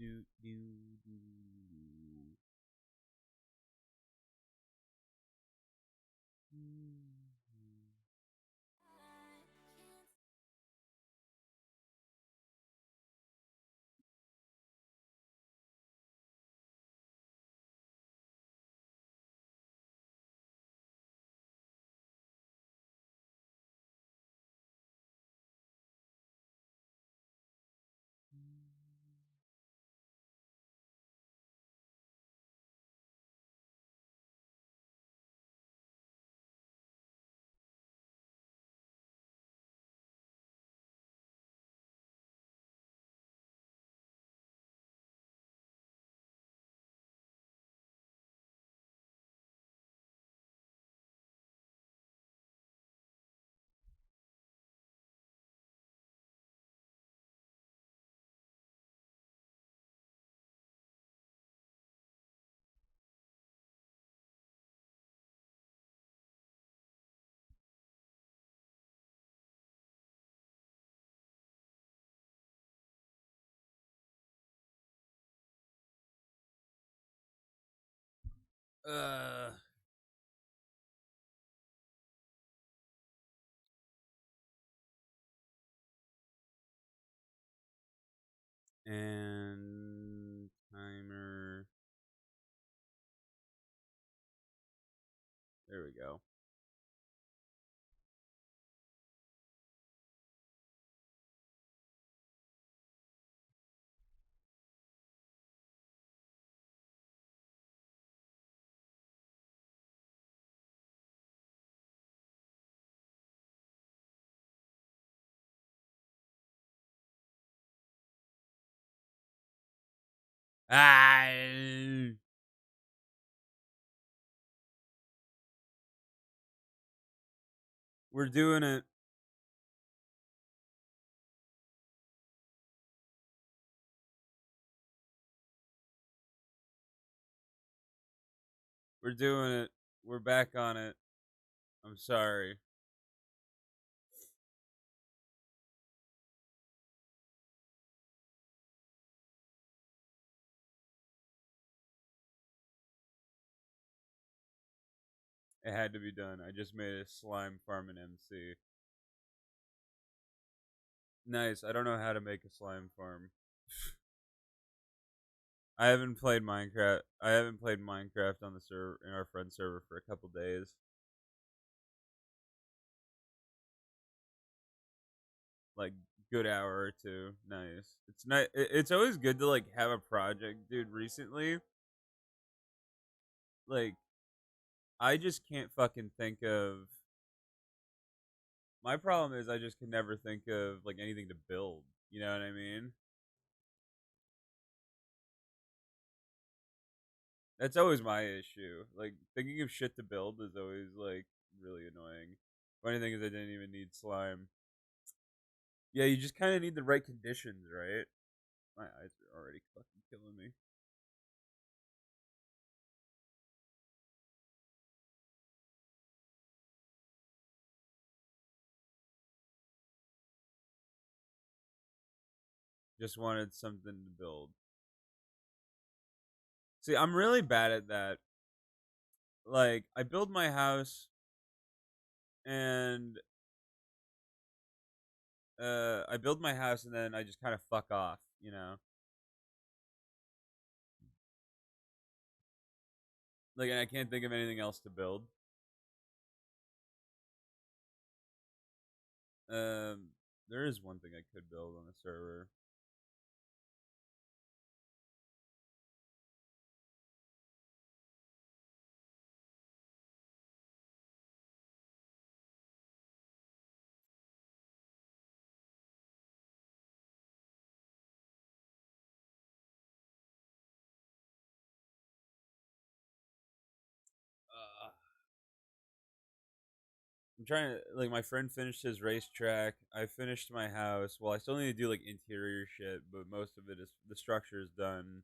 do do do. Uh, and timer. There we go. Ah, we're doing it. We're doing it. We're back on it. I'm sorry. It had to be done. I just made a slime farm in MC. Nice. I don't know how to make a slime farm. I haven't played Minecraft. I haven't played Minecraft on the server in our friend server for a couple days. Like good hour or two. Nice. It's not. It's always good to like have a project, dude. Recently, like I just can't fucking think of. My problem is I just can never think of like anything to build. You know what I mean? That's always my issue. Like thinking of shit to build is always like really annoying. Funny thing is I didn't even need slime. Yeah, you just kind of need the right conditions, right? My eyes are already fucking killing me. Just wanted something to build. See, I'm really bad at that. Like, I build my house and I build my house and then I just kind of fuck off, you know? Like, and I can't think of anything else to build. Um, there is one thing I could build on the server. I'm trying to like my friend finished his racetrack. I finished my house. Well, I still need to do like interior shit, but most of it is the structure is done.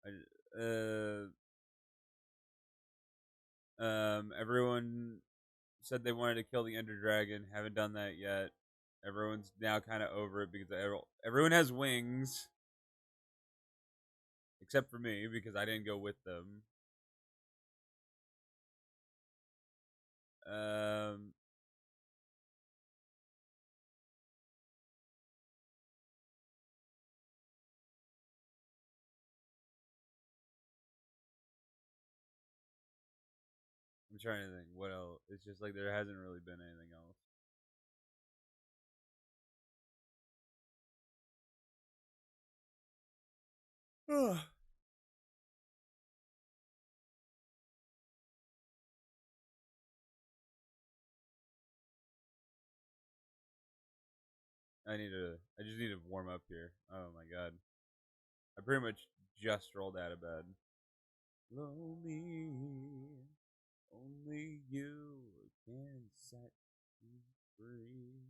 I, everyone said they wanted to kill the Ender Dragon. Haven't done that yet. Everyone's now kind of over it because everyone has wings. except for me because I didn't go with them. Um, I'm trying to think what else. It's just like there hasn't really been anything else. I just need to warm up here. Oh my god. I pretty much just rolled out of bed. Lonely, only you can set me free.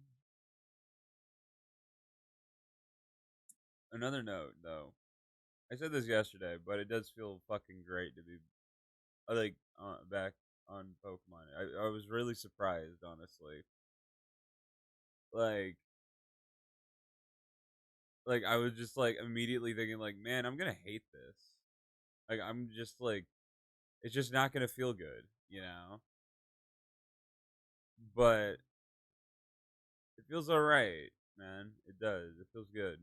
Another note, though. I said this yesterday, but it does feel fucking great to be like back on Pokemon. I was really surprised, honestly. Like I was just like immediately thinking like, man, I'm gonna hate this. Like I'm just like, it's just not gonna feel good, you know. But it feels alright, man. It does. It feels good.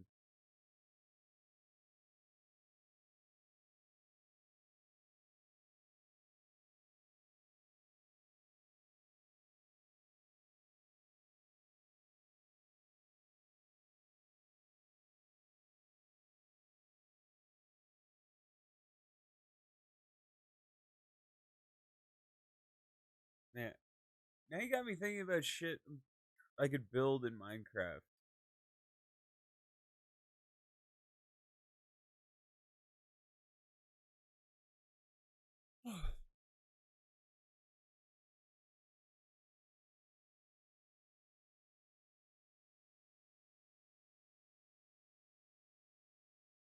Man, now you got me thinking about shit I could build in Minecraft.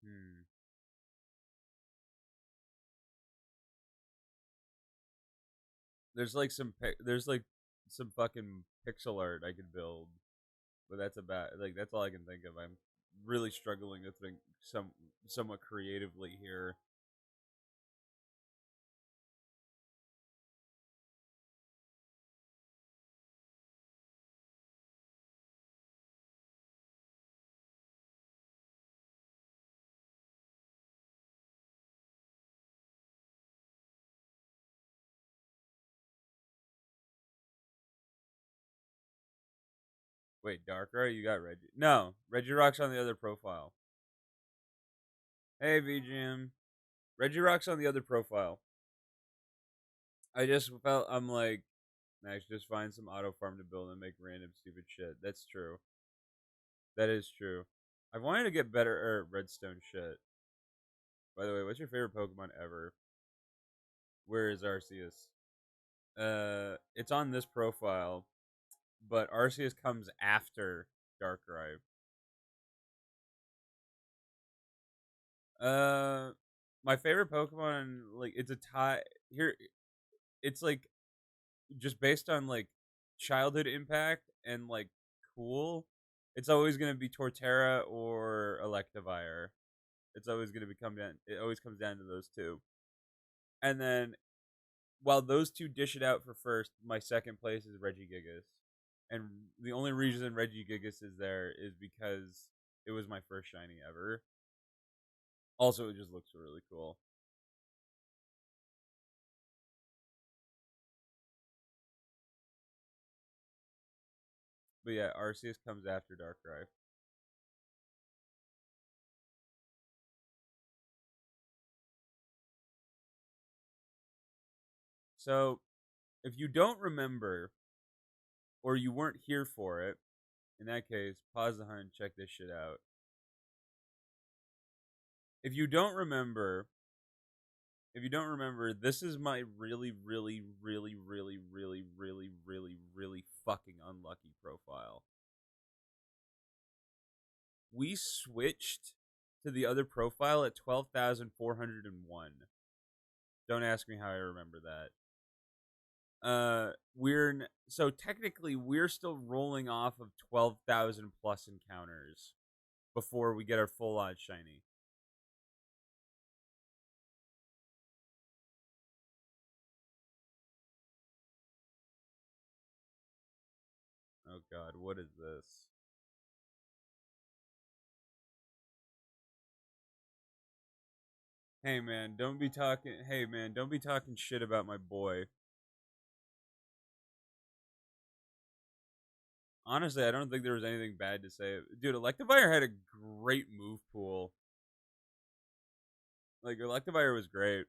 Hmm. There's like some fucking pixel art I could build, but that's about like that's all I can think of. I'm really struggling to think somewhat creatively here. Wait, Darkrai, you got Reggie? No, Reggie Rock's on the other profile. Hey, VGM, Reggie Rock's on the other profile. I just felt I'm like, Max, just find some auto farm to build and make random stupid shit. That's true. That is true. I've wanted to get better at redstone shit. By the way, what's your favorite Pokemon ever? Where is Arceus? It's on this profile, but Arceus comes after Darkrai. Uh, my favorite Pokemon, like it's a tie here. It's like just based on like childhood impact and like cool. It's always gonna be Torterra or Electivire. It's always gonna become down. It always comes down to those two. And then while those two dish it out for first, my second place is Regigigas. And the only reason Regigigas is there is because it was my first shiny ever. Also, it just looks really cool. But yeah, Arceus comes after Darkrai. So if you don't remember or you weren't here for it, in that case, pause the hunt and check this shit out. If you don't remember, if you don't remember, this is my really, really, really, really, really, really, really, really fucking unlucky profile. We switched to the other profile at 12,401. Don't ask me how I remember that. So technically we're still rolling off of 12,000 plus encounters before we get our full on shiny. Oh God, what is this? Hey man, don't be talking. Hey man, don't be talking shit about my boy. Honestly, I don't think there was anything bad to say. Dude, Electivire had a great move pool. Like Electivire was great.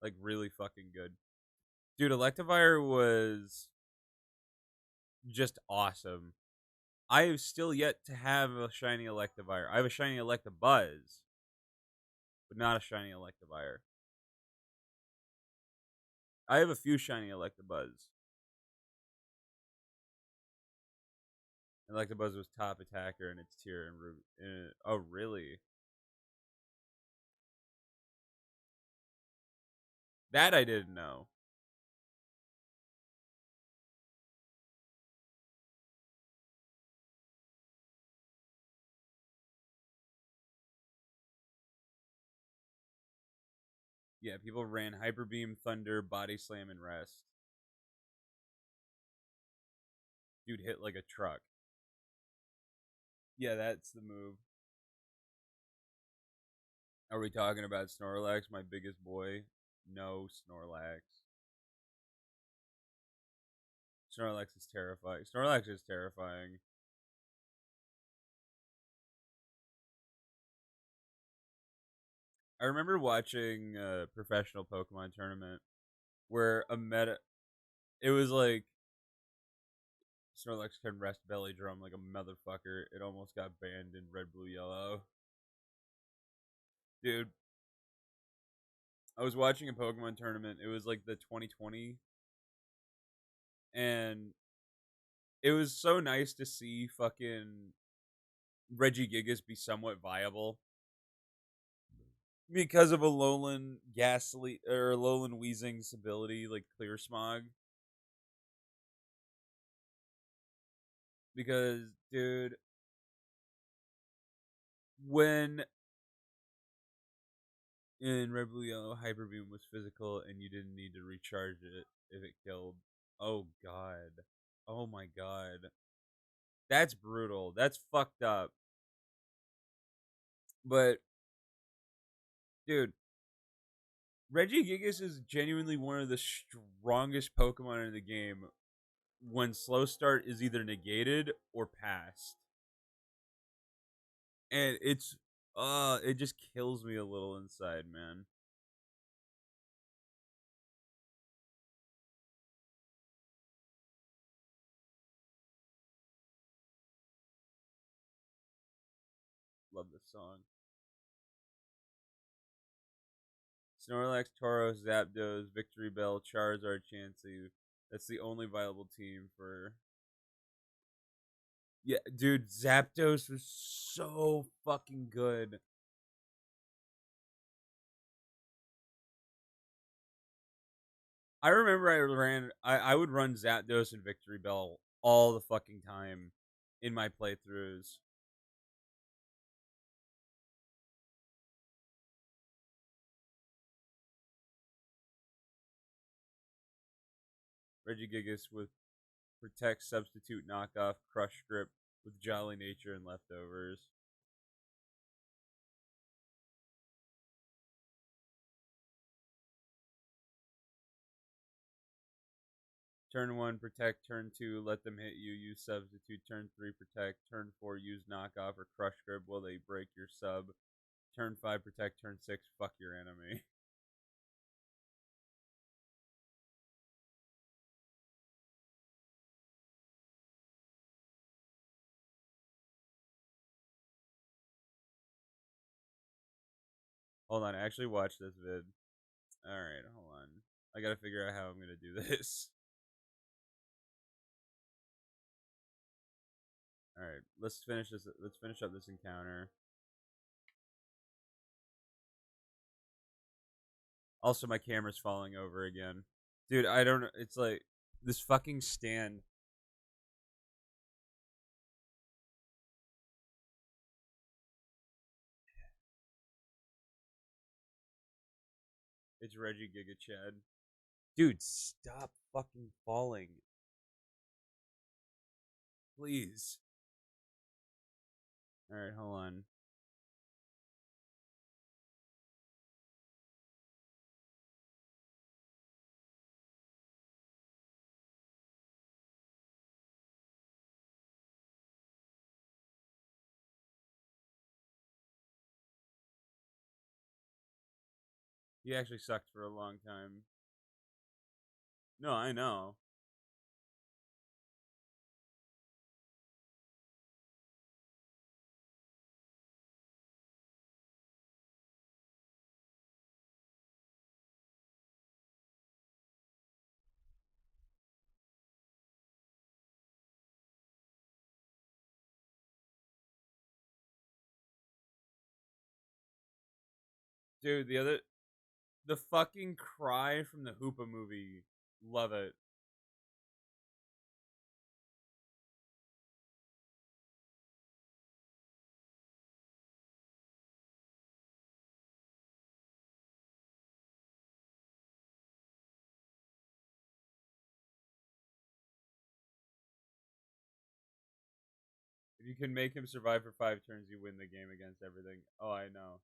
Like really fucking good. Dude, Electivire was just awesome. I have still yet to have a shiny Electivire. I have a shiny Electabuzz, but not a shiny Electivire. I have a few shiny Electabuzz. Electabuzz was top attacker in its tier in Ruby. Oh, really? That I didn't know. Yeah, people ran Hyper Beam, Thunder, Body Slam, and Rest. Dude hit like a truck. Yeah, that's the move. Are we talking about Snorlax, my biggest boy? No, Snorlax. Snorlax is terrifying. Snorlax is terrifying. I remember watching a professional Pokemon tournament where a meta. It was like Snorlax can rest belly drum like a motherfucker. It almost got banned in red, blue, yellow. Dude, I was watching a Pokemon tournament. It was like the 2020, and it was so nice to see fucking Regigigas be somewhat viable because of a Alolan Ghastly or Alolan Weezing's ability, like Clear Smog. Because, dude, when in Red Blue Yellow Hyper Beam was physical and you didn't need to recharge it if it killed, oh god, oh my god, that's brutal. That's fucked up. But, dude, Regigigas is genuinely one of the strongest Pokemon in the game when slow start is either negated or passed. And it just kills me a little inside, man. Love this song. Snorlax, Tauros, Zapdos, Victory Bell, Charizard, Chansey. That's the only viable team for. Yeah, dude, Zapdos was so fucking good. I remember I would run Zapdos and Victory Bell all the fucking time in my playthroughs. Regigigas with Protect, Substitute, Knockoff, Crush Grip with Jolly Nature and Leftovers. Turn 1, Protect. Turn 2, let them hit you. Use Substitute. Turn 3, Protect. Turn 4, use Knockoff or Crush Grip while they break your sub. Turn 5, Protect. Turn 6, fuck your enemy. Hold on, I actually watched this vid. Alright, hold on. I gotta figure out how I'm gonna do this. Alright, let's finish this. Let's finish up this encounter. Also, my camera's falling over again. Dude, I don't know. It's like this fucking stand. It's Reggie Giga Chad. Dude, stop fucking falling. Please. Alright, hold on. He actually sucked for a long time. No, I know. Dude, the fucking cry from the Hoopa movie. Love it. If you can make him survive for 5 turns, you win the game against everything. Oh, I know.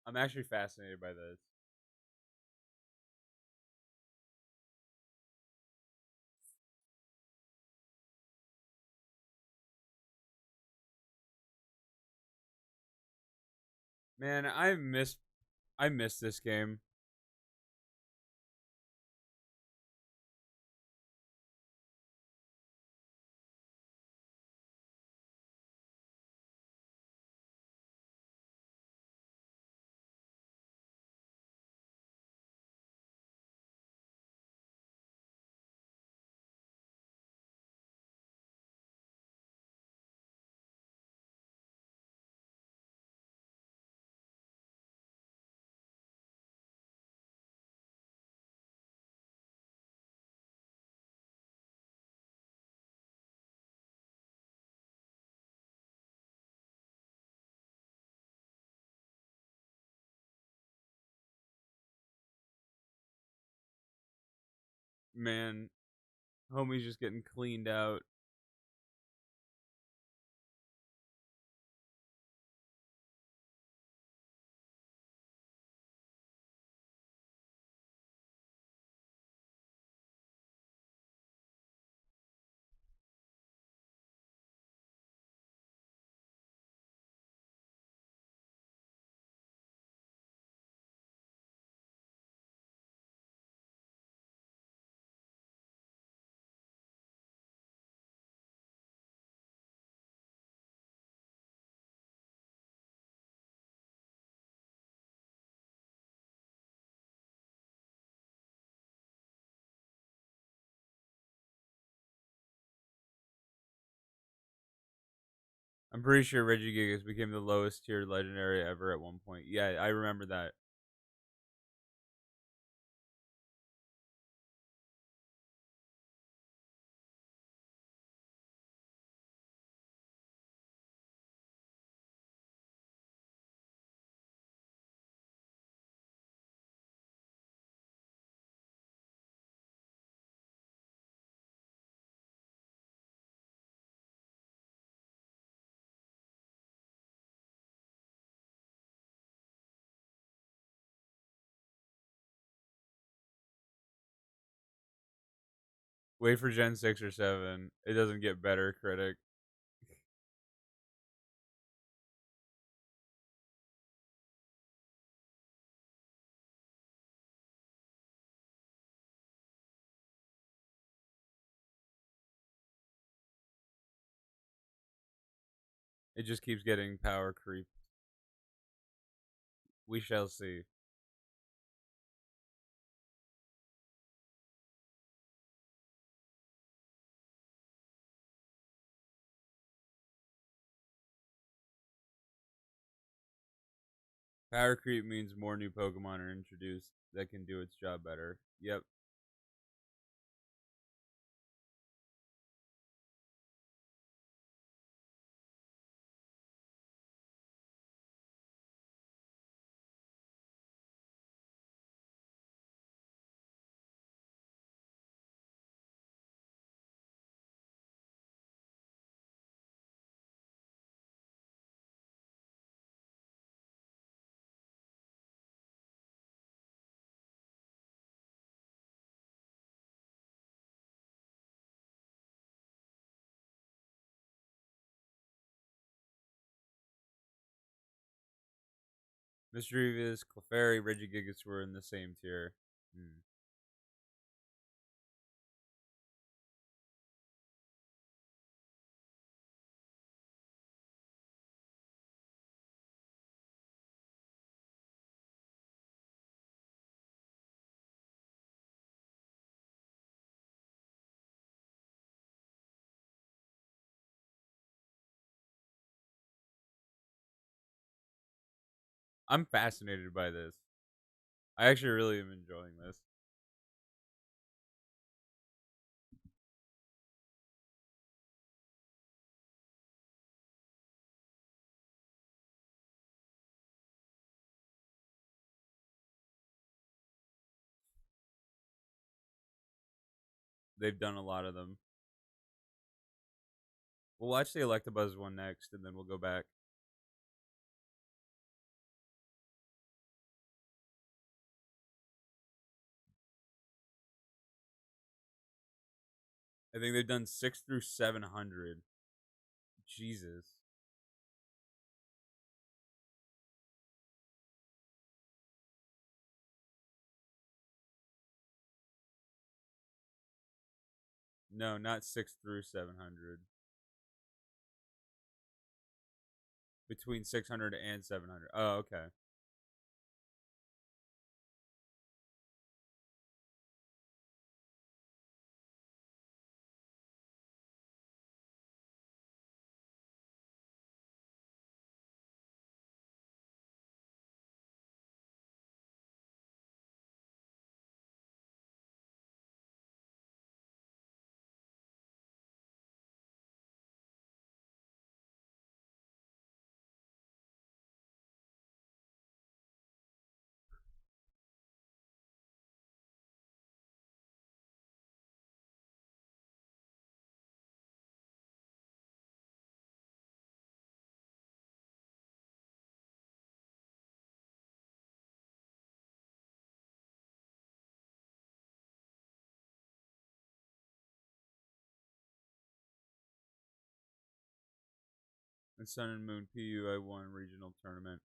I'm actually fascinated by this. Man, I miss this game. Man, homie's just getting cleaned out. I'm pretty sure Reggie Gigas became the lowest tier legendary ever at one point. Yeah, I remember that. Wait for Gen 6 or 7. It doesn't get better, critic. It just keeps getting power creep. We shall see. Power creep means more new Pokemon are introduced that can do its job better. Yep. Mischievous, Clefairy, Regigigas were in the same tier. Hmm. I'm fascinated by this. I actually really am enjoying this. They've done a lot of them. We'll watch the Electabuzz one next, and then we'll go back. I think they've done 6 through 700. Jesus. No, not 6 through 700. Between 600 and 700. Oh, okay. And Sun and Moon PU, I won regional tournament.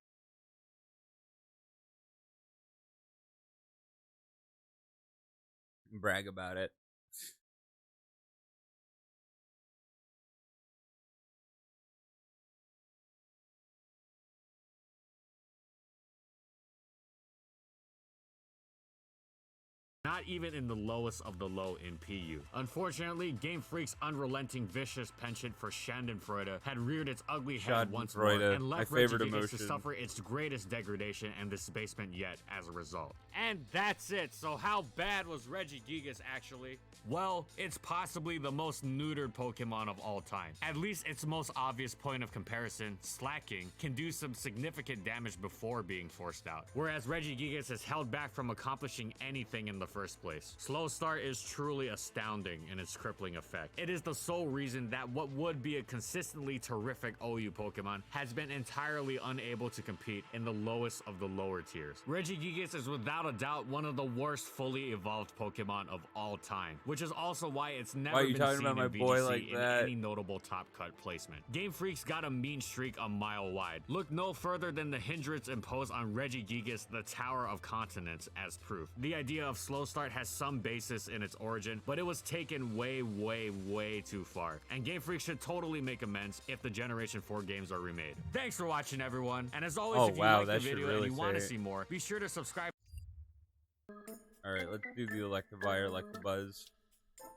Brag about it. Not even in the lowest of the low in PU. Unfortunately, Game Freak's unrelenting vicious penchant for Schadenfreude had reared its ugly head once more and left Regigigas to suffer its greatest degradation and disbasement yet as a result. And that's it. So how bad was Regigigas actually? Well, it's possibly the most neutered Pokemon of all time. At least its most obvious point of comparison, Slacking, can do some significant damage before being forced out. Whereas Regigigas is held back from accomplishing anything in the first first place. Slow Start is truly astounding in its crippling effect. It is the sole reason that what would be a consistently terrific OU Pokemon has been entirely unable to compete in the lowest of the lower tiers. Regigigas is without a doubt one of the worst fully evolved Pokemon of all time, which is also why it's never been seen in VGC in any notable top cut placement. Game Freak's got a mean streak a mile wide. Look no further than the hindrance imposed on Regigigas, the Tower of Continents, as proof. The idea of Slow Start has some basis in its origin, but it was taken way too far, and Game Freak should totally make amends if the Generation 4 games are remade. Thanks for watching, everyone, and as always, if you like the video and you want to see more, be sure to subscribe. Alright, let's do the Electivire, Electabuzz.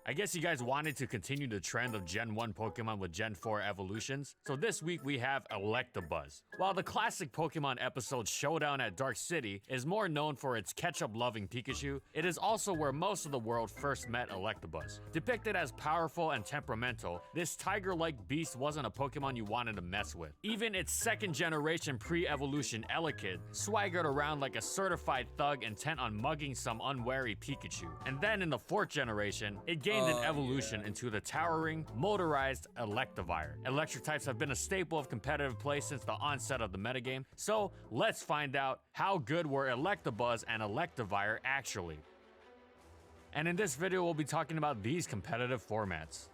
I guess you guys wanted to continue the trend of Gen 1 Pokemon with Gen 4 evolutions, so this week we have Electabuzz. While the classic Pokemon episode Showdown at Dark City is more known for its ketchup-loving Pikachu, it is also where most of the world first met Electabuzz. Depicted as powerful and temperamental, this tiger-like beast wasn't a Pokemon you wanted to mess with. Even its second generation pre-evolution Elekid swaggered around like a certified thug intent on mugging some unwary Pikachu. And then in the fourth generation, it gained an evolution into the towering, motorized Electivire. Electric types have been a staple of competitive play since the onset of the metagame, so let's find out how good were Electabuzz and Electivire actually. And in this video, we'll be talking about these competitive formats.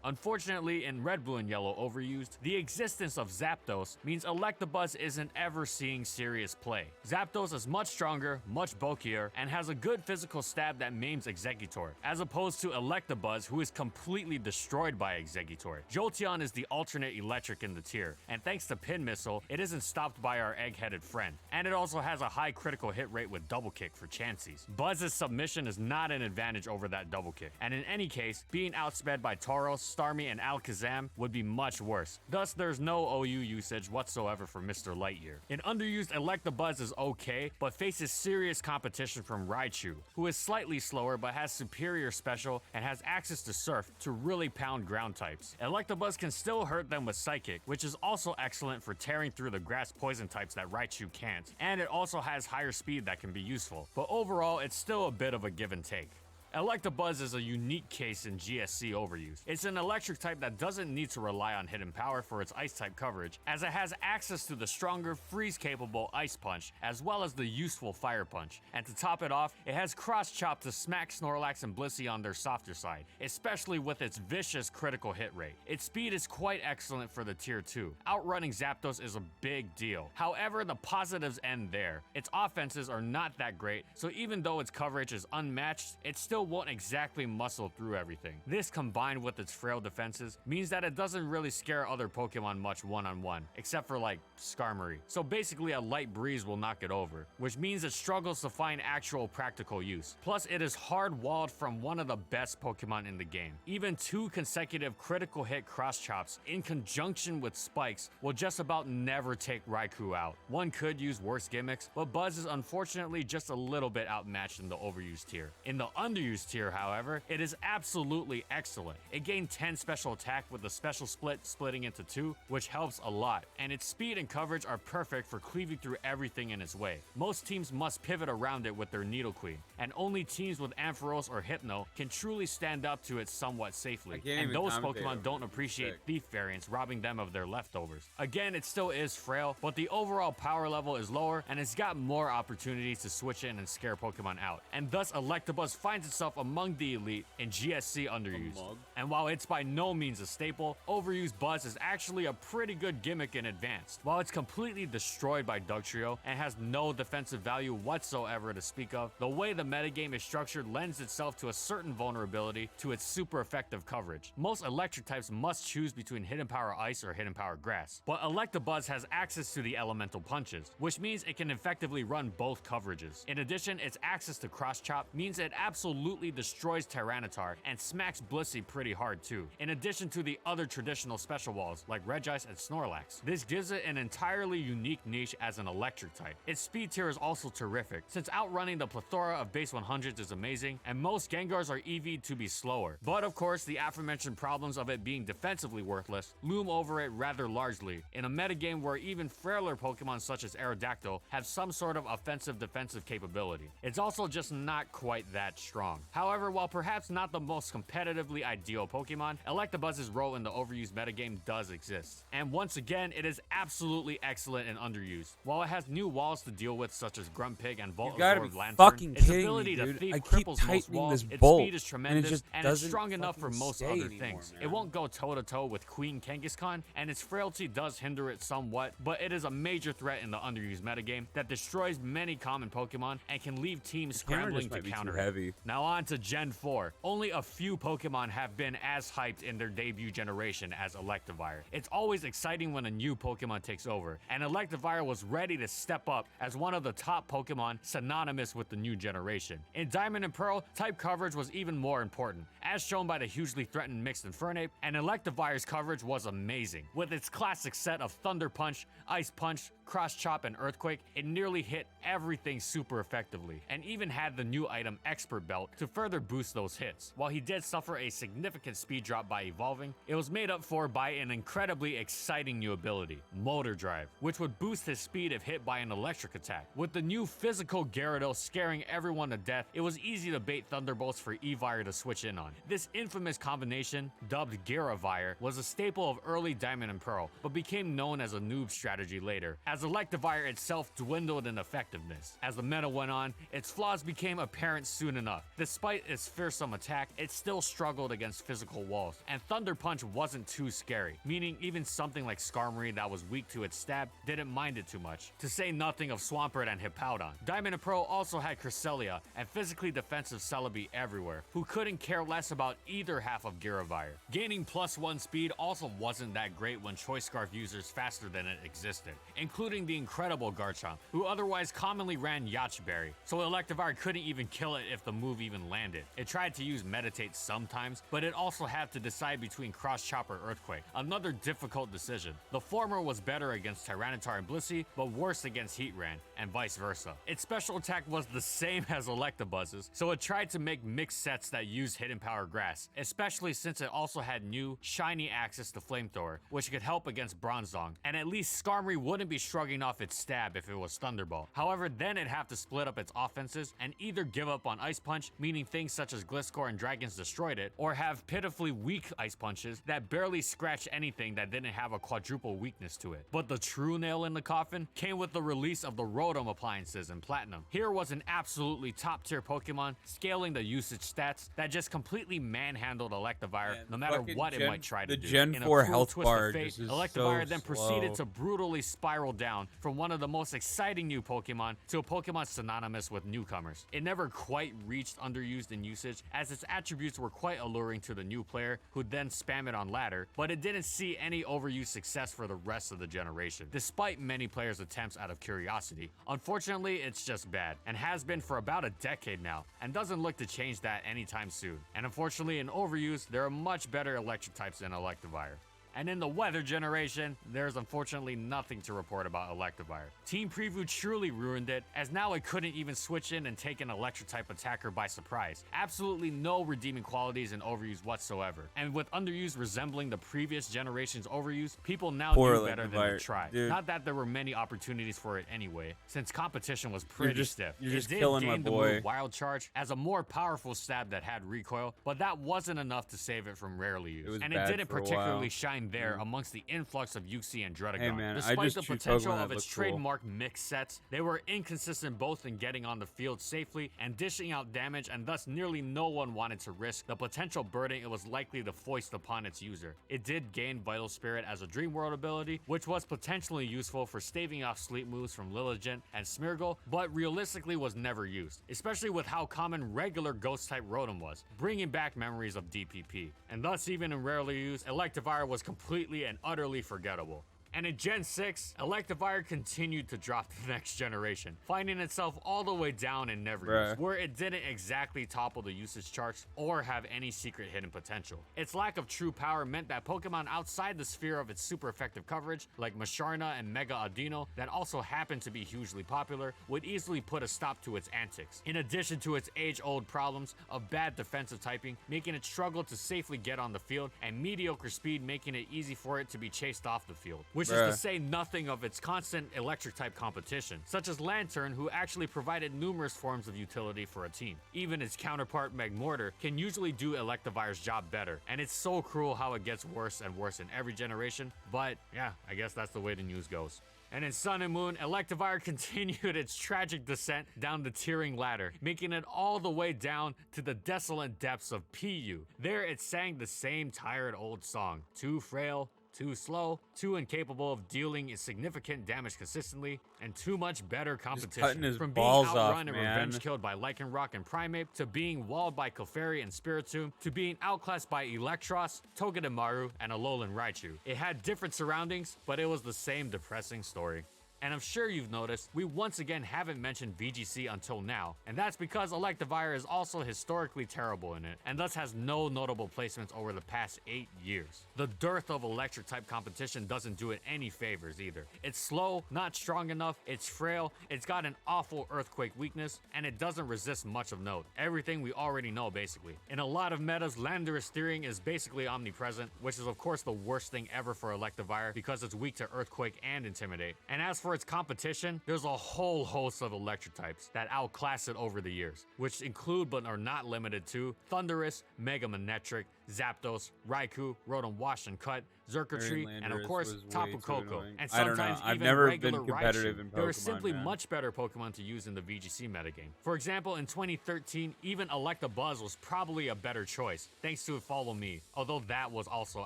Unfortunately, in Red, Blue, and Yellow Overused, the existence of Zapdos means Electabuzz isn't ever seeing serious play. Zapdos is much stronger, much bulkier, and has a good physical stab that maims Exeggutor, as opposed to Electabuzz, who is completely destroyed by Exeggutor. Jolteon is the alternate electric in the tier, and thanks to Pin Missile, it isn't stopped by our egg-headed friend. And it also has a high critical hit rate with Double Kick for Chanseys. Buzz's submission is not an advantage over that Double Kick, and in any case, being outsped by Tauros, Starmie, and Alakazam would be much worse. Thus, there's no OU usage whatsoever for Mr. Lightyear. In underused, Electabuzz is okay, but faces serious competition from Raichu, who is slightly slower but has superior special and has access to Surf to really pound ground types. Electabuzz can still hurt them with Psychic, which is also excellent for tearing through the grass poison types that Raichu can't, and it also has higher speed that can be useful. But overall, it's still a bit of a give and take. Electabuzz is a unique case in GSC overuse. It's an electric type that doesn't need to rely on hidden power for its ice type coverage, as it has access to the stronger freeze-capable Ice Punch, as well as the useful Fire Punch. And to top it off, it has Cross Chop to smack Snorlax and Blissey on their softer side, especially with its vicious critical hit rate. Its speed is quite excellent for the tier 2. Outrunning Zapdos is a big deal. However, the positives end there. Its offenses are not that great, so even though its coverage is unmatched, it's still won't exactly muscle through everything. This, combined with its frail defenses, means that it doesn't really scare other Pokemon much one-on-one, except for like Skarmory. So basically a light breeze will knock it over, which means it struggles to find actual practical use. Plus, it is hard-walled from one of the best Pokemon in the game. Even 2 consecutive critical hit cross chops in conjunction with spikes will just about never take Raikou out. One could use worse gimmicks, but Buzz is unfortunately just a little bit outmatched in the overused tier. In the underused tier, however, it is absolutely excellent. It gained 10 special attack with the special split splitting into 2, which helps a lot, and its speed and coverage are perfect for cleaving through everything in its way. Most teams must pivot around it with their Nidoqueen, and only teams with Ampharos or Hypno can truly stand up to it somewhat safely, and those Pokemon don't appreciate Thief variants, robbing them of their leftovers. Again, it still is frail, but the overall power level is lower, and it's got more opportunities to switch in and scare Pokemon out, and thus Electabuzz finds itself among the elite in GSC underused. And while it's by no means a staple, overused Buzz is actually a pretty good gimmick in advanced. While it's completely destroyed by Dugtrio and has no defensive value whatsoever to speak of, the way the metagame is structured lends itself to a certain vulnerability to its super effective coverage. Most electric types must choose between Hidden Power Ice or Hidden Power Grass, but Electabuzz has access to the elemental punches, which means it can effectively run both coverages. In addition, its access to Cross Chop means it absolutely absolutely destroys Tyranitar and smacks Blissey pretty hard too, in addition to the other traditional special walls like Regice and Snorlax. This gives it an entirely unique niche as an electric type. Its speed tier is also terrific, since outrunning the plethora of base 100s is amazing, and most Gengars are EV'd to be slower. But of course, the aforementioned problems of it being defensively worthless loom over it rather largely, in a metagame where even frailer Pokemon such as Aerodactyl have some sort of offensive-defensive capability. It's also just not quite that strong. However, while perhaps not the most competitively ideal Pokemon, Electabuzz's role in the overused metagame does exist. And once again, it is absolutely excellent and underused. While it has new walls to deal with such as Grumpig and Volt Absorb Lantern, its ability to thief cripples most walls, its speed is tremendous, and it's strong enough for most other things. It won't go toe-to-toe with Queen Kangaskhan, and its frailty does hinder it somewhat, but it is a major threat in the underused metagame that destroys many common Pokemon and can leave teams scrambling to counter it. Now on to Gen 4. Only a few Pokemon have been as hyped in their debut generation as Electivire. It's always exciting when a new Pokemon takes over, and Electivire was ready to step up as one of the top Pokemon synonymous with the new generation. In Diamond and Pearl, type coverage was even more important, as shown by the hugely threatened Mixed Infernape, and Electivire's coverage was amazing. With its classic set of Thunder Punch, Ice Punch, Cross Chop, and Earthquake, it nearly hit everything super effectively, and even had the new item Expert Belt to further boost those hits. While he did suffer a significant speed drop by evolving, it was made up for by an incredibly exciting new ability, Motor Drive, which would boost his speed if hit by an electric attack. With the new physical Gyarados scaring everyone to death, it was easy to bait Thunderbolts for Evire to switch in on. This infamous combination, dubbed Gyravire, was a staple of early Diamond and Pearl, but became known as a noob strategy later, as Electivire itself dwindled in effectiveness. As the meta went on, its flaws became apparent soon enough. Despite its fearsome attack, it still struggled against physical walls, and Thunder Punch wasn't too scary, meaning even something like Skarmory that was weak to its stab didn't mind it too much, to say nothing of Swampert and Hippowdon. Diamond and Pearl also had Cresselia and physically defensive Celebi everywhere, who couldn't care less about either half of Gyravire. Gaining +1 speed also wasn't that great when Choice Scarf users faster than it existed, including the incredible Garchomp, who otherwise commonly ran Yacht Berry, so Electivire couldn't even kill it if the move even landed. It tried to use Meditate sometimes, but it also had to decide between Cross Chop or Earthquake, another difficult decision. The former was better against Tyranitar and Blissey, but worse against Heatran, and vice versa. Its special attack was the same as Electabuzz's, so it tried to make mixed sets that used Hidden Power Grass, especially since it also had new, shiny access to Flamethrower, which could help against Bronzong, and at least Skarmory wouldn't be shrugging off its stab if it was Thunderbolt. However, then it'd have to split up its offenses and either give up on Ice Punch, meaning things such as Gliscor and Dragons destroyed it, or have pitifully weak Ice Punches that barely scratch anything that didn't have a quadruple weakness to it. But the true nail in the coffin came with the release of the Rotom appliances in Platinum. Here was an absolutely top tier Pokemon, scaling the usage stats that just completely manhandled Electivire no matter what it might try to do. The Gen 4 health bar just is Electivire then so proceeded slow. to brutally spiral down from one of the most exciting new Pokemon to a Pokemon synonymous with newcomers. It never quite reached underused in usage, as its attributes were quite alluring to the new player who'd then spam it on ladder, but it didn't see any overused success for the rest of the generation, despite many players' attempts out of curiosity. Unfortunately, it's just bad, and has been for about a decade now, and doesn't look to change that anytime soon. And unfortunately, in overuse, there are much better electric types than Electivire. And in the weather generation, there's unfortunately nothing to report about Electivire. Team Preview truly ruined it, as now it couldn't even switch in and take an electric type attacker by surprise. Absolutely no redeeming qualities in overuse whatsoever. And with underuse resembling the previous generation's overuse, people now knew better than to try. Dude. Not that there were many opportunities for it anyway, since competition was pretty stiff. You're just it did killing gain my the boy. move Wild Charge as a more powerful stab that had recoil, but that wasn't enough to save it from rarely used. And it didn't particularly shine there amongst the influx of Uxie and Druddigon. Hey man, Despite the potential of its trademark mix sets, they were inconsistent both in getting on the field safely and dishing out damage, and thus nearly no one wanted to risk the potential burden it was likely to foist upon its user. It did gain Vital Spirit as a Dream World ability, which was potentially useful for staving off sleep moves from Lilligant and Smeargle, but realistically was never used, especially with how common regular Ghost-type Rotom was, bringing back memories of DPP. And thus, even in rarely used, Electivire was completely and utterly forgettable. And in Gen 6, Electivire continued to drop to the next generation, finding itself all the way down in never use, where it didn't exactly topple the usage charts or have any secret hidden potential. Its lack of true power meant that Pokemon outside the sphere of its super effective coverage, like Masharna and Mega Audino, that also happened to be hugely popular, would easily put a stop to its antics. In addition to its age-old problems of bad defensive typing, making it struggle to safely get on the field, and mediocre speed making it easy for it to be chased off the field. Which is to say nothing of its constant electric-type competition, such as Lantern, who actually provided numerous forms of utility for a team. Even its counterpart Magmortar can usually do Electivire's job better, and it's so cruel how it gets worse and worse in every generation, but yeah, I guess that's the way the news goes. And in Sun and Moon, Electivire continued its tragic descent down the tiering ladder, making it all the way down to the desolate depths of PU. There it sang the same tired old song, too frail, too slow, too incapable of dealing significant damage consistently, and too much better competition. From being outrun and revenge killed by Lycanroc and Primeape, to being walled by Clefairy and Spiritomb, to being outclassed by Electros, Togedemaru, and Alolan Raichu. It had different surroundings, but it was the same depressing story. And I'm sure you've noticed, we once again haven't mentioned VGC until now, and that's because Electivire is also historically terrible in it, and thus has no notable placements over the past 8 years. The dearth of electric-type competition doesn't do it any favors either. It's slow, not strong enough, it's frail, it's got an awful earthquake weakness, and it doesn't resist much of note. Everything we already know, basically. In a lot of metas, Landorus steering is basically omnipresent, which is of course the worst thing ever for Electivire because it's weak to earthquake and intimidate. And as for its competition, there's a whole host of electric types that outclass it over the years, which include but are not limited to Thundurus, Mega Manectric, Zapdos, Raikou, Rotom Wash and Cut, Xurkitree, and of course Tapu Koko, and sometimes even regular Raichu. There are simply much better Pokemon to use in the VGC metagame. For example, in 2013, even Electabuzz was probably a better choice, thanks to Follow Me, although that was also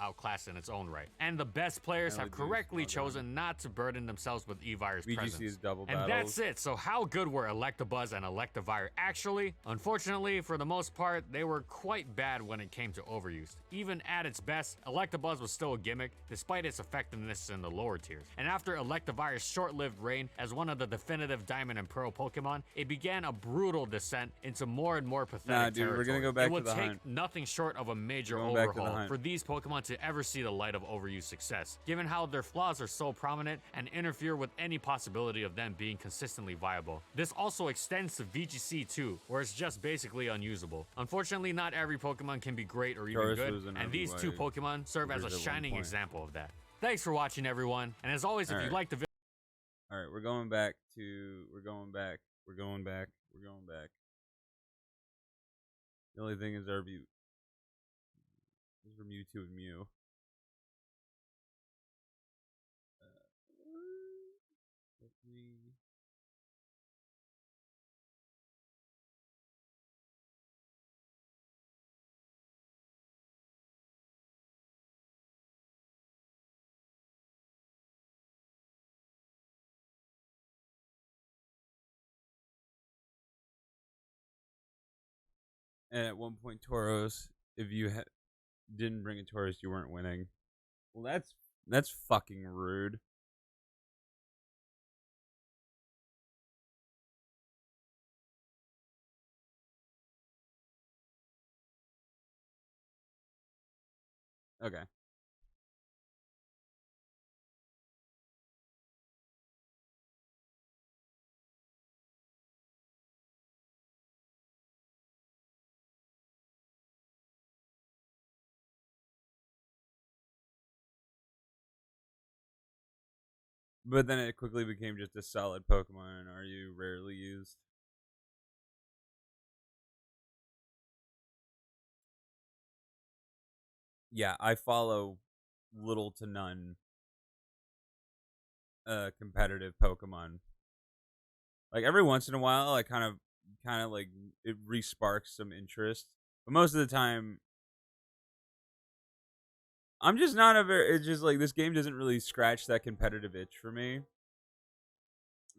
outclassed in its own right. And the best players have correctly chosen not to burden themselves with Evire's presence. Is double and that's it. So how good were Electabuzz and Electivire actually? Unfortunately, for the most part, they were quite bad when it came to overuse. Even at its best, Electabuzz was still a gimmick, despite its effectiveness in the lower tiers. And after Electivire's short-lived reign as one of the definitive Diamond and Pearl Pokemon, it began a brutal descent into more and more pathetic territory. We're gonna go back to the hunt. It would take nothing short of a major overhaul for these Pokemon to ever see the light of overuse success, given how their flaws are so prominent and interfere with any possibility of them being consistently viable. This also extends to VGC too, where it's just basically unusable. Unfortunately, not every Pokemon can be great or even good, and these two Pokemon serve as a shining example of that. Thanks for watching, everyone, and as always, if you like the video... Alright, we're going back. The only thing is our view. This is from Mewtwo and Mew. Let me... And at one point, Tauros, if you didn't bring a Tauros, you weren't winning. Well, that's fucking rude. Okay. But then it quickly became just a solid Pokemon. Are you rarely used? Yeah, I follow little to none competitive Pokemon. Like every once in a while, I kind of like it re-sparks some interest. But most of the time, I'm just not a very. It's just like this game doesn't really scratch that competitive itch for me.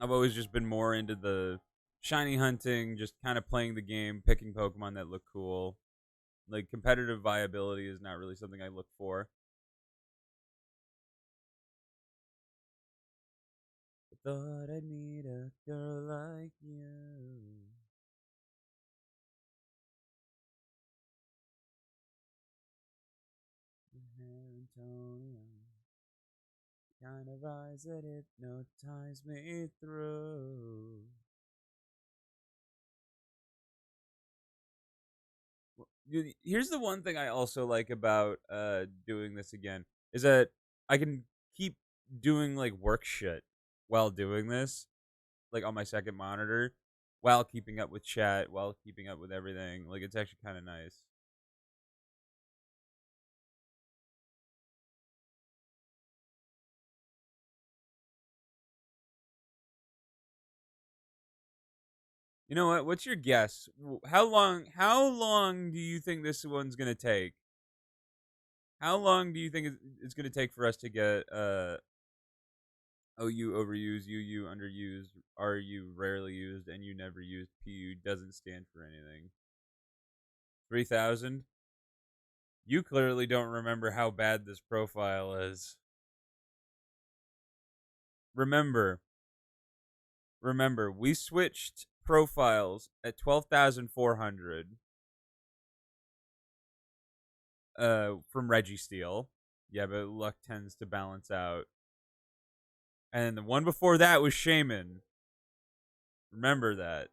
I've always just been more into the shiny hunting, just kind of playing the game, picking Pokemon that look cool. Like competitive viability is not really something I look for. thought I'd meet a girl like you. Antonio, kind of eyes that hypnotize me through. Here's the one thing I also like about doing this again is that I can keep doing like work shit while doing this, like on my second monitor, while keeping up with chat, while keeping up with everything. Like it's actually kind of nice. You know what? What's your guess? How long? How long do you think this one's gonna take? How long do you think it's gonna take for us to get OU overused, UU underused, RU rarely used, and you never used? PU doesn't stand for anything. 3,000? You clearly don't remember how bad this profile is. Remember, we switched profiles at 12,400 from Reggie Steele. Yeah, but luck tends to balance out. And the one before that was Shaman. Remember that.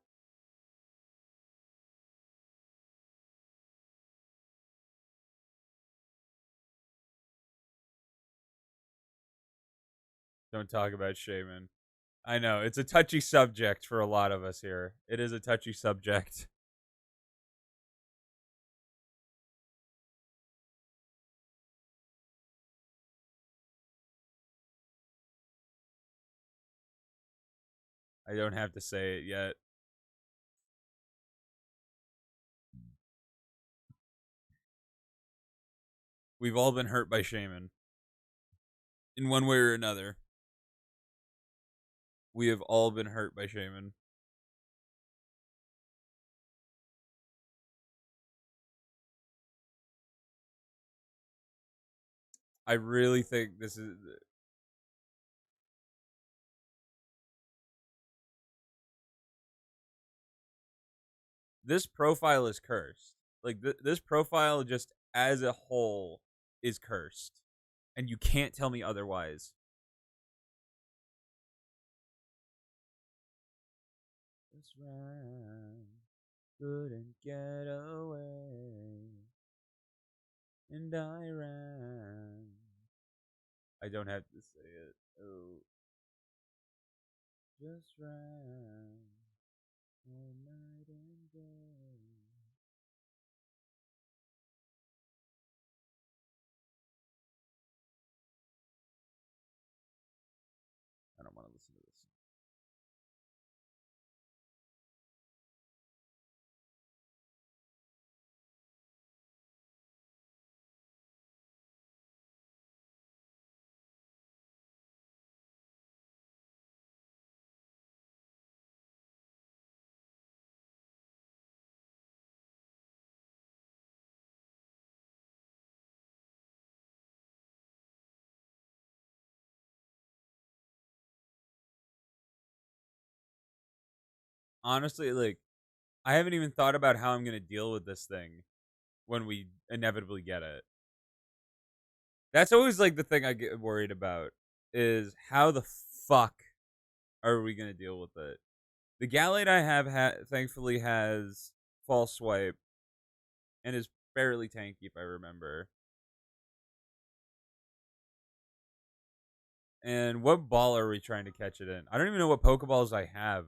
Don't talk about Shaman. I know, it's a touchy subject for a lot of us here. It is a touchy subject. I don't have to say it yet. We've all been hurt by Shaman. In one way or another. We have all been hurt by Shaman. I really think this is. This profile is cursed. Like, this profile just as a whole is cursed. And you can't tell me otherwise. Just ran, couldn't get away, and I ran. I don't have to say it. Oh, just ran all night and day. I don't want to listen to this. Honestly, like, I haven't even thought about how I'm gonna deal with this thing when we inevitably get it. That's always like the thing I get worried about is how the fuck are we gonna deal with it? The Gallade I have thankfully has false swipe and is fairly tanky if I remember. And what ball are we trying to catch it in? I don't even know what Pokeballs I have.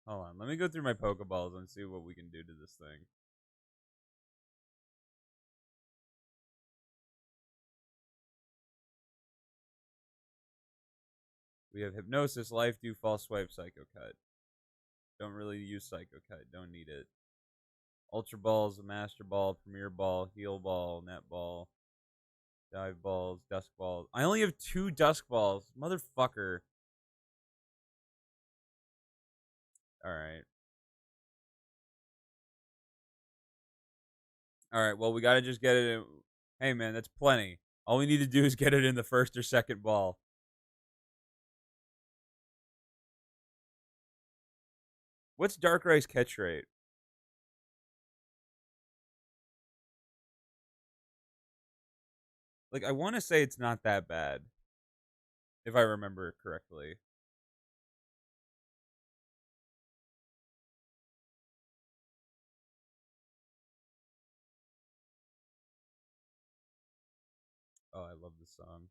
Hold on, let me go through my Pokeballs and see what we can do to this thing. We have Hypnosis, Life Dew, False Swipe, Psycho Cut. Don't really use Psycho Cut. Don't need it. Ultra Balls, Master Ball, Premier Ball, Heal Ball, Net Ball, Dive Balls, Dusk Balls. I only have 2 Dusk Balls. Motherfucker. Alright. Alright, well, we gotta just get it in. Hey, man, that's plenty. All we need to do is get it in the first or second ball. What's Darkrai's catch rate? Like, I want to say it's not that bad, if I remember correctly. Oh, I love this song.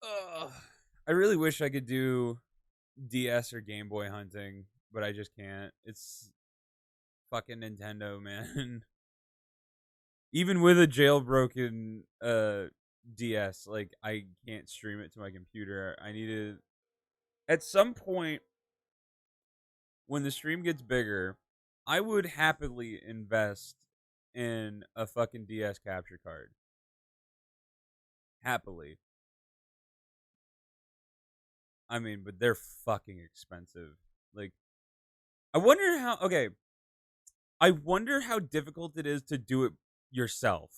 Ugh. I really wish I could do DS or Game Boy hunting, but I just can't. It's fucking Nintendo, man. Even with a jailbroken DS, like I can't stream it to my computer. I need to at some point when the stream gets bigger, I would happily invest in a fucking DS capture card. Happily. I mean, but they're fucking expensive. Like I wonder how okay, I wonder how difficult it is to do it yourself.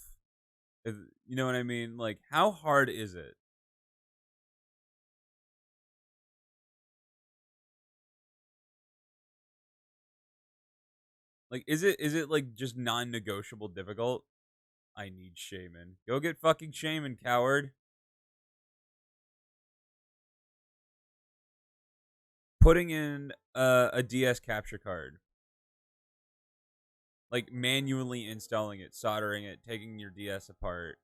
You know what I mean? Like how hard is it? Like is it like just non-negotiable difficult? I need Shaman. Go get fucking Shaman, coward. Putting in a DS capture card. Like manually installing it, soldering it, taking your DS apart.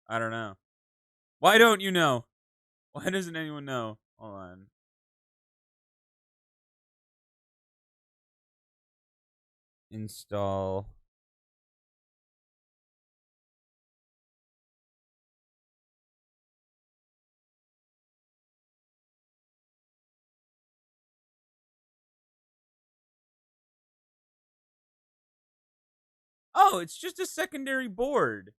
I don't know. Why don't you know? Why doesn't anyone know? Hold on. Install. Oh, it's just a secondary board.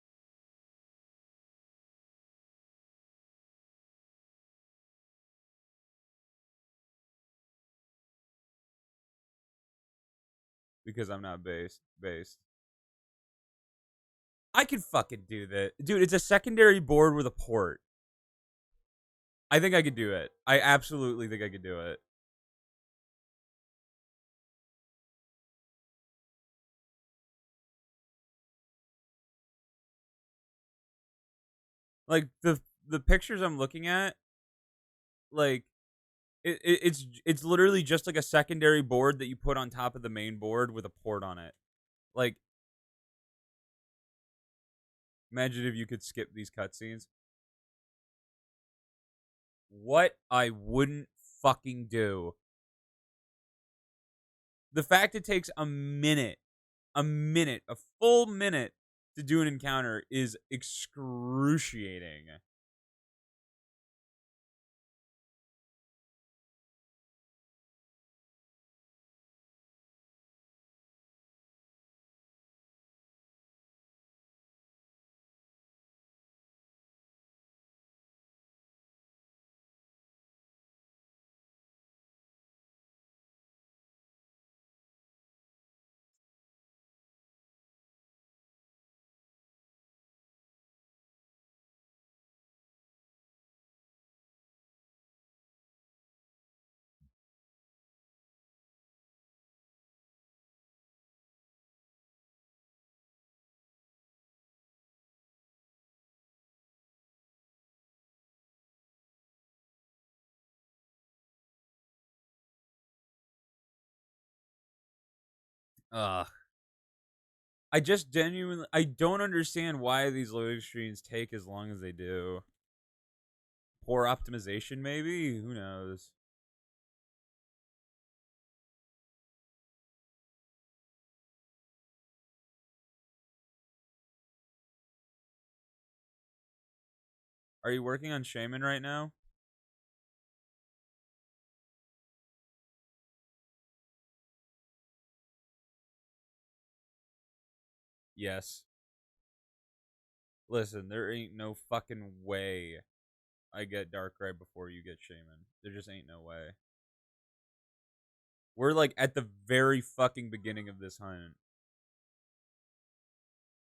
Because I'm not based. I could fucking do that. Dude, it's a secondary board with a port. I think I could do it. I absolutely think I could do it. Like the pictures I'm looking at, like it's literally just like a secondary board that you put on top of the main board with a port on it. Like imagine if you could skip these cutscenes. What I wouldn't fucking do. The fact it takes a full minute to do an encounter is excruciating. Ugh. I just genuinely I don't understand why these loading screens take as long as they do. Poor optimization, maybe? Who knows? Are you working on Shaman right now? Yes. Listen, there ain't no fucking way I get Darkrai before you get Shaman. There just ain't no way. We're like at the very fucking beginning of this hunt.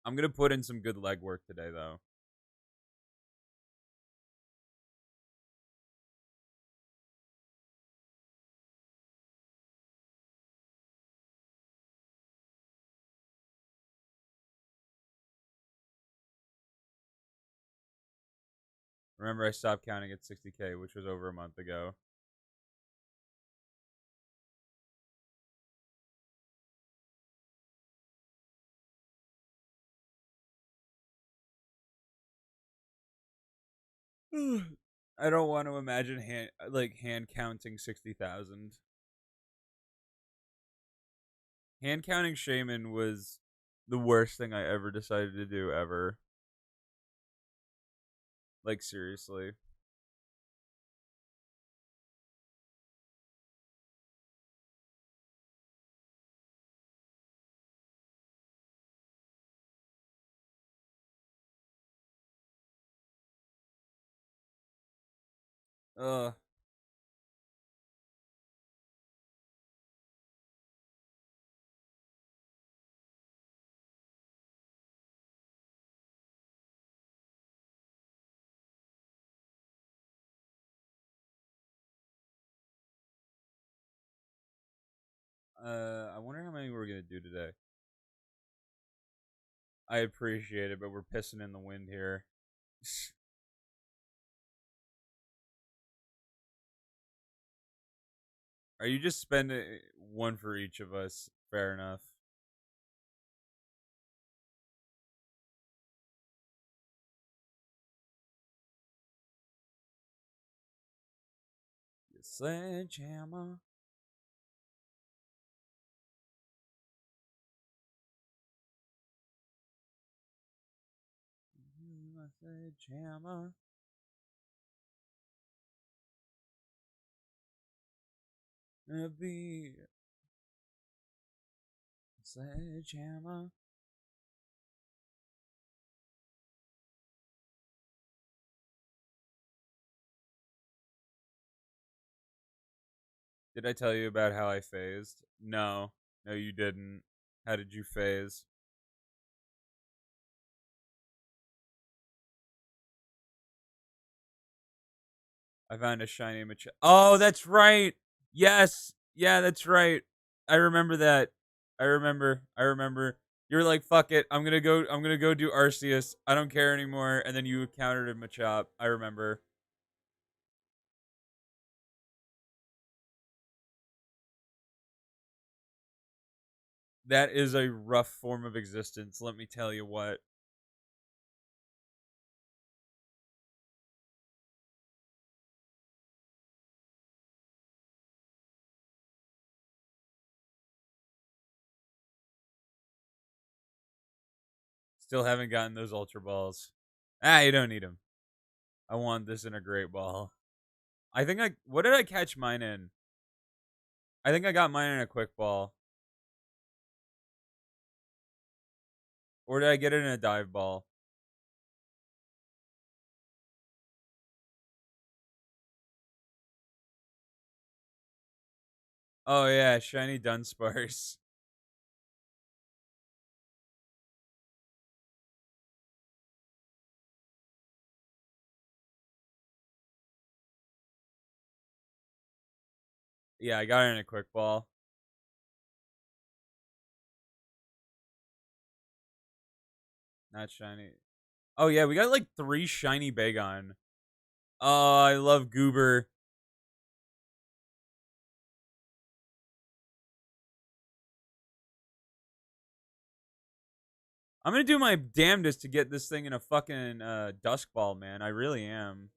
I'm gonna put in some good legwork today, though. Remember, I stopped counting at 60K, which was over a month ago. I don't want to imagine hand counting 60,000. Hand counting Shaman was the worst thing I ever decided to do ever. Like, seriously. Ugh. I wonder how many we're gonna do today. I appreciate it, but we're pissing in the wind here. Are you just spending one for each of us? Fair enough. Sledgehammer. Sledgehammer. Be sledgehammer. Did I tell you about how I phased? No. No, you didn't. How did you phase? I found a shiny Machop. Oh, that's right. Yes. Yeah, that's right. I remember that. I remember. I remember. You're like, fuck it. I'm gonna go do Arceus. I don't care anymore. And then you countered a Machop. I remember. That is a rough form of existence, let me tell you what. Still haven't gotten those Ultra Balls. Ah, you don't need them. I want this in a Great Ball. I think I. What did I catch mine in? I think I got mine in a Quick Ball. Or did I get it in a Dive Ball? Oh, yeah, Shiny Dunsparce. Yeah, I got it in a Quick Ball. Not shiny. Oh, yeah, we got like 3 shiny Bagon. Oh, I love Goober. I'm gonna do my damnedest to get this thing in a fucking dusk ball, man. I really am.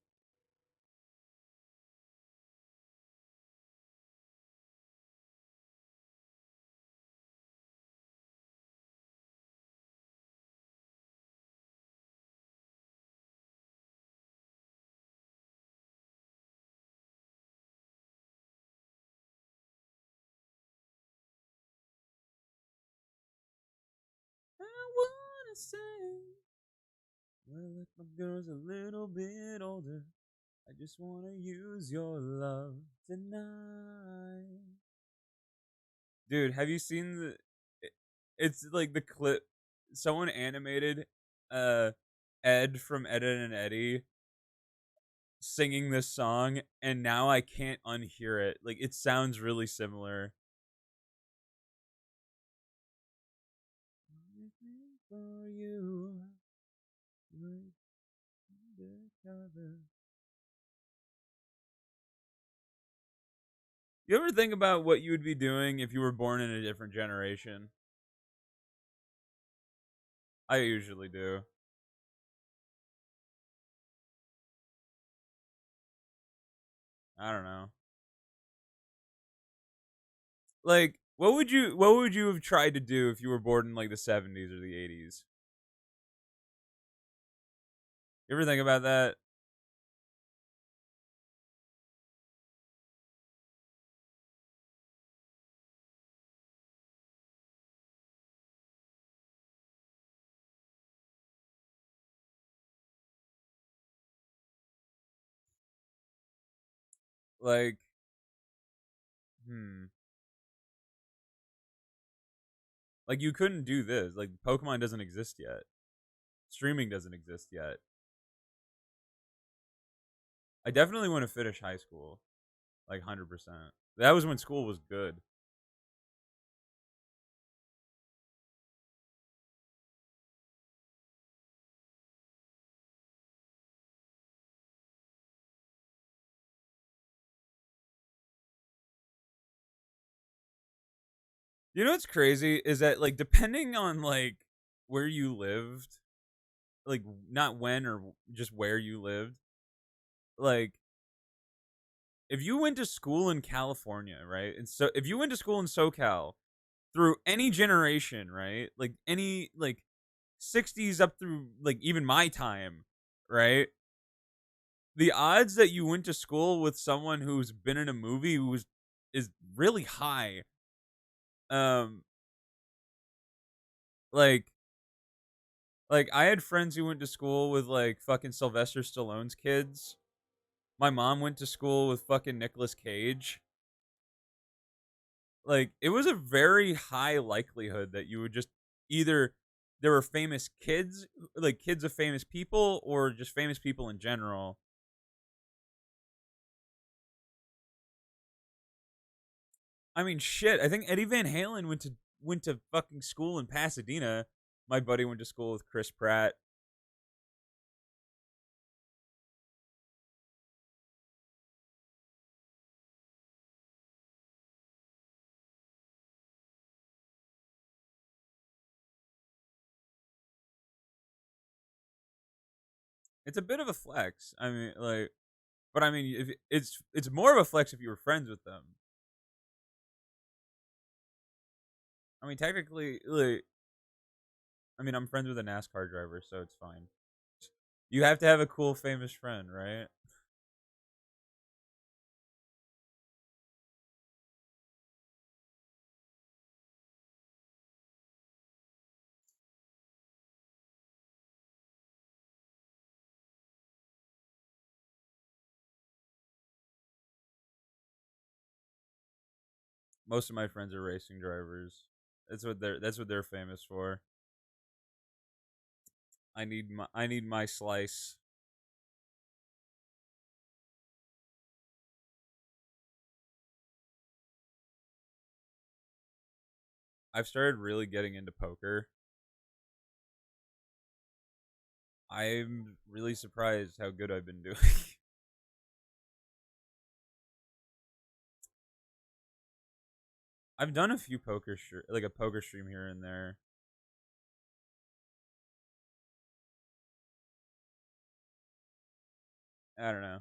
I wanna say, well, if my girl's a little bit older, I just wanna use your love tonight. Dude, have you seen the? It's like the clip. Someone animated, uh, Ed from Ed and Eddie singing this song, and now I can't unhear it. Like it sounds really similar. For you, undercover. You ever think about what you would be doing if you were born in a different generation? I usually do. I don't know. Like, what would you have tried to do if you were born in like the 70s or the 80s? You ever think about that? Like, hmm. Like you couldn't do this. Like Pokemon doesn't exist yet. Streaming doesn't exist yet. I definitely want to finish high school. Like 100%. That was when school was good. You know what's crazy is that like depending on like where you lived, like not when or just where you lived, like if you went to school in California, right? And so if you went to school in SoCal through any generation, right? Like any like 60s up through like even my time, right? The odds that you went to school with someone who's been in a movie who's is really high. Um like I had friends who went to school with like fucking Sylvester Stallone's kids. My mom went to school with fucking Nicolas Cage. Like it was a very high likelihood that you would just either there were famous kids, like kids of famous people, or just famous people in general. I mean, shit. I think Eddie Van Halen went to fucking school in Pasadena. My buddy went to school with Chris Pratt. It's a bit of a flex. I mean, like, but I mean, if it's more of a flex if you were friends with them. I mean, technically, like, I mean, I'm friends with a NASCAR driver, so it's fine. You have to have a cool, famous friend, right? Most of my friends are racing drivers. That's what they're famous for. I need my slice. I've started really getting into poker. I'm really surprised how good I've been doing. I've done a few like a poker stream here and there. I don't know.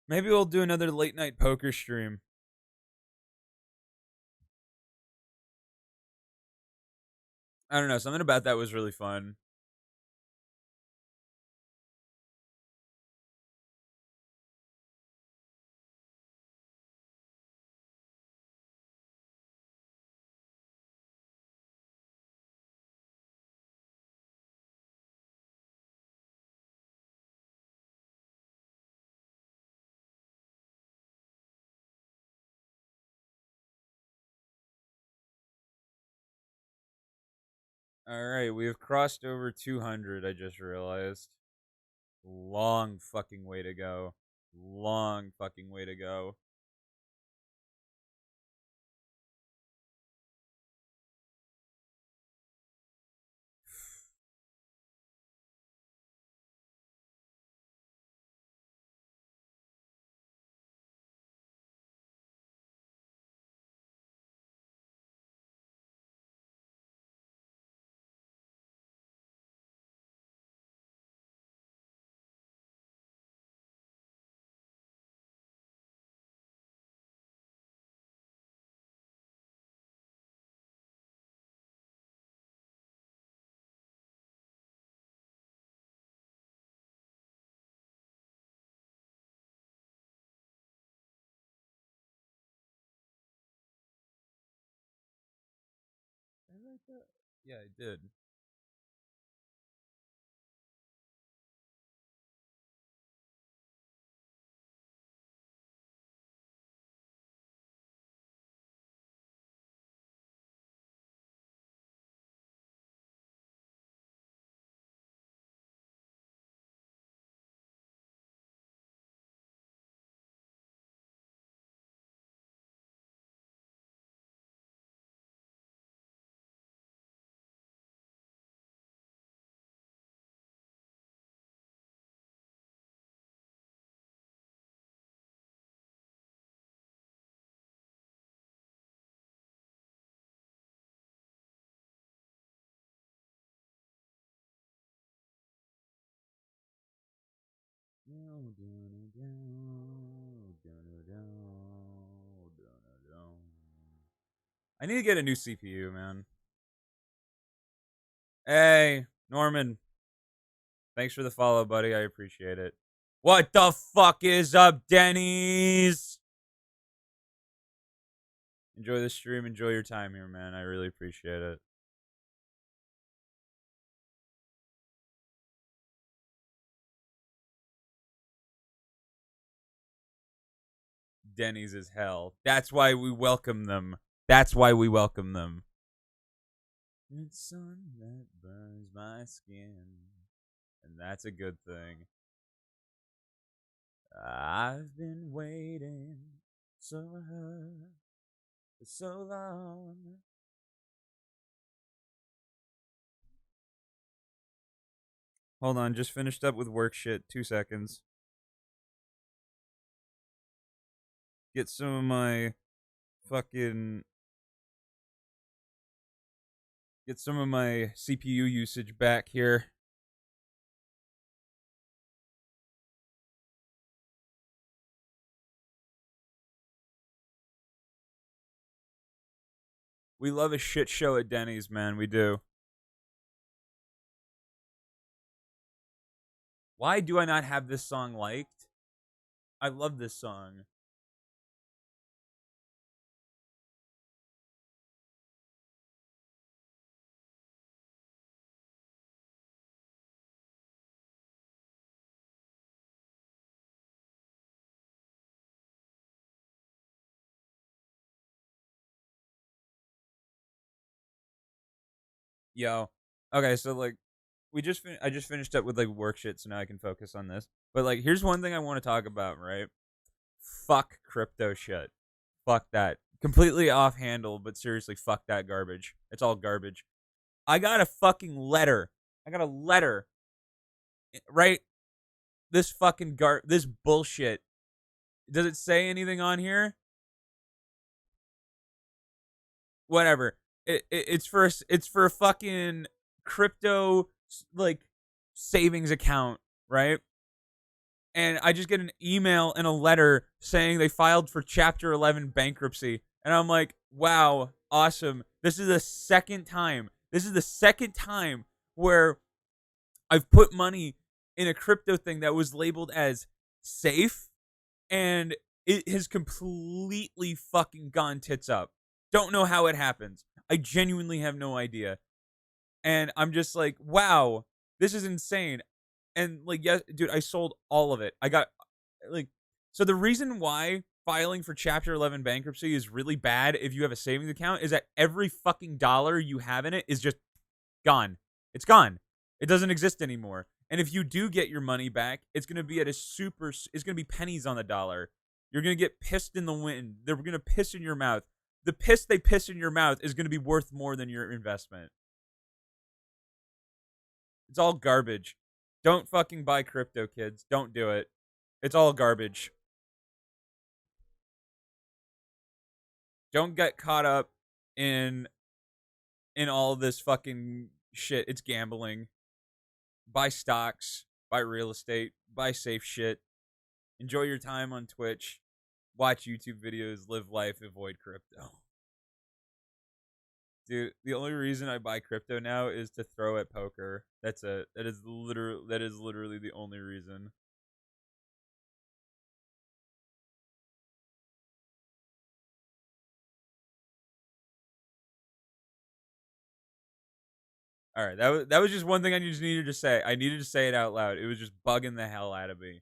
Maybe we'll do another late night poker stream. I don't know. Something about that was really fun. All right, we have crossed over 200. I just realized. Long fucking way to go. Long fucking way to go. Did I write that? Yeah, I did. I need to get a new CPU, man. Hey, Norman. Thanks for the follow, buddy. I appreciate it. What the fuck is up, Denny's? Enjoy the stream. Enjoy your time here, man. I really appreciate it. Denny's is hell. That's why we welcome them. That's why we welcome them. It's sun that burns my skin, and that's a good thing. I've been waiting for so long. Hold on, just finished up with work shit. 2 seconds. Get some of my fucking. Get some of my CPU usage back here. We love a shit show at Denny's, man. We do. Why do I not have this song liked? I love this song. Yo. Okay, so like I just finished up with like work shit, so now I can focus on this. But like here's one thing I want to talk about, right? Fuck crypto shit. Fuck that. Completely off handle, but seriously, fuck that garbage. It's all garbage. I got a fucking letter. I got a letter. Right? This fucking this bullshit. Does it say anything on here? Whatever. it's for a fucking crypto like savings account, right? And I just get an email and a letter saying they filed for Chapter 11 bankruptcy, and I'm like, wow, awesome. This is the second time. This is the second time where I've put money in a crypto thing that was labeled as safe, and it has completely fucking gone tits up. Don't know how it happens. I genuinely have no idea. And I'm just like, wow, this is insane. And like, yes, dude, I sold all of it. I got like, so the reason why filing for Chapter 11 bankruptcy is really bad if you have a savings account is that every fucking dollar you have in it is just gone. It's gone. It doesn't exist anymore. And if you do get your money back, it's going to be at a super, it's going to be pennies on the dollar. You're going to get pissed in the wind. They're going to piss in your mouth. The piss they piss in your mouth is going to be worth more than your investment. It's all garbage. Don't fucking buy crypto, kids. Don't do it. It's all garbage. Don't get caught up in all this fucking shit. It's gambling. Buy stocks, buy real estate, buy safe shit. Enjoy your time on Twitch. Watch YouTube videos, live life, avoid crypto. Dude, the only reason I buy crypto now is to throw at poker. That's it. That is literally the only reason. All right, that was just one thing I just needed to say. I needed to say it out loud. It was just bugging the hell out of me.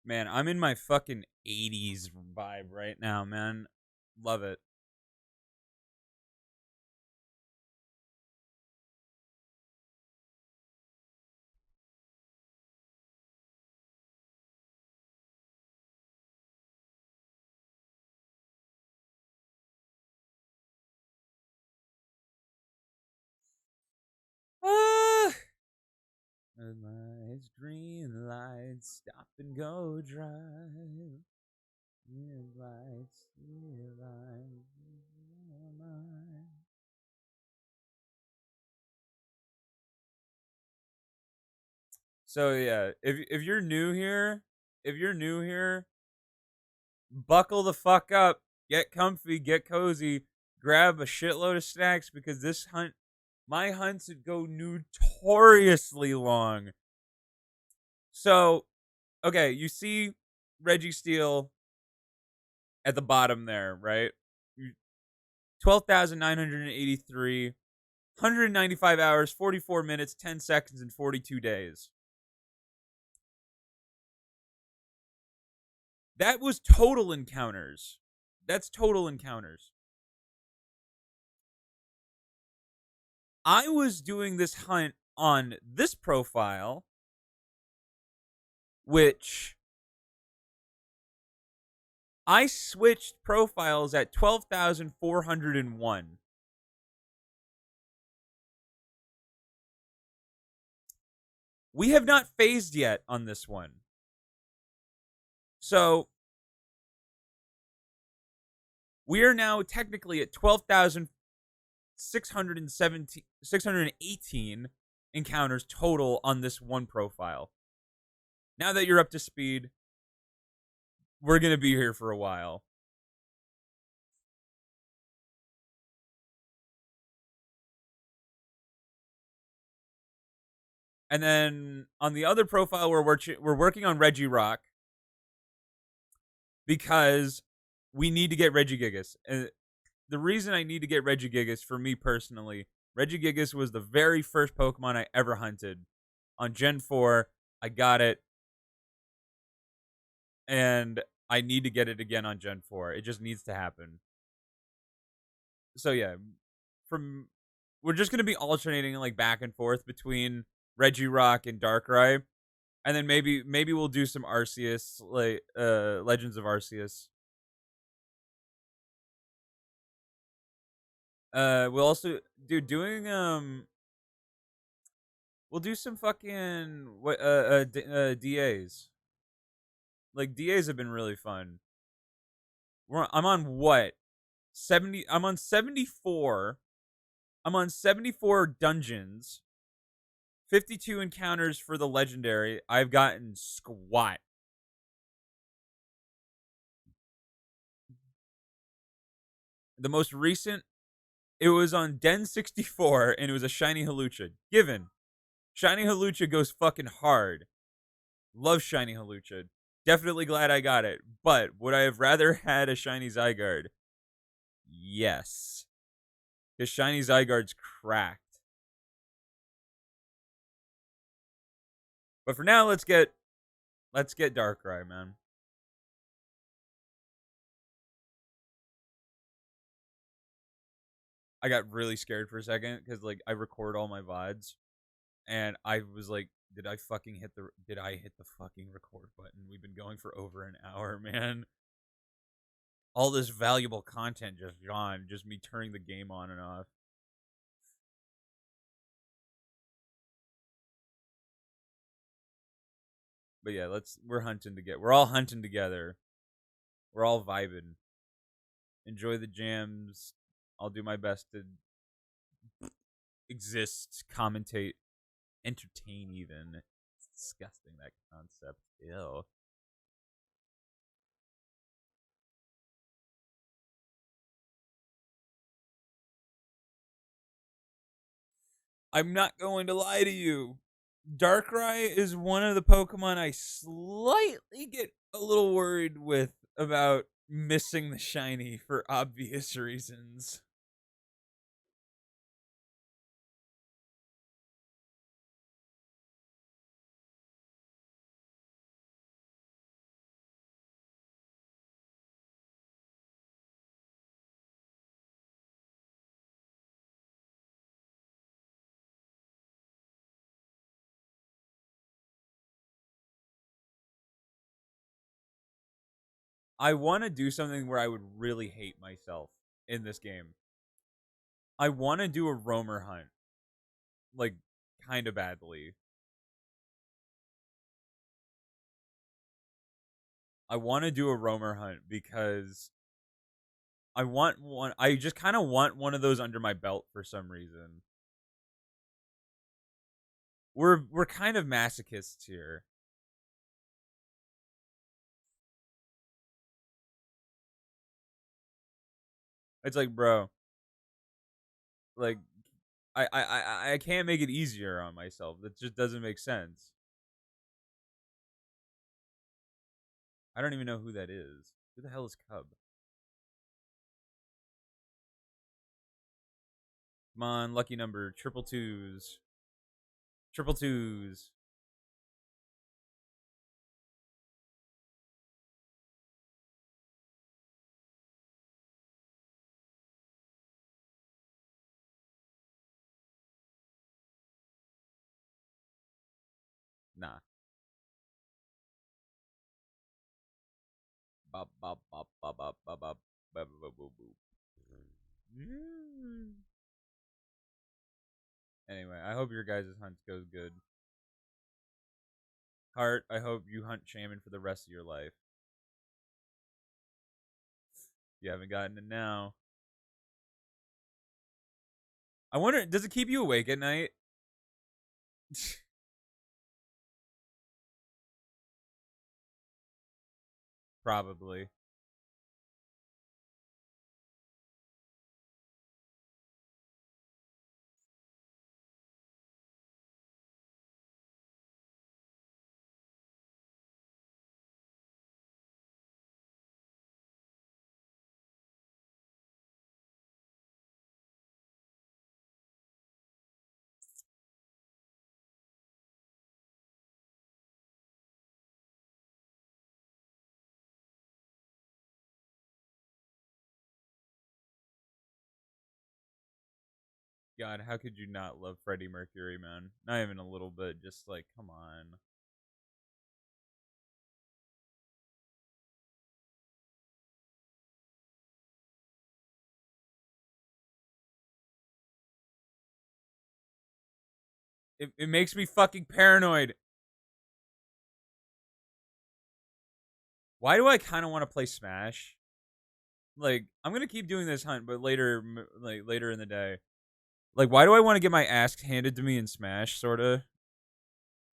Man, I'm in my fucking 80s vibe right now, man. Love it. Ah! Lights, green lights, stop and go drive. Green lights, green lights. So yeah, if you're new here, buckle the fuck up, get comfy, get cozy, grab a shitload of snacks because this hunt, my hunts would go notoriously long. So, okay, you see Reggie Steele at the bottom there, right? 12,983, 195 hours, 44 minutes, 10 seconds, and 42 days. That was total encounters. That's total encounters. I was doing this hunt on this profile, which I switched profiles at 12,401. We have not phased yet on this one. So we are now technically at 12,618 encounters total on this one profile. Now that you're up to speed, we're going to be here for a while. And then on the other profile, we're working on Reggie Rock because we need to get Regigigas. And the reason I need to get Regigigas for me personally, Regigigas was the very first Pokemon I ever hunted. On Gen 4, I got it. And I need to get it again on Gen 4. It just needs to happen. So yeah, we're just going to be alternating like back and forth between Regirock and Darkrai. And then maybe we'll do some Arceus, like Legends of Arceus. We'll also doing we'll do some fucking what DAs. Like DAs have been really fun. I'm on what 70. I'm on 74. I'm on 74 dungeons. 52 encounters for the legendary. I've gotten squat. The most recent, it was on Den 64, and it was a shiny Halucha. Given. Shiny Halucha goes fucking hard. Love shiny Halucha. Definitely glad I got it. But would I have rather had a shiny Zygarde? Yes. Because shiny Zygarde's cracked. But for now, let's get Darkrai, man. I got really scared for a second because like I record all my VODs, and I was like, did I hit the fucking record button? We've been going for over an hour, man. All this valuable content just gone, just me turning the game on and off. But yeah, we're all hunting together. We're all vibing. Enjoy the jams. I'll do my best to exist, commentate, entertain even. It's disgusting, that concept. Ew. I'm not going to lie to you. Darkrai is one of the Pokemon I slightly get a little worried with about missing the shiny for obvious reasons. I want to do something where I would really hate myself in this game. I want to do a roamer hunt, like kind of badly. I want to do a roamer hunt because I want one. I just kind of want one of those under my belt for some reason. We're kind of masochists here. It's like, bro, like I can't make it easier on myself. That just doesn't make sense. I don't even know who that is. Who the hell is Cub? Come on, lucky number, triple twos. Triple twos. Nah. Bop bop bop bop bop bop bop bop bop bop boop. Anyway, I hope your guys' hunt goes good. Heart, I hope you hunt Shaman for the rest of your life. You haven't gotten it now. I wonder, does it keep you awake at night? Probably. God, how could you not love Freddie Mercury, man? Not even a little bit. Just like, come on. It makes me fucking paranoid. Why do I kind of want to play Smash? Like, I'm gonna keep doing this hunt, but later, like later in the day. Like, why do I want to get my ass handed to me in Smash? Sorta.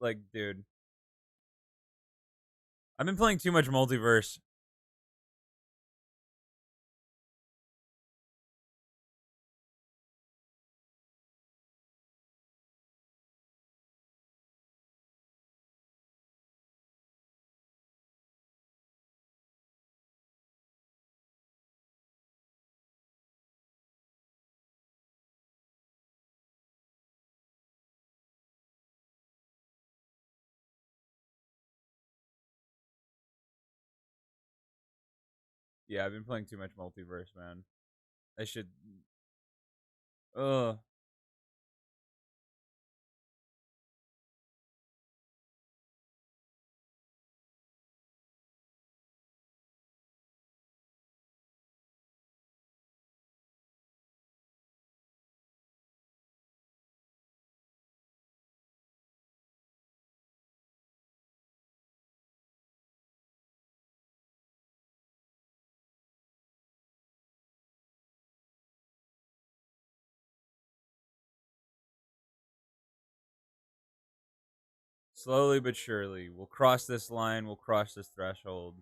Like, dude, I've been playing too much multiverse. Yeah, I've been playing too much multiverse, man. I should. Ugh. Slowly but surely, we'll cross this line. We'll cross this threshold.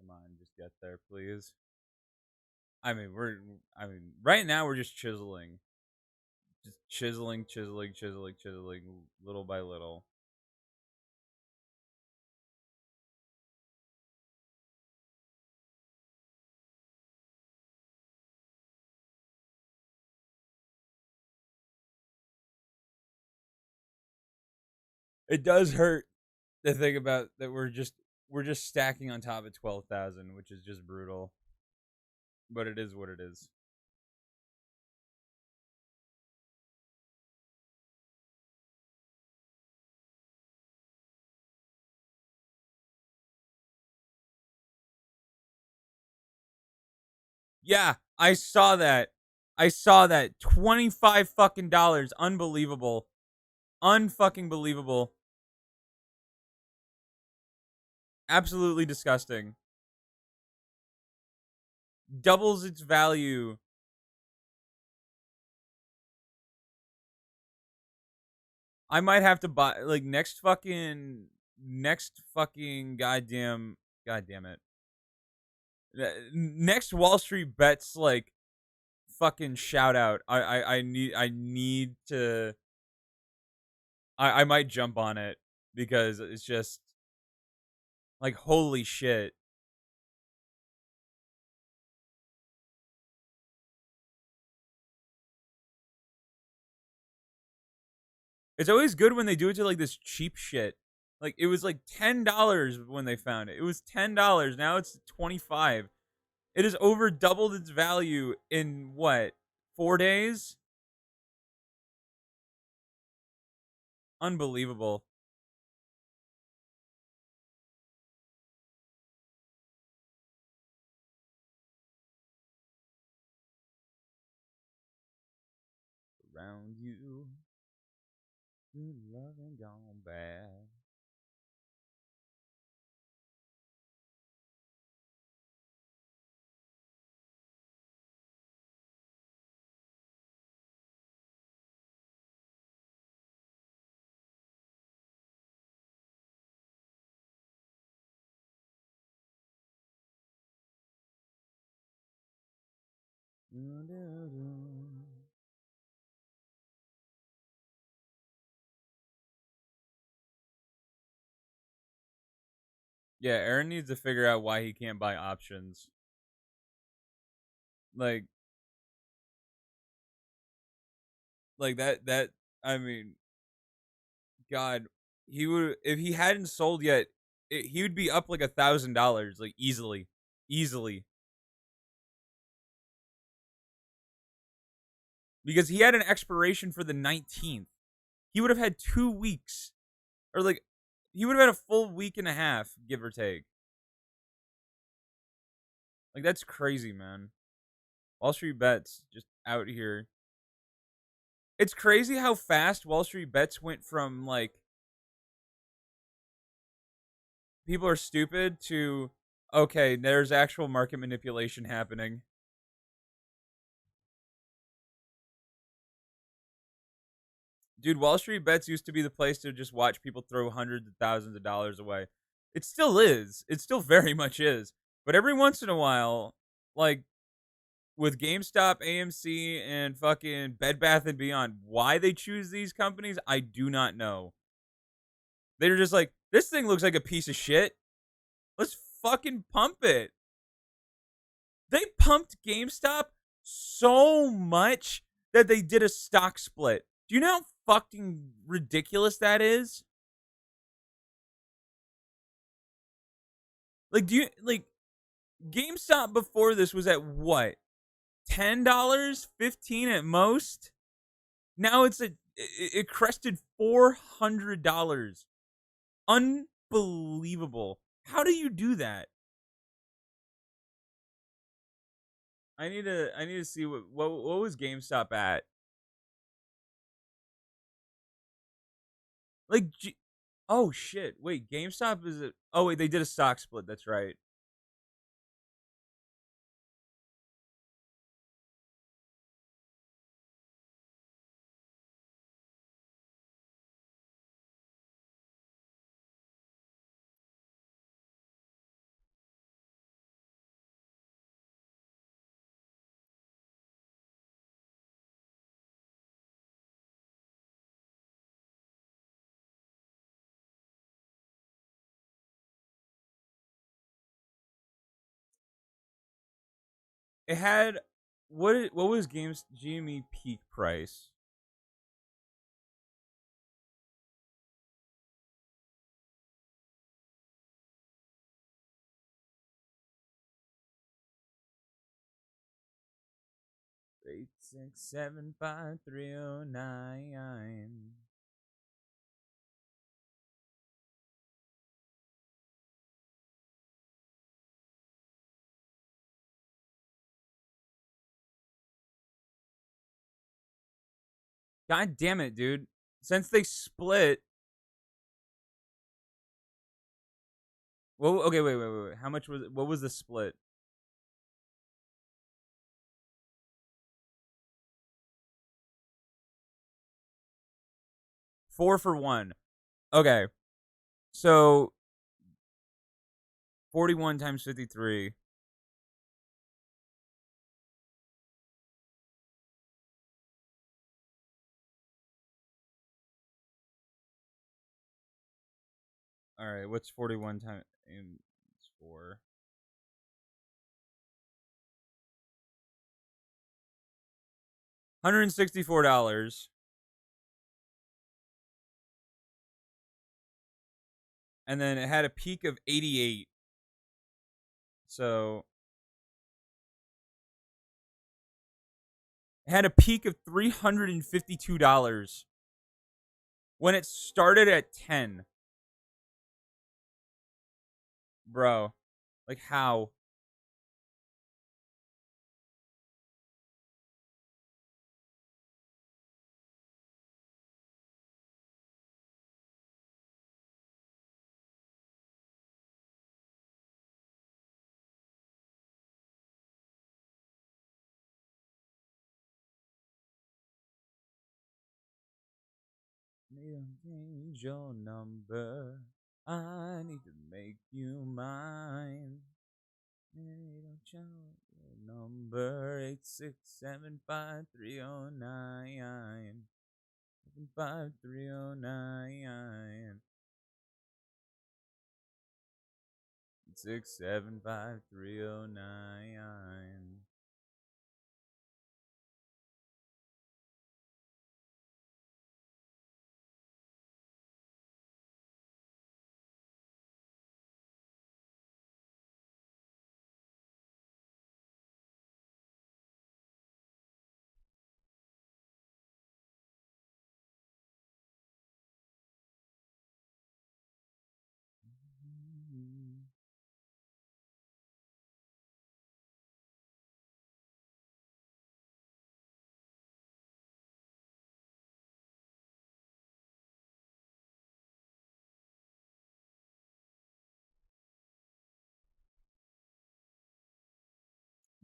Come on, just get there, please. I mean, we're. I mean, right now we're just chiseling, chiseling, little by little. It does hurt to think about that we're just stacking on top of 12,000, which is just brutal. But it is what it is. Yeah, I saw that. I saw that. 25 fucking dollars. Unbelievable. Unfucking believable. Absolutely disgusting. Doubles its value. I might have to buy like next fucking goddamn it. Next Wall Street bets like fucking shout out. I need to I might jump on it because it's just like holy shit. It's always good when they do it to like this cheap shit. Like it was like $10 when they found it. It was $10. Now it's 25. It has over doubled its value in what? 4 days? Unbelievable. Around you, good love and gone bad. Yeah, Aaron needs to figure out why he can't buy options. Like, that. I mean, God, he would if he hadn't sold yet. He would be up like $1,000, like easily, easily, because he had an expiration for the 19th. He would have had 2 weeks, or like, he would have had a full week and a half, give or take. Like, that's crazy, man. Wall Street Bets just out here. It's crazy how fast Wall Street Bets went from like people are stupid to okay, there's actual market manipulation happening. Dude, Wall Street Bets used to be the place to just watch people throw hundreds of thousands of dollars away. It still is. It still very much is. But every once in a while, like with GameStop, AMC, and fucking Bed Bath and Beyond, why they choose these companies, I do not know. They're just like, this thing looks like a piece of shit. Let's fucking pump it. They pumped GameStop so much that they did a stock split. Do you know how fucking ridiculous that is? Like, do you like GameStop before this was at what? $10, 15 at most. Now it crested $400. Unbelievable. How do you do that? I need to see what was GameStop at? Like, oh shit! Wait, GameStop is it? Oh wait, they did a stock split. That's right. It had what was Games GME peak price? Eight six seven five 309. God damn it, dude! Since they split, well, okay, wait. How much was it? What was the split? 4 for 1. Okay, so 41 times 53. All right, what's 41 times? It's 164, and then it had a peak of 88. So it had a peak of $352 when it started at 10. Bro, like how? Need to change your number. I need to make you mine. Need to change your number. 8675309. 5309. 675 309.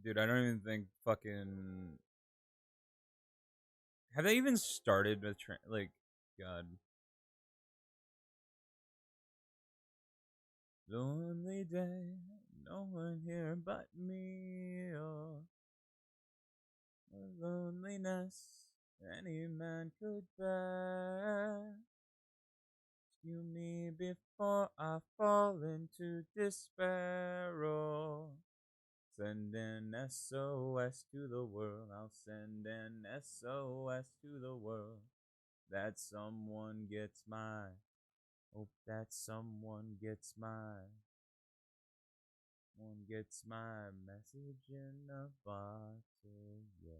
Dude, I don't even think fucking. Have they even started with like? God. Lonely day, no one here but me. Oh, loneliness any man could bear. Rescue me before I fall into despair. Oh, send an SOS to the world. I'll send an SOS to the world. That someone gets my. Hope that someone gets my. One gets my message in a bottle, yeah.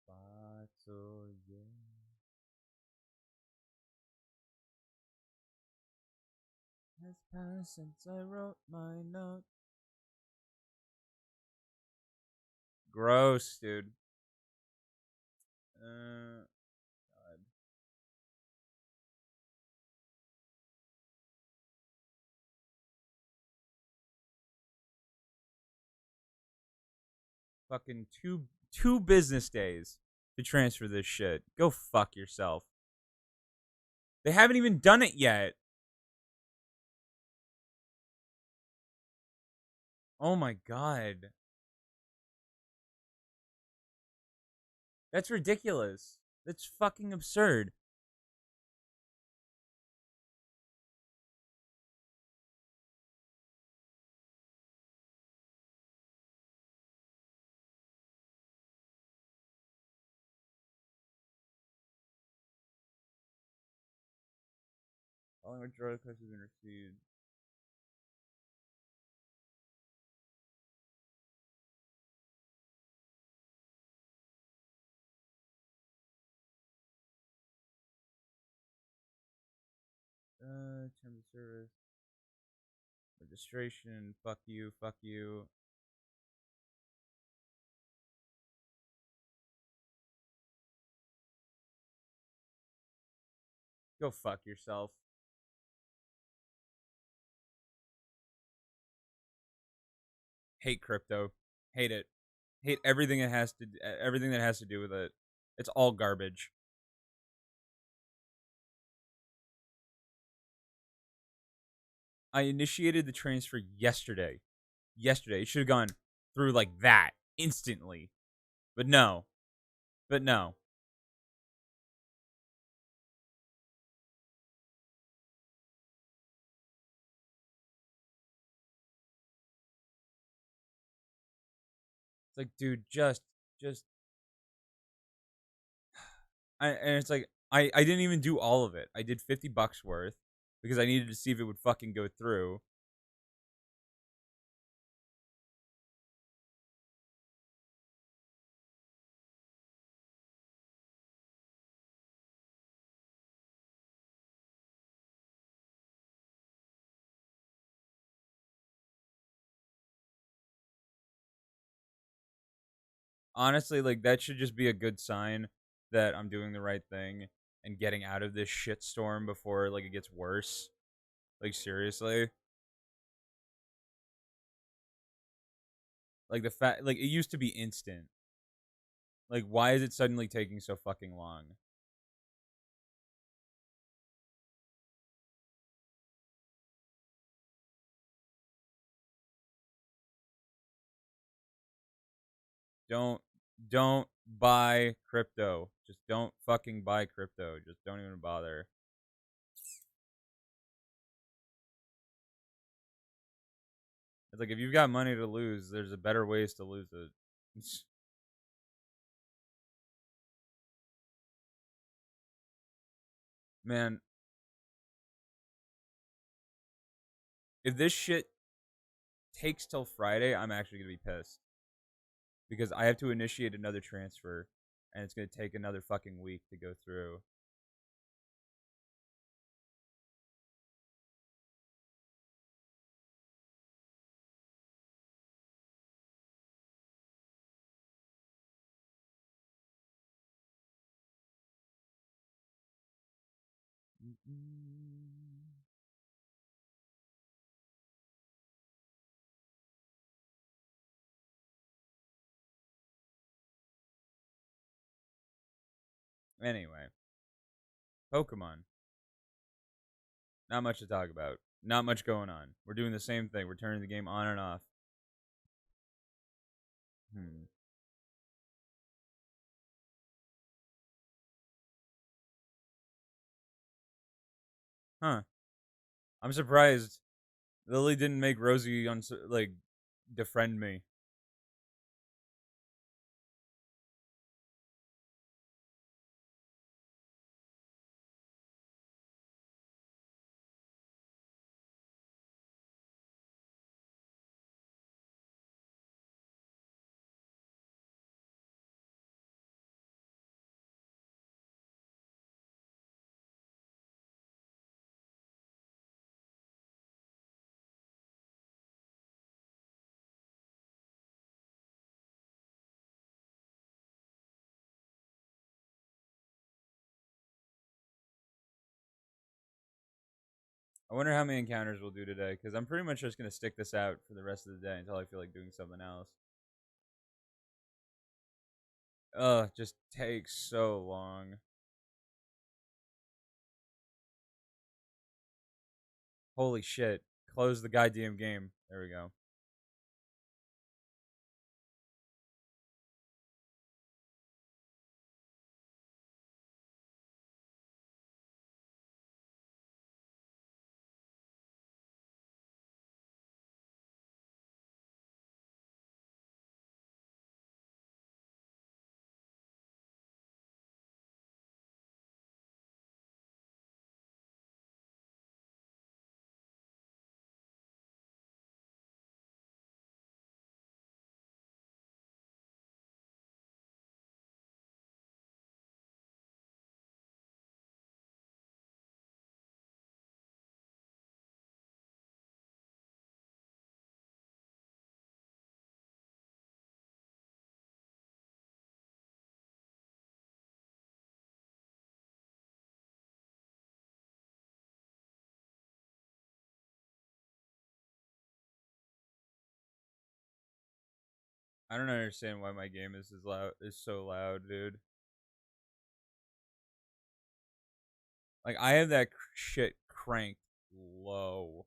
Bottle, yeah. Has passed since I wrote my note. Gross, dude. God. Fucking two business days to transfer this shit. Go fuck yourself. They haven't even done it yet. Oh my god. That's ridiculous. That's fucking absurd. Following withdrawal request has been received. Terms of service. Registration. Fuck you. Fuck you. Go fuck yourself. Hate crypto. Hate it. Hate everything it has to. Everything that has to do with it. It's all garbage. I initiated the transfer yesterday. Yesterday, it should have gone through like that instantly. But no. But no. It's like, dude, just. And it's like, I didn't even do all of it. I did $50 worth because I needed to see if it would fucking go through. Honestly, like that should just be a good sign that I'm doing the right thing and getting out of this shitstorm before like it gets worse. Like seriously. Like the fact like it used to be instant. Like why is it suddenly taking so fucking long? Don't don't buy crypto. Just don't fucking buy crypto. Just don't even bother. It's like if you've got money to lose, there's a better ways to lose it. Man, if this shit takes till Friday, I'm actually gonna be pissed because I have to initiate another transfer, and it's gonna take another fucking week to go through. Anyway, Pokemon. Not much to talk about. Not much going on. We're doing the same thing. We're turning the game on and off. Hmm. Huh. I'm surprised Lily didn't make Rosie like defriend me. I wonder how many encounters we'll do today, because I'm pretty much just gonna stick this out for the rest of the day until I feel like doing something else. Ugh, just takes so long. Holy shit. Close the goddamn game. There we go. I don't understand why my game is so loud, dude. Like I have that shit cranked low,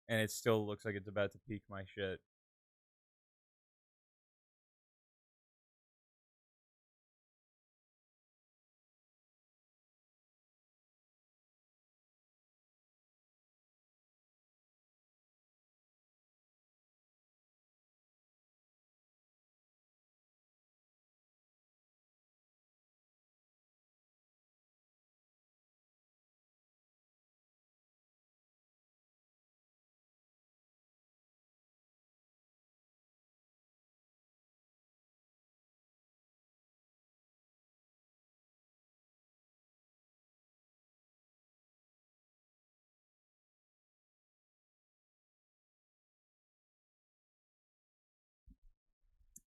and it still looks like it's about to peak my shit.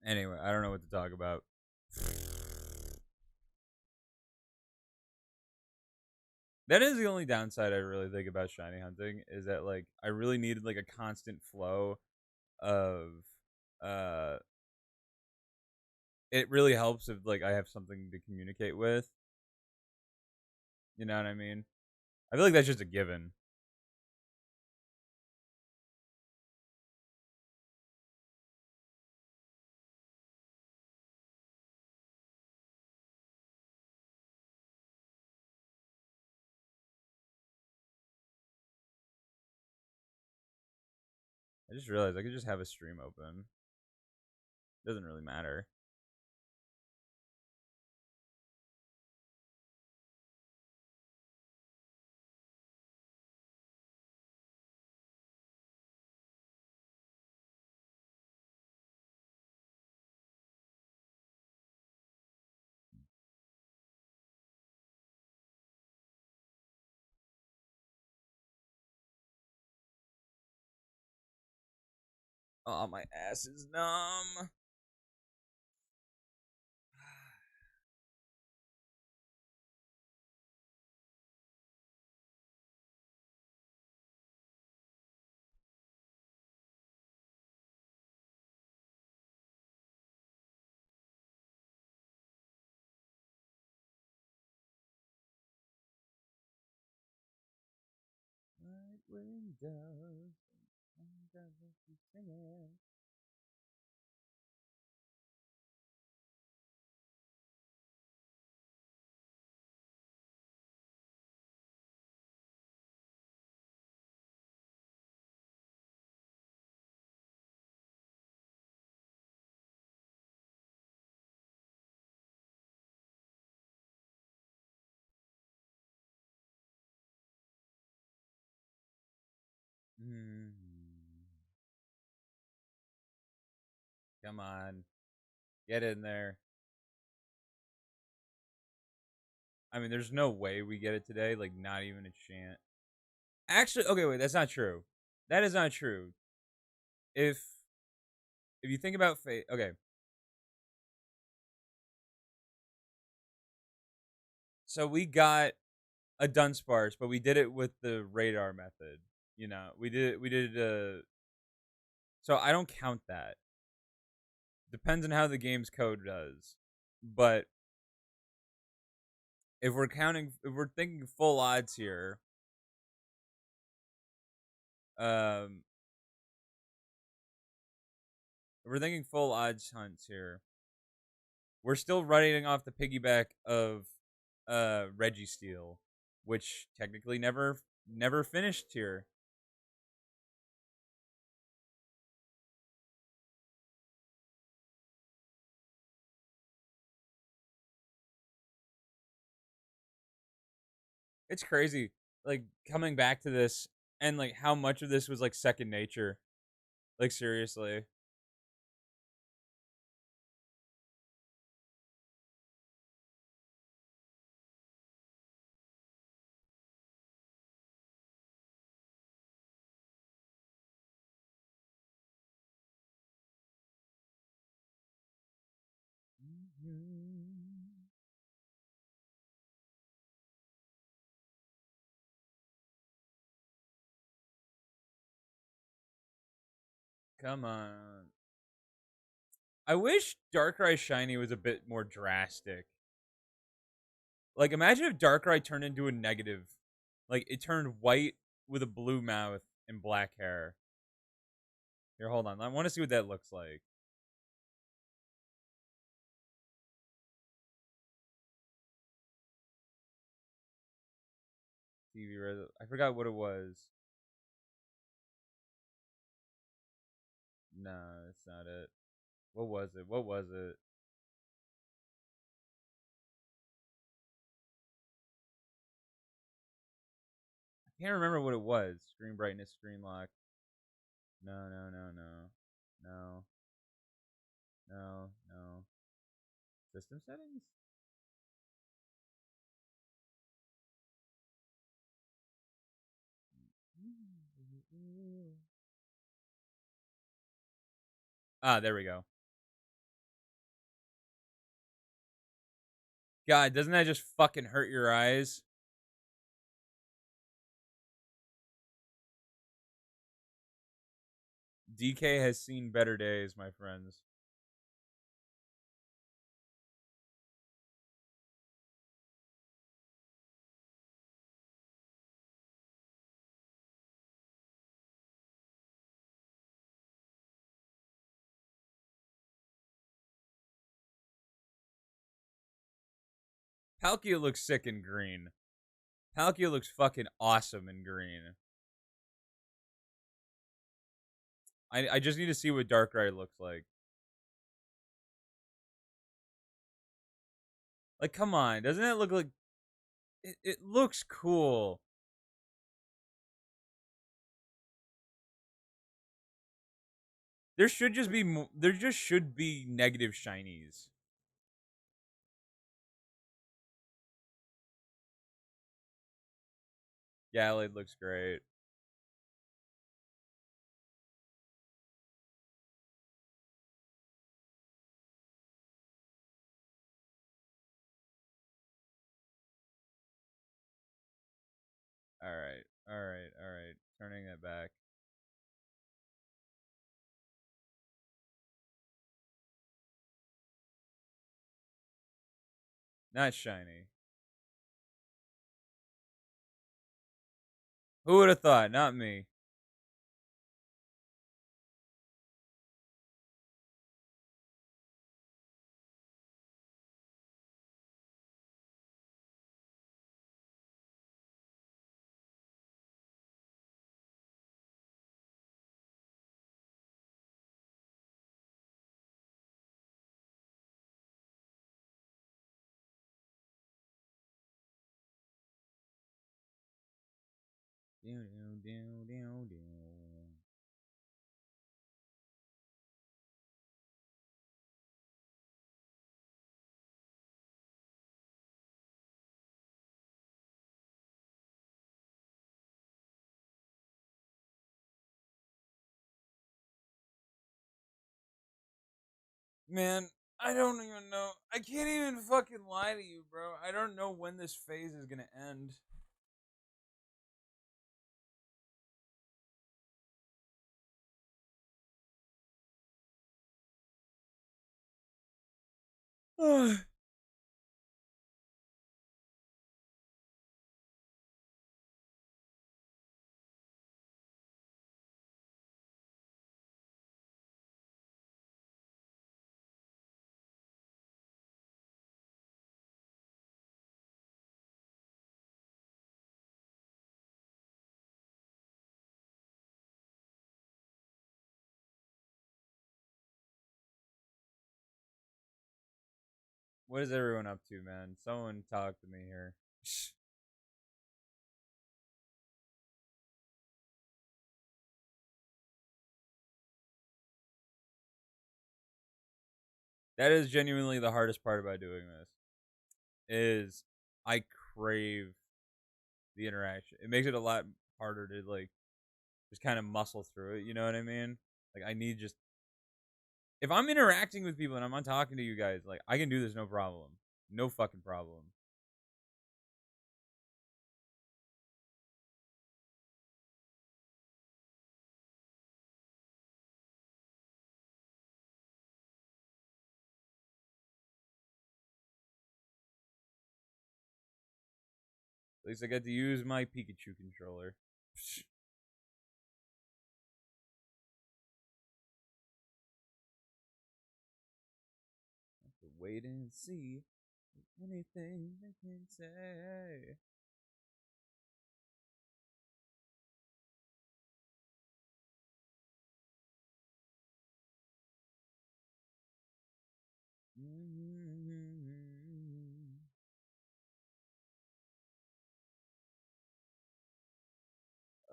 Anyway, I don't know what to talk about. That is the only downside I really think about shiny hunting is that like I really needed like a constant flow of uh it really helps if like I have something to communicate with. You know what I mean? I feel like that's just a given. just realized I could just have a stream open. Doesn't really matter. Oh, my ass is numb. Right window, singing. Mm. Come on. Get in there. I mean, there's no way we get it today. Like, not even a chance. Actually, okay, wait. That's not true. That is not true. If you think about fate, okay. So we got a Dunsparce, but we did it with the radar method. You know, we did. We did. So I don't count that. Depends on how the game's code does. But if we're thinking full odds here, um, if we're thinking full odds hunts here, we're still riding off the piggyback of Registeel, which technically never finished here. It's crazy, like coming back to this and like how much of this was like second nature. Like seriously. Come on. I wish Darkrai Shiny was a bit more drastic. Like, imagine if Darkrai turned into a negative. Like, it turned white with a blue mouth and black hair. Here, hold on. I want to see what that looks like. TV res. I forgot what it was. No, it's not it. What was it? What was it? I can't remember what it was. Screen brightness, screen lock. No, no, no, no. No. No, no. System settings? Ah, there we go. God, doesn't that just fucking hurt your eyes? DK has seen better days, my friends. Palkia looks sick in green. Palkia looks fucking awesome in green. I just need to see what Darkrai looks like. Like, come on, doesn't it look like it looks cool? There just should be negative shinies. Gallade looks great. All right, all right, all right. Turning it back. Not shiny. Who would have thought? Not me. Man, I don't even know. I can't even fucking lie to you, bro. I don't know when this phase is gonna end. What is everyone up to, man? Someone talk to me here. That is genuinely the hardest part about doing this. Is I crave the interaction. It makes it a lot harder to like just kind of muscle through it. You know what I mean? Like I need just if I'm interacting with people and I'm talking to you guys, like I can do this no problem, no fucking problem. At least I get to use my Pikachu controller. Have to wait and see anything they can say.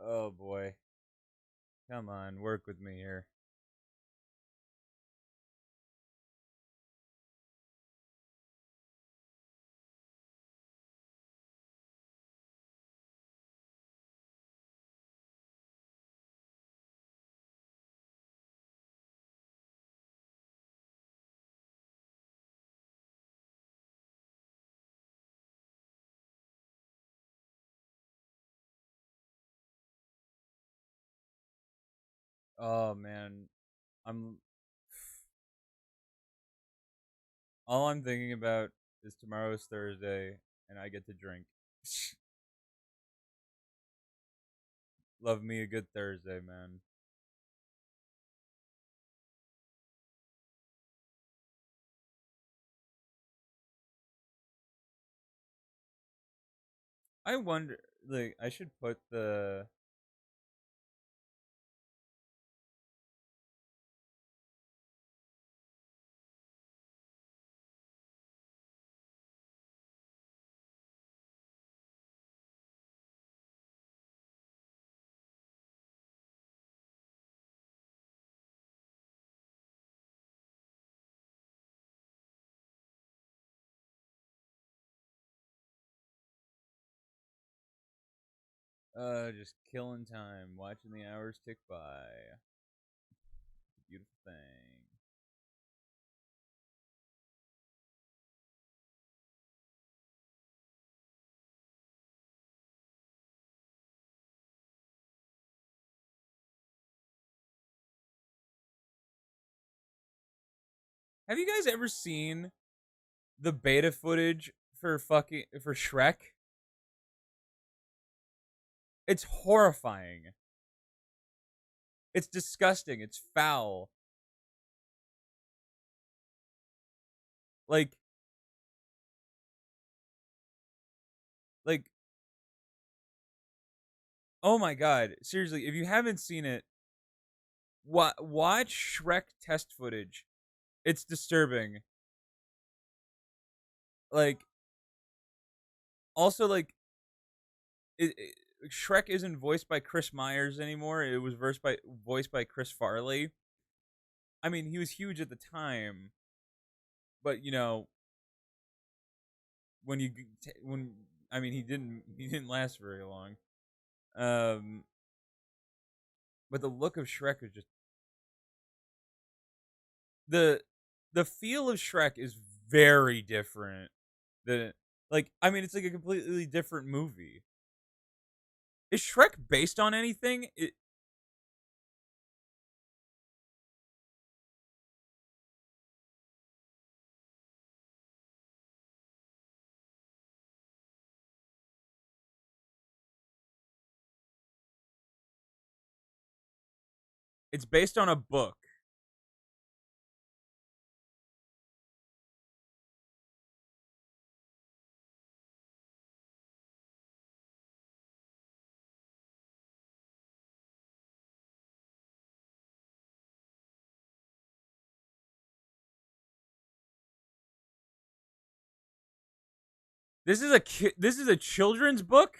Oh boy. Come on, work with me here. Oh man, I'm all I'm thinking about is tomorrow's Thursday and I get to drink. Love me a good Thursday, man. I wonder, like, I should put the Just killing time, watching the hours tick by. Beautiful thing. Have you guys ever seen the beta footage for Shrek? It's horrifying. It's disgusting. It's foul. Like like oh my god. Seriously, if you haven't seen it, watch Shrek test footage. It's disturbing. Like also like Shrek isn't voiced by Chris Myers anymore. It was voiced by Chris Farley. I mean, he was huge at the time, but you know, when you when I mean, he didn't last very long. Um, but the look of Shrek is just the the feel of Shrek is very different than like I mean, it's like a completely different movie. Is Shrek based on anything? It's based on a book. This is a children's book.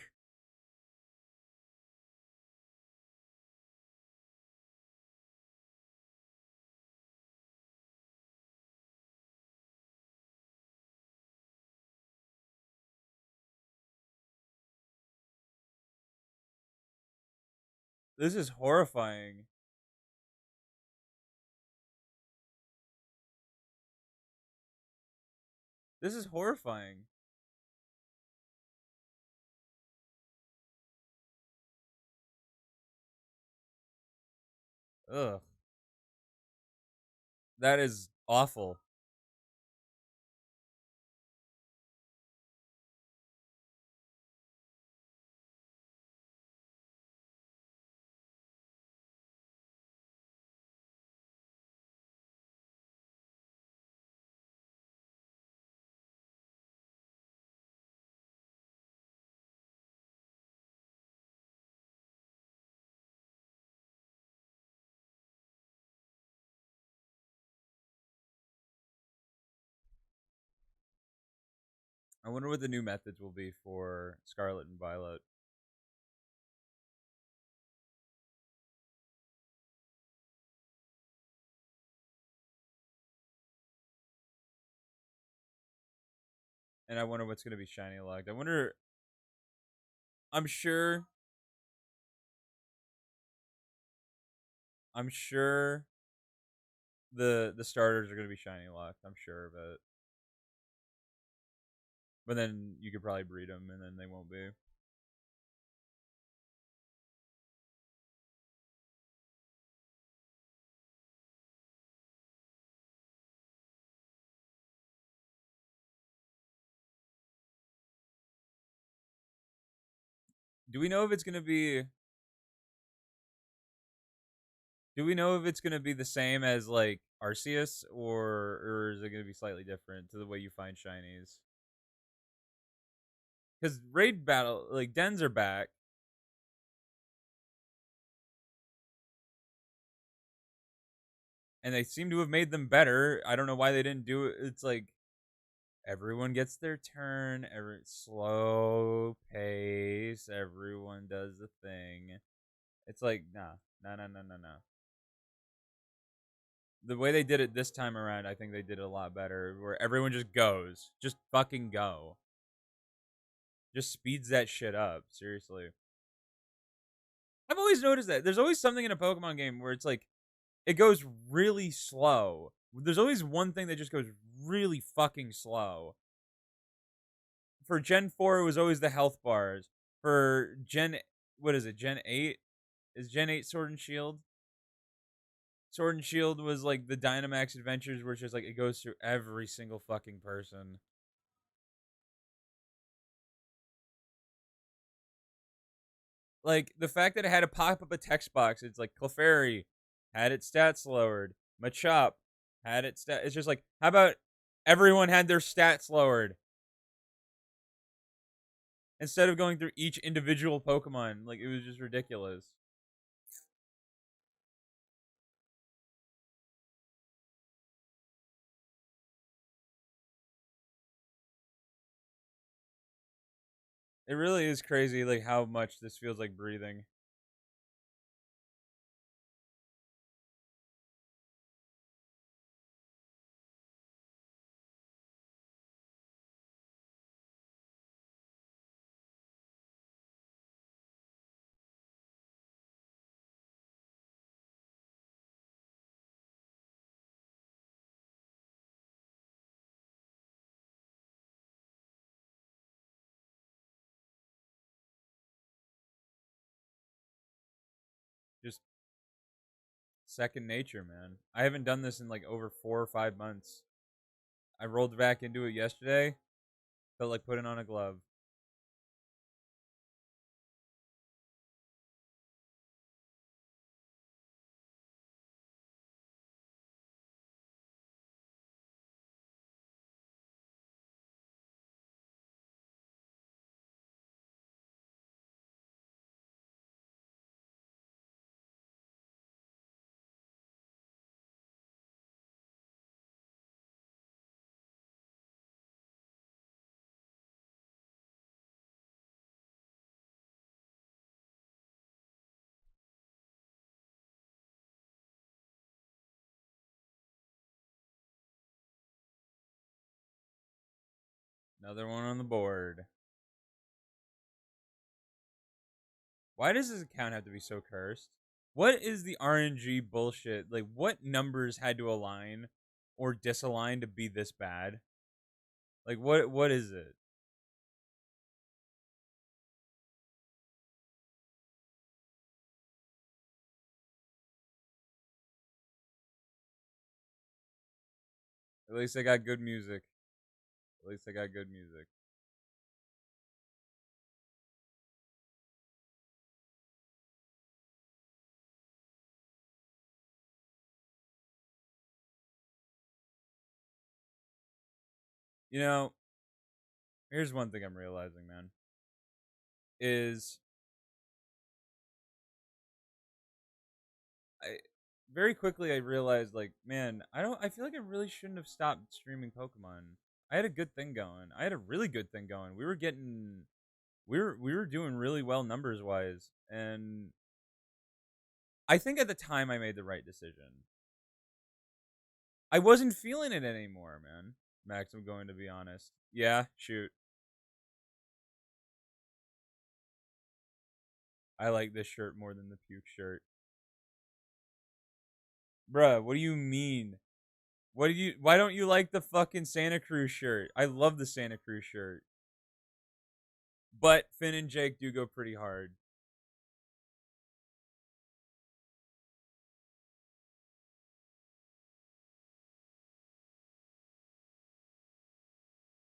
This is horrifying. This is horrifying. Ugh. That is awful. I wonder what the new methods will be for Scarlet and Violet. And I wonder what's going to be shiny locked. I wonder. I'm sure. I'm sure the starters are going to be shiny locked. I'm sure of it. But then you could probably breed them, and then they won't be. Do we know if it's going to be? Do we know if it's going to be the same as like Arceus, or is it going to be slightly different to the way you find shinies? Because raid battle like dens are back, and they seem to have made them better. I don't know why they didn't do it. It's like everyone gets their turn. Every slow pace. Everyone does the thing. It's like nah, no, no, no, no, no. The way they did it this time around, I think they did it a lot better. Where everyone just goes, just fucking go, just speeds that shit up. Seriously. I've always noticed that. There's always something in a Pokemon game where it's like it goes really slow. There's always one thing that just goes really fucking slow. For Gen 4, it was always the health bars. For what is it? Gen 8? Is Gen 8 Sword and Shield? Sword and Shield was like the Dynamax Adventures where it's just like it goes through every single fucking person. Like the fact that it had to pop up a text box, it's like Clefairy had its stats lowered. Machop had its stats. It's just like, how about everyone had their stats lowered instead of going through each individual Pokemon? Like it was just ridiculous. It really is crazy, like how much this feels like breathing. Just second nature, man. I haven't done this in like over 4 or 5 months. I rolled back into it yesterday. Felt like putting on a glove. Another one on the board. Why does this account have to be so cursed? What is the RNG bullshit? Like, what numbers had to align or disalign to be this bad? Like, what is it? At least I got good music. At least I got good music. You know, here's one thing I'm realizing, man. Is I very quickly I realized like, man, I feel like I really shouldn't have stopped streaming Pokemon. I had a good thing going. I had a really good thing going. We were doing really well numbers wise, and I think at the time I made the right decision. I wasn't feeling it anymore, man. Max, I'm going to be honest. Yeah, shoot. I like this shirt more than the puke shirt. Bruh, what do you mean? Why don't you like the fucking Santa Cruz shirt? I love the Santa Cruz shirt. But Finn and Jake do go pretty hard.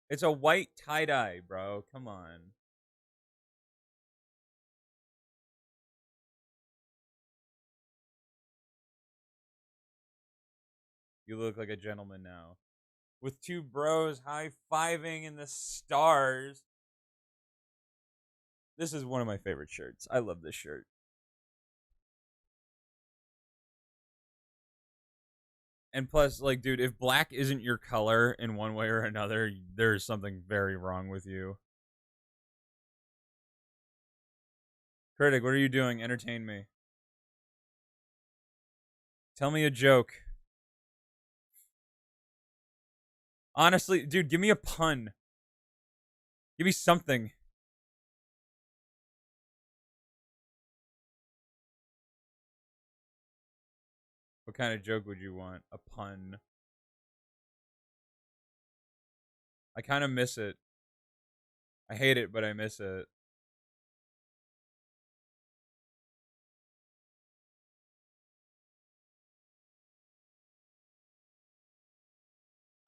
It's a white tie-dye, bro. Come on. You look like a gentleman now. With two bros high-fiving in the stars. This is one of my favorite shirts. I love this shirt. And plus, like, dude, if black isn't your color in one way or another, there's something very wrong with you. Critic, what are you doing? Entertain me. Tell me a joke. Honestly, dude, give me a pun. Give me something. kind of joke would you want? A pun. I kind of miss it. I hate it, but I miss it.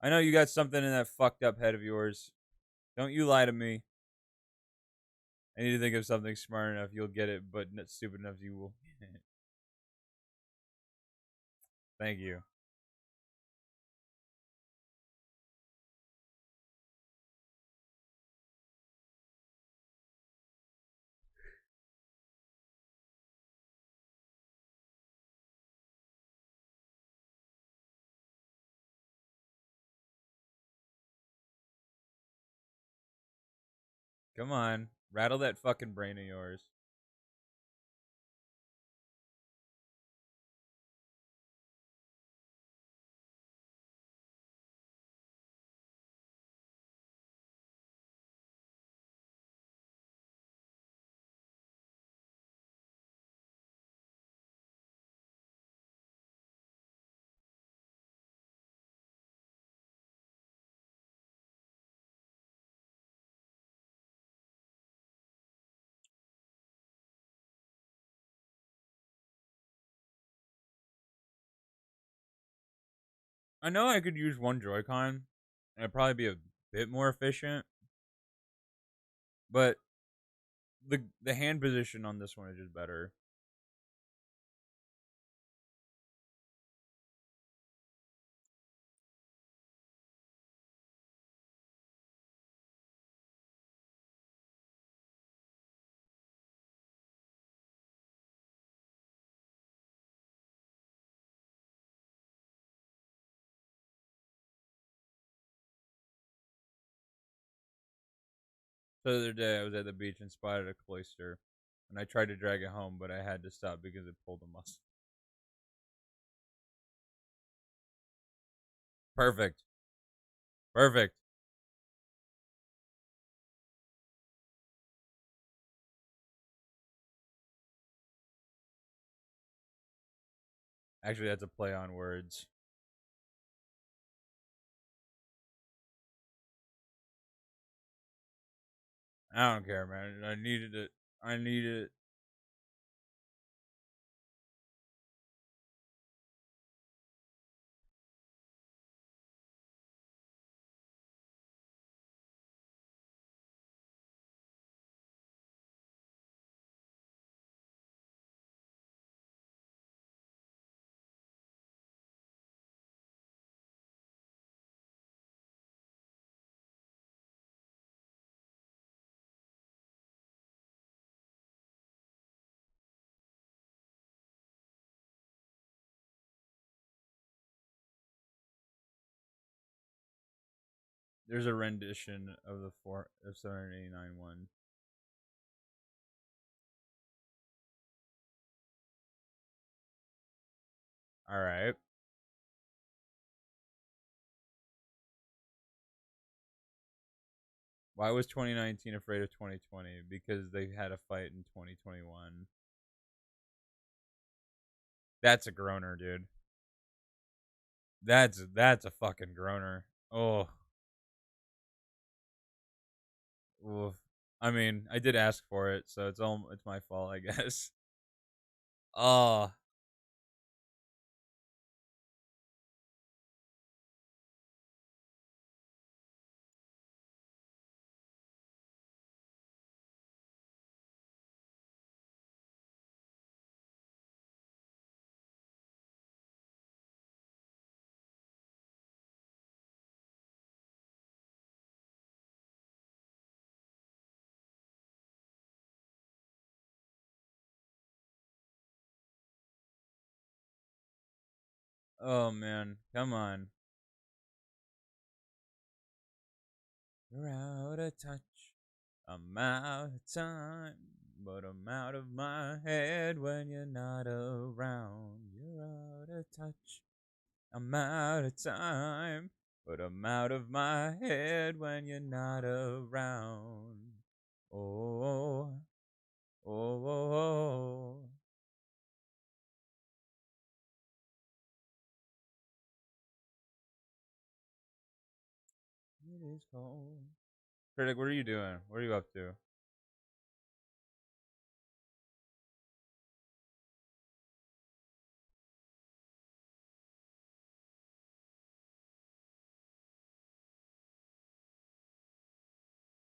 I know you got something in that fucked up head of yours. Don't you lie to me. I need to think of something smart enough you'll get it, but not stupid enough you will. Thank you. Come on. Rattle that fucking brain of yours. I know I could use one Joy-Con, and it'd probably be a bit more efficient, but the hand position on this one is just better. So the other day I was at the beach and spotted a cloister, and I tried to drag it home, but I had to stop because it pulled a muscle. Perfect. Perfect. Actually, that's a play on words. I don't care, man. I needed it. I needed it. There's a rendition of the 789 one. All right. Why was 2019 afraid of 2020? Because they had a fight in 2021. That's a groaner, dude. That's a fucking groaner. Oh, oof. I mean, I did ask for it, so it's my fault, I guess. Oh, oh man, come on. You're out of touch. I'm out of time, but I'm out of my head when you're not around. You're out of touch. I'm out of time, but I'm out of my head when you're not around. Oh, oh, oh, oh. It is cold. Critic, what are you doing? What are you up to?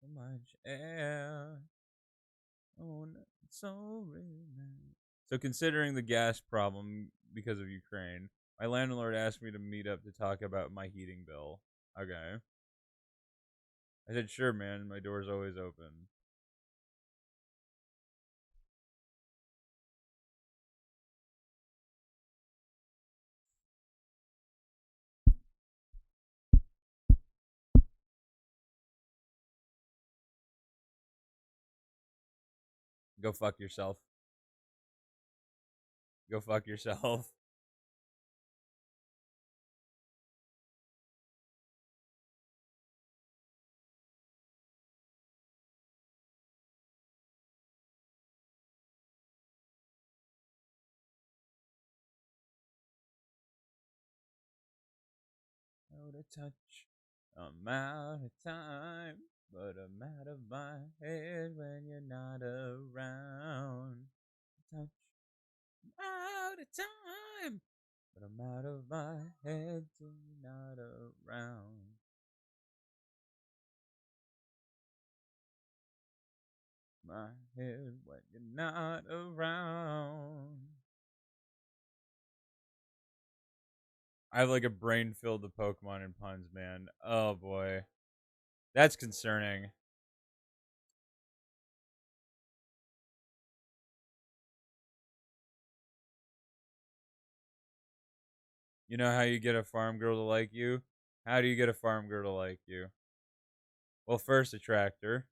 So much air. Oh, no, it's so really nice. So, considering the gas problem because of Ukraine, my landlord asked me to meet up to talk about my heating bill. Okay. I said, sure, man. My door's always open. Go fuck yourself. Go fuck yourself. Out of touch. I'm out of time. But I'm out of my head when you're not around. Touch. I'm out of time. But I'm out of my head till you're not around. My head when you're not around. I have like a brain filled with Pokemon and puns, man. Oh boy. That's concerning. You know how you get a farm girl to like you? How do you get a farm girl to like you? Well, first, attract her.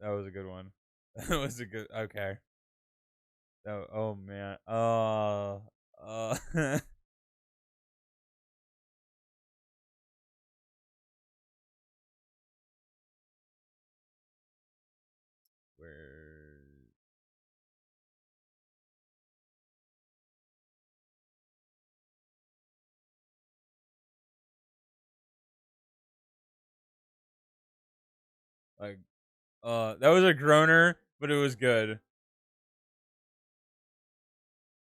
That was a good one. That was a good. Okay. That, oh man. Where? Like, that was a groaner, but it was good.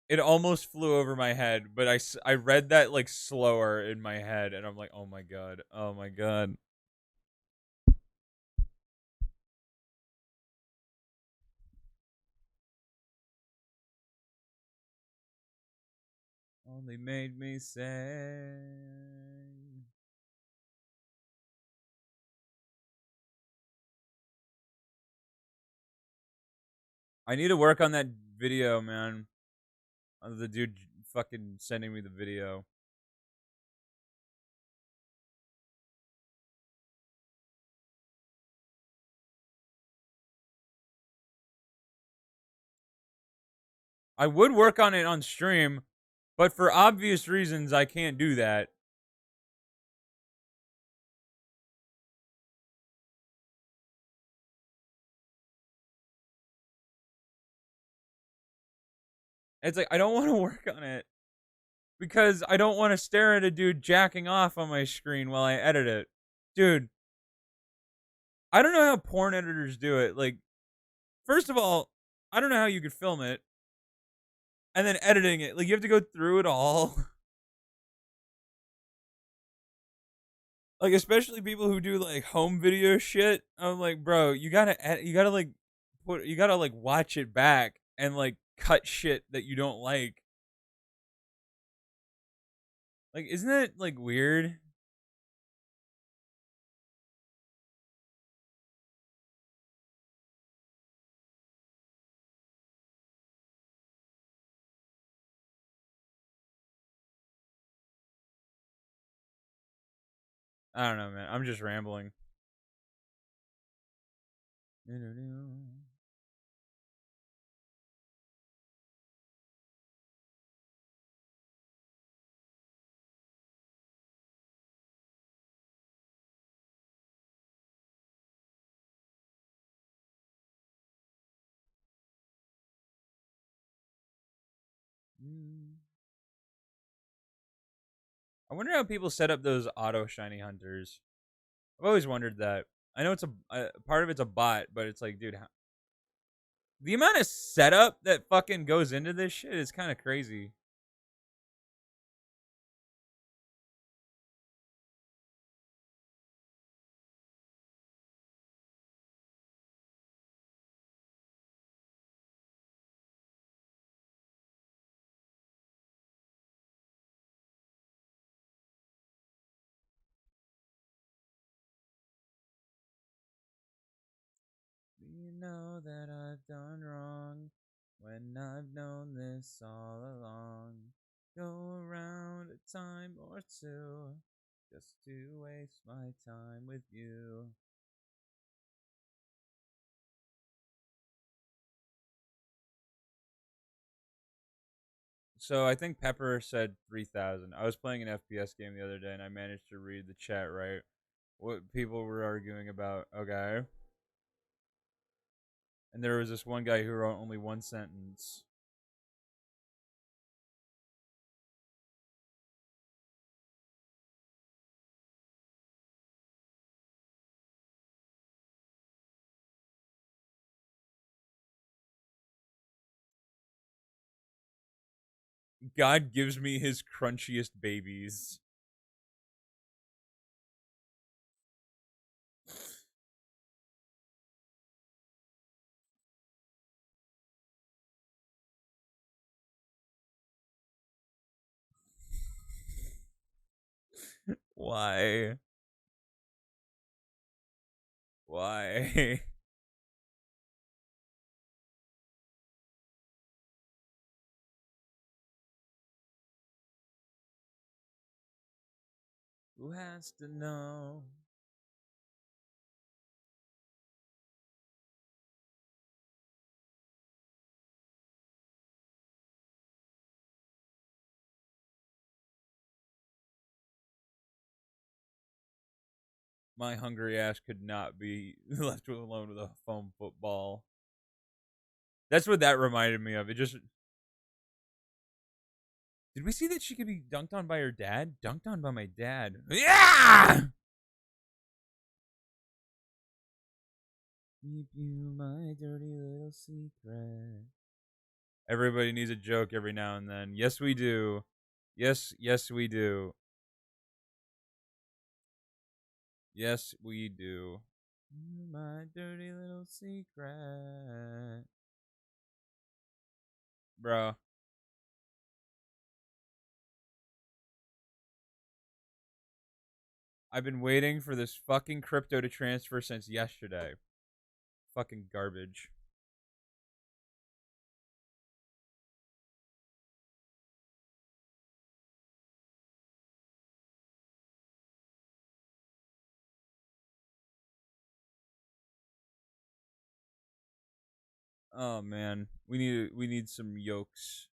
It almost flew over my head, but I read that like slower in my head, and I'm like, oh my god, oh my god. Only made me say. I need to work on that video, man. The dude fucking sending me the video. I would work on it on stream, but for obvious reasons, I can't do that. It's like I don't want to work on it because I don't want to stare at a dude jacking off on my screen while I edit it. Dude, I don't know how porn editors do it. Like, first of all, I don't know how you could film it and then editing it. Like, you have to go through it all. Like, especially people who do like home video shit. I'm like, bro, you gotta like you gotta like watch it back and like cut shit that you don't like. Like, isn't that like weird? I don't know, man. I'm just rambling. I wonder how people set up those auto shiny hunters. I've always wondered that. I know it's a part of it's a bot, but it's like, dude, the amount of setup that fucking goes into this shit is kind of crazy. Do you know that I've done wrong when I've known this all along? Go around a time or two just to waste my time with you. So I think Pepper said 3,000. I was playing an FPS game the other day and I managed to read the chat right. What people were arguing about. Okay. And there was this one guy who wrote only one sentence. God gives me his crunchiest babies. Why? Why? Who has to know? My hungry ass could not be left alone with a foam football. That's what that reminded me of. It just. Did we see that she could be dunked on by her dad? Dunked on by my dad. Yeah! Keep you my dirty little secret. Everybody needs a joke every now and then. Yes, we do. Yes, we do. Yes, we do. My dirty little secret. Bro. I've been waiting for this fucking crypto to transfer since yesterday. Fucking garbage. Oh man, we need some yolks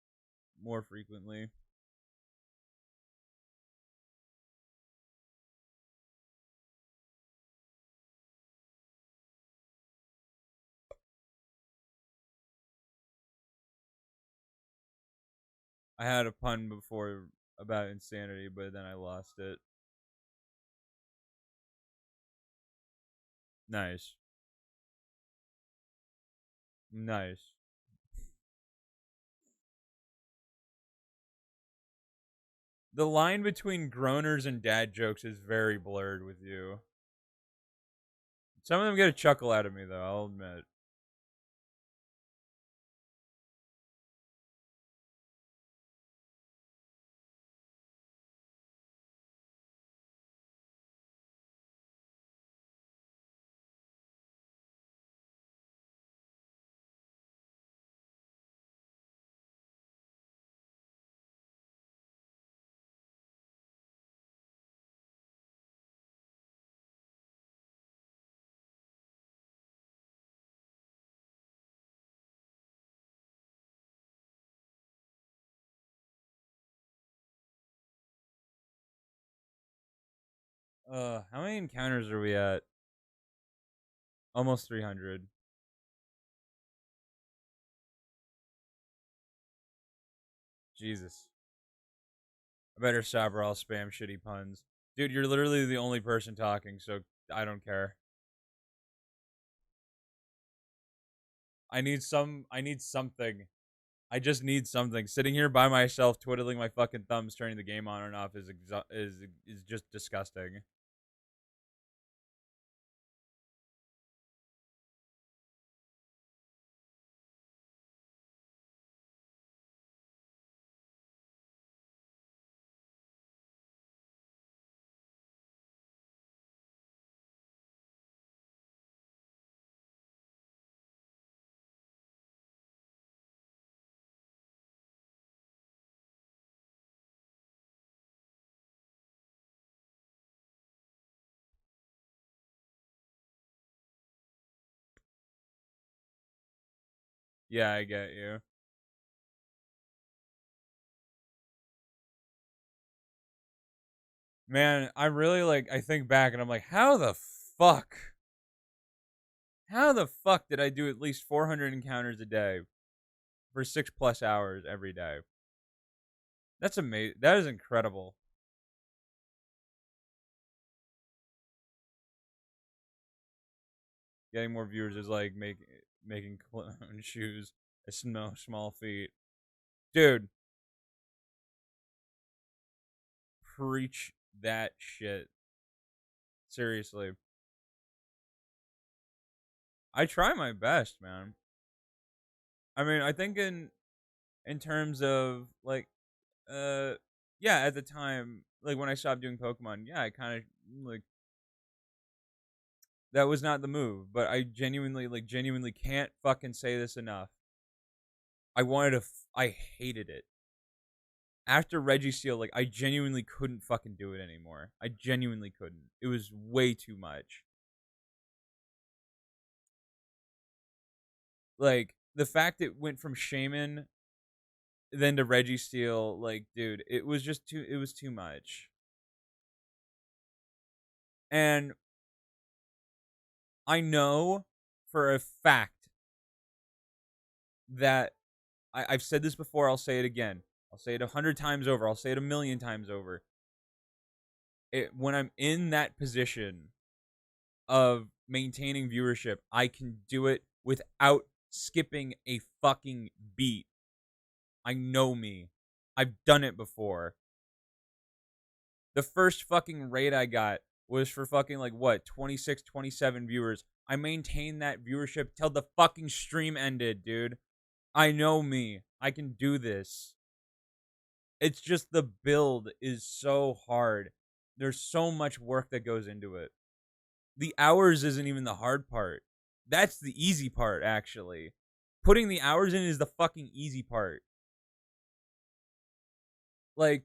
more frequently. I had a pun before about insanity, but then I lost it. Nice. Nice. The line between groaners and dad jokes is very blurred with you. Some of them get a chuckle out of me, though, I'll admit. How many encounters are we at? Almost 300. Jesus. I better stop or I'll spam shitty puns. Dude, you're literally the only person talking, so I don't care. I need something. I just need something. Sitting here by myself, twiddling my fucking thumbs, turning the game on and off is just disgusting. Yeah, I get you. Man, I really I think back and I'm like, fuck? How the fuck did I do at least 400 encounters a day for 6+ hours every day? That's amazing. That is incredible. Getting more viewers is like making clone shoes a small feet. Dude, preach that shit. Seriously. I try my best, man. I mean, I think in terms of uh yeah, at the time, like when I stopped doing Pokemon, yeah, I kind of like that was not the move, but I genuinely can't fucking say this enough. I hated it. After Registeel, like I genuinely couldn't fucking do it anymore. I genuinely couldn't. It was way too much. Like the fact it went from Shaman then to Registeel, like dude, it was too much. And I know for a fact that I've said this before, I'll say it again. I'll say it 100 times over. I'll say it 1,000,000 times over. When I'm in that position of maintaining viewership, I can do it without skipping a fucking beat. I know me. I've done it before. The first fucking raid I got was for fucking 26, 27 viewers. I maintained that viewership till the fucking stream ended, dude. I know me. I can do this. It's just the build is so hard. There's so much work that goes into it. The hours isn't even the hard part. That's the easy part, actually. Putting the hours in is the fucking easy part. Like,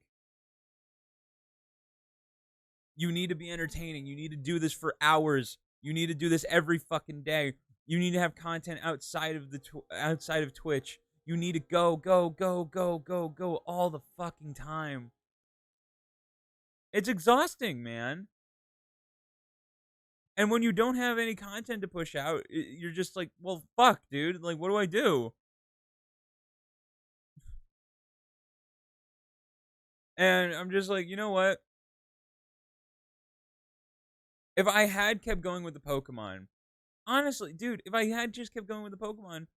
you need to be entertaining. You need to do this for hours. You need to do this every fucking day. You need to have content outside of Twitch. You need to go all the fucking time. It's exhausting, man. And when you don't have any content to push out, you're just like, well, fuck, dude. Like, what do I do? And I'm just like, you know what? If I had kept going with the Pokemon, honestly, dude, if I had just kept going with the Pokemon,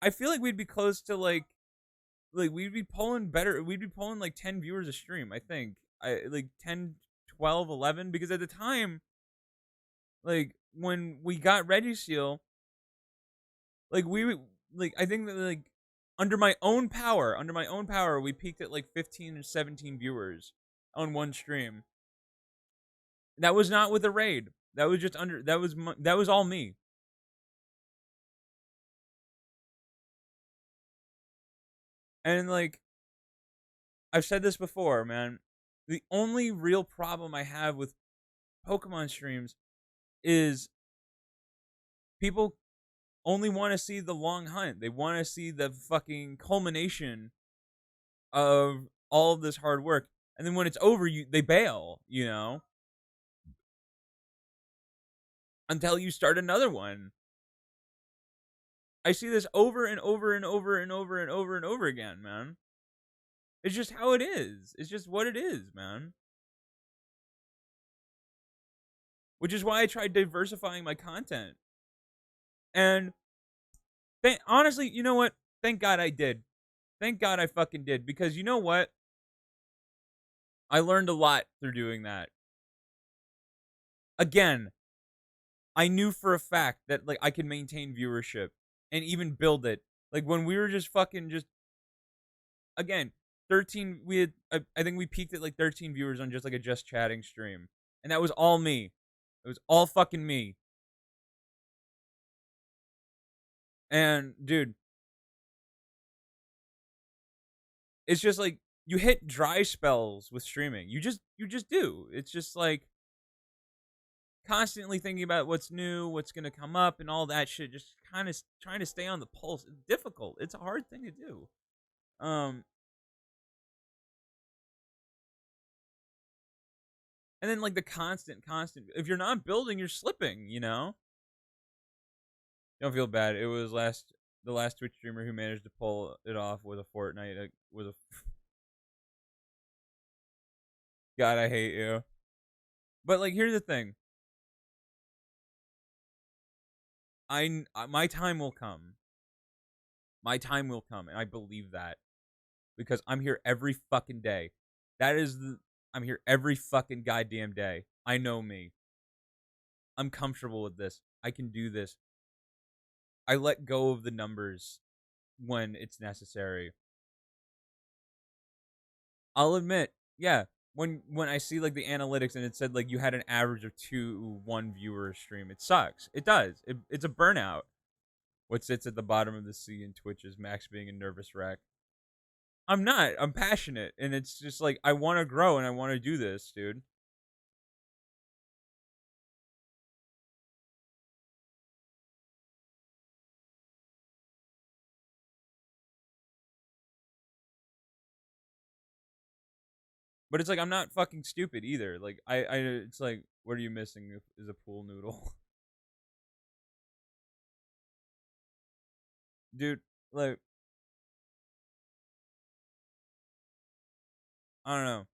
I feel like we'd be close to we'd be pulling better. We'd be pulling 10 viewers a stream, I think. 10, 12, 11, because at the time, when we got Registeel, I think that under my own power, we peaked at 15 or 17 viewers on one stream. That was not with a raid. That was just that was all me. And I've said this before, man. The only real problem I have with Pokemon streams is people only want to see the long hunt. They want to see the fucking culmination of all of this hard work. And then when it's over, they bail, until you start another one. I see this over and over and over and over and over and over again, man. It's just how it is. It's just what it is, man. Which is why I tried diversifying my content. And honestly, you know what? Thank God I did. Thank God I fucking did. Because you know what? I learned a lot through doing that. Again, I knew for a fact that like I could maintain viewership and even build it. Like when we were just fucking just again, 13 we had I think we peaked at like 13 viewers on just like a just chatting stream. And that was all me. It was all fucking me. And dude, it's just like you hit dry spells with streaming. You just do. It's just like constantly thinking about what's new, what's going to come up and all that shit, just kind of trying to stay on the pulse. It's difficult. It's a hard thing to do. And then like the constant if you're not building, you're slipping, you know? Don't feel bad. It was the last Twitch streamer who managed to pull it off with a Fortnite with a God, I hate you. But like here's the thing. My time will come. My time will come, and I believe that because I'm here every fucking day. I'm here every fucking goddamn day. I know me. I'm comfortable with this. I can do this. I let go of the numbers when it's necessary. I'll admit, yeah, when I see like the analytics and it said like you had an average of 1 viewer stream, it sucks. It does. It's a burnout. What sits at the bottom of the sea in Twitch is Max being a nervous wreck. I'm not. I'm passionate, and it's just like I want to grow and I want to do this, dude. But it's like I'm not fucking stupid either. Like it's like what are you missing is a pool noodle. Dude, like I don't know.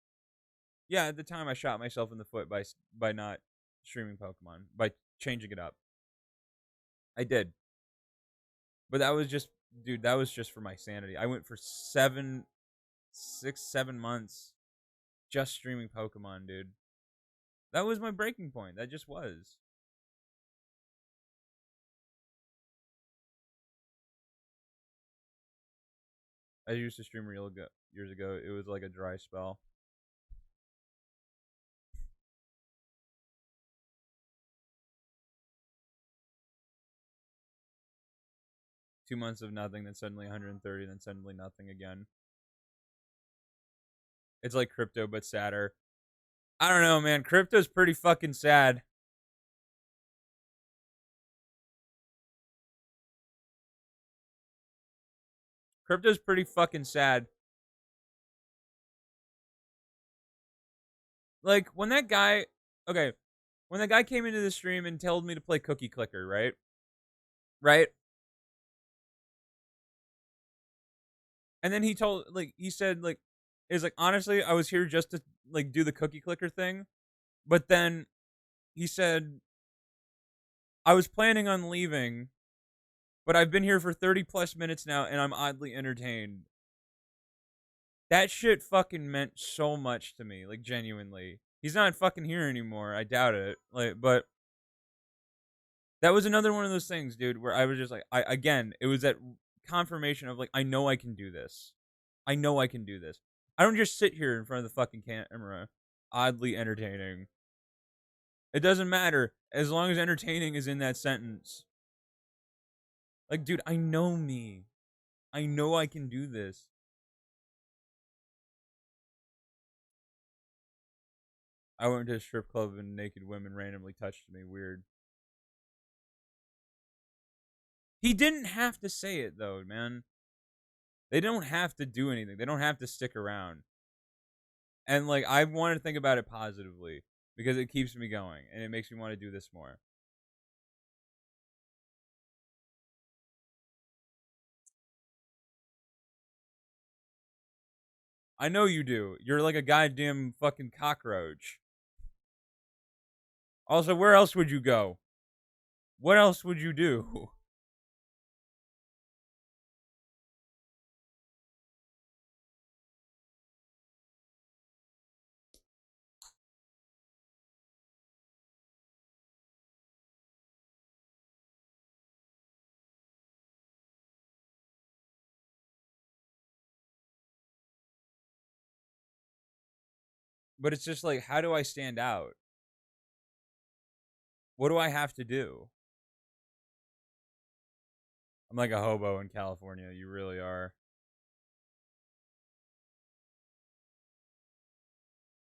Yeah, at the time I shot myself in the foot by not streaming Pokemon, by changing it up. I did. But that was just dude, that was just for my sanity. I went for 7 months just streaming Pokemon, dude. That was my breaking point. That just was. I used to stream years ago. It was like a dry spell. Two months of nothing, then suddenly 130, then suddenly nothing again. It's like crypto, but sadder. I don't know, man. Crypto's pretty fucking sad. Crypto's pretty fucking sad. Like, when that guy came into the stream and told me to play Cookie Clicker, right? Right? And then he said, it's like, honestly, I was here just to, like, do the Cookie Clicker thing. But then he said, I was planning on leaving, but I've been here for 30 plus minutes now and I'm oddly entertained. That shit fucking meant so much to me, like, genuinely. He's not fucking here anymore. I doubt it. Like, but that was another one of those things, dude, where I was just like, it was that confirmation of like, I know I can do this. I know I can do this. I don't just sit here in front of the fucking camera, oddly entertaining. It doesn't matter as long as entertaining is in that sentence. Like, dude, I know me. I know I can do this. I went to a strip club and naked women randomly touched me. Weird. He didn't have to say it though, man. They don't have to do anything. They don't have to stick around. And like I want to think about it positively because it keeps me going and it makes me want to do this more. I know you do. You're like a goddamn fucking cockroach. Also, where else would you go? What else would you do? But it's just like, how do I stand out? What do I have to do? I'm like a hobo in California. You really are.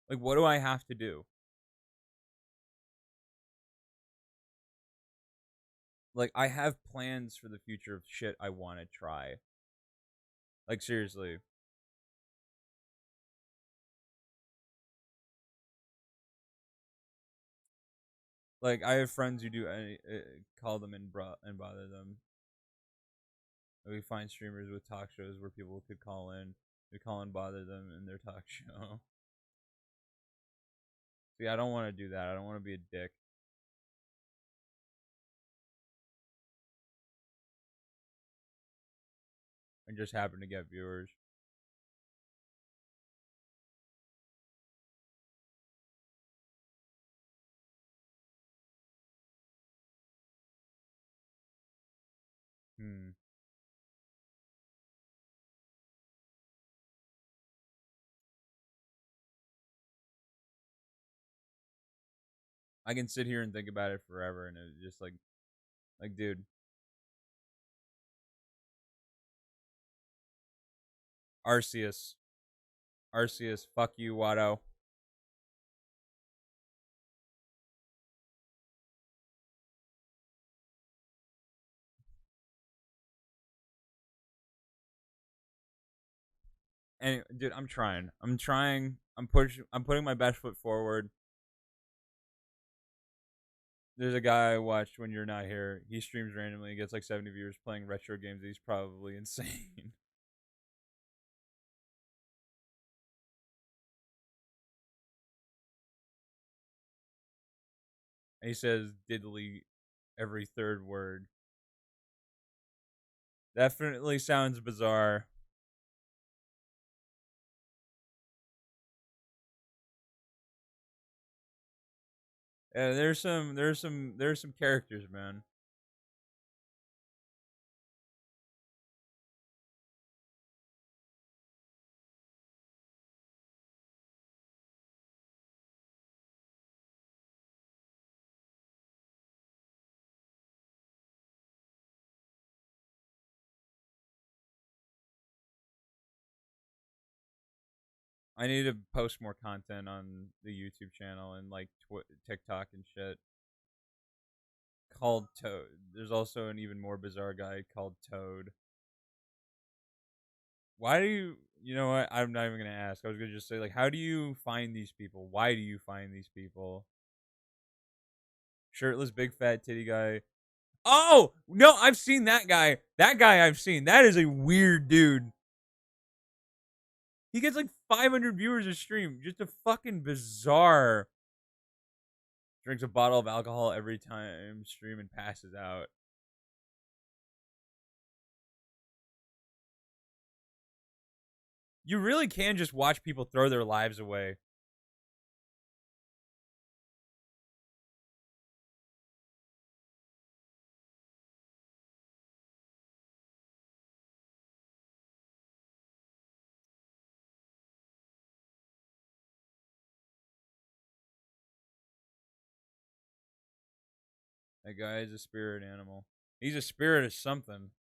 Like, what do I have to do? Like, I have plans for the future of shit I want to try. Like, seriously. Like, I have friends who do call them and bother them. We find streamers with talk shows where people could call in. We call and bother them in their talk show. See, I don't want to do that. I don't want to be a dick. And just happen to get viewers. Hmm. I can sit here and think about it forever, and it's just like, dude, Arceus, Arceus, fuck you, Watto. And dude, I'm trying. I'm trying. I'm pushing. I'm putting my best foot forward. There's a guy I watched when you're not here. He streams randomly. He gets like 70 viewers playing retro games. He's probably insane. And he says diddly every third word. Definitely sounds bizarre. Yeah, there's some characters, man. I need to post more content on the YouTube channel and like TikTok and shit. Called Toad. There's also an even more bizarre guy called Toad. Why do you? You know what? I'm not even gonna ask. I was gonna just say like, how do you find these people? Why do you find these people? Shirtless, big fat titty guy. Oh no, I've seen that guy. That guy I've seen. That is a weird dude. He gets like 500 viewers a stream. Just a fucking bizarre. Drinks a bottle of alcohol every time stream and passes out. You really can just watch people throw their lives away. That guy is a spirit animal. He's a spirit of something.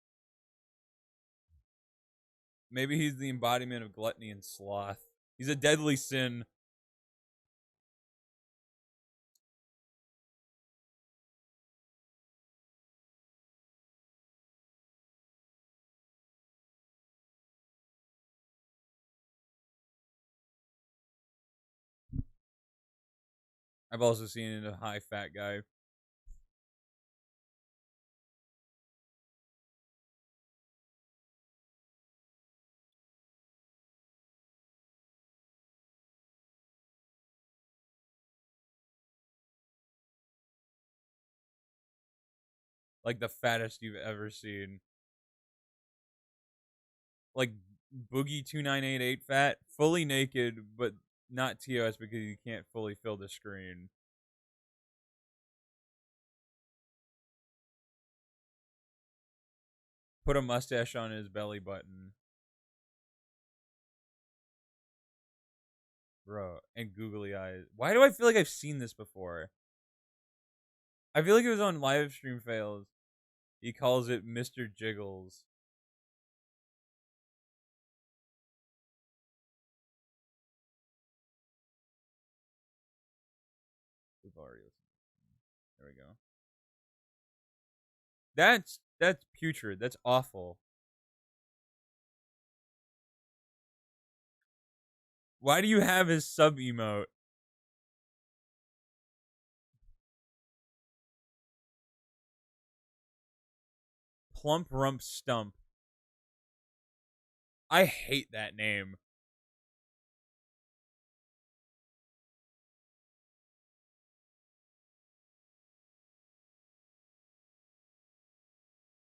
Maybe he's the embodiment of gluttony and sloth. He's a deadly sin. I've also seen a high fat guy. like the fattest you've ever seen. Like Boogie 2988 fat, fully naked, but not TOS because you can't fully fill the screen. Put a mustache on his belly button. Bro, and googly eyes. Why do I feel like I've seen this before? I feel like it was on live stream fails. He calls it Mr. Jiggles. We've already listened. There we go. That's putrid. That's awful. Why do you have his sub emote? Plump Rump Stump. I hate that name.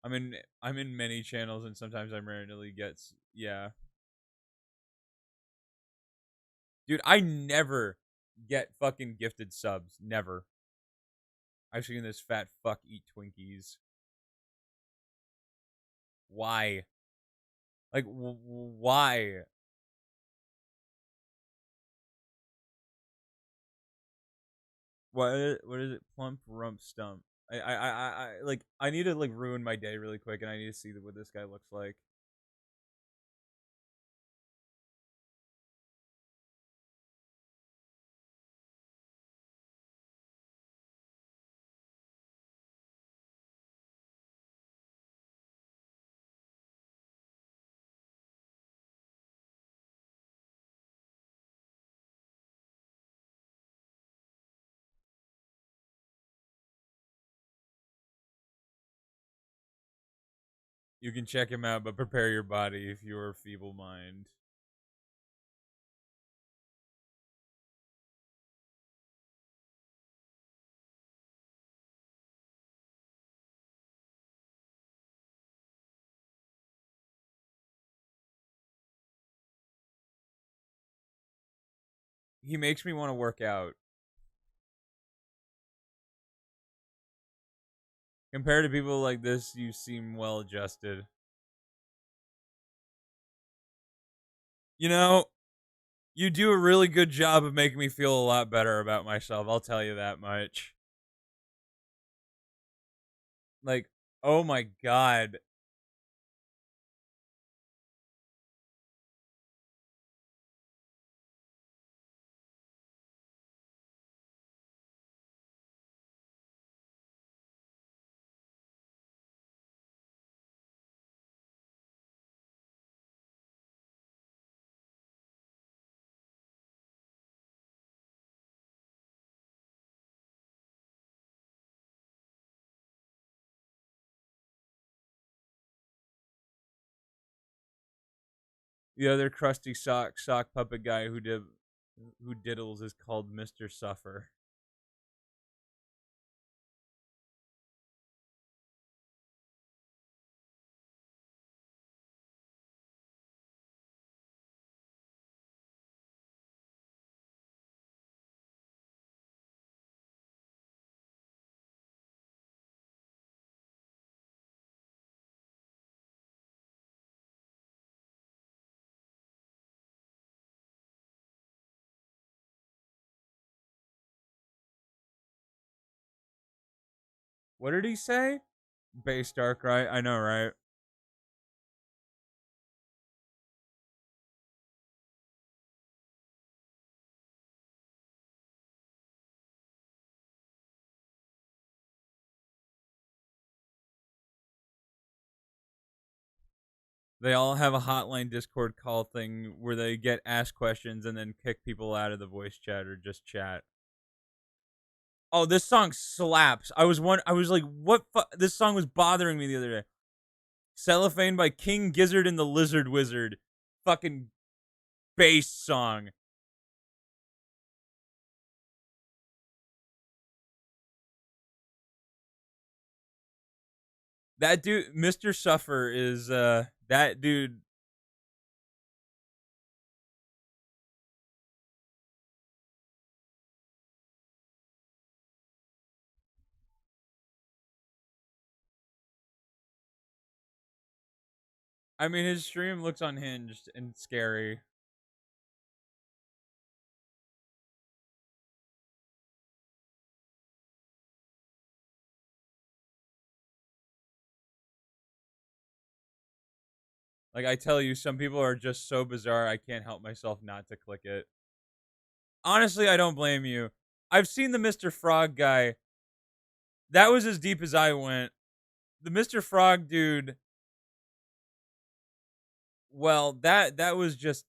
I'm in many channels and sometimes I randomly gets yeah. Dude, I never get fucking gifted subs. Never. I've seen this fat fuck eat Twinkies. Why? Like, why? What is it? Plump Rump Stump. Like, I need to, like, ruin my day really quick, and I need to see what this guy looks like. You can check him out, but prepare your body if you're a feeble mind. He makes me want to work out. Compared to people like this, you seem well adjusted. You know, you do a really good job of making me feel a lot better about myself. I'll tell you that much. Like, oh my god. The other crusty sock puppet guy who diddles is called Mr. Suffer. What did he say? Base Dark, right? I know, right? They all have a hotline Discord call thing where they get asked questions and then kick people out of the voice chat or just chat. Oh, this song slaps. I was like, what? This song was bothering me the other day. Cellophane by King Gizzard and the Lizard Wizard. Fucking bass song. That dude, Mr. Suffer, is that dude. I mean, his stream looks unhinged and scary. Like, I tell you, some people are just so bizarre, I can't help myself not to click it. Honestly, I don't blame you. I've seen the Mr. Frog guy. That was as deep as I went. The Mr. Frog dude, well, that was just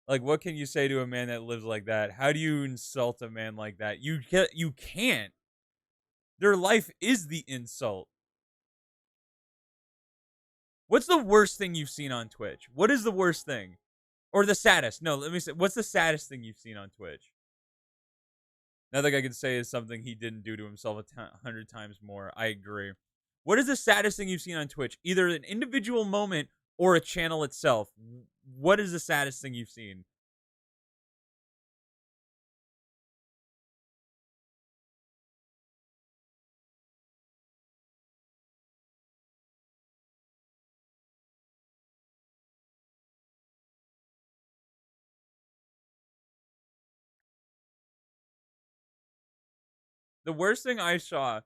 like, what can you say to a man that lives like that? How do you insult a man like that? You can't. Their life is the insult. What's the worst thing you've seen on Twitch? What is the worst thing? Or the saddest? No, let me say, what's the saddest thing you've seen on Twitch? Nothing I can say is something he didn't do to himself 100 times more. I agree. What is the saddest thing you've seen on Twitch? Either an individual moment or a channel itself. What is the saddest thing you've seen? The worst thing I saw,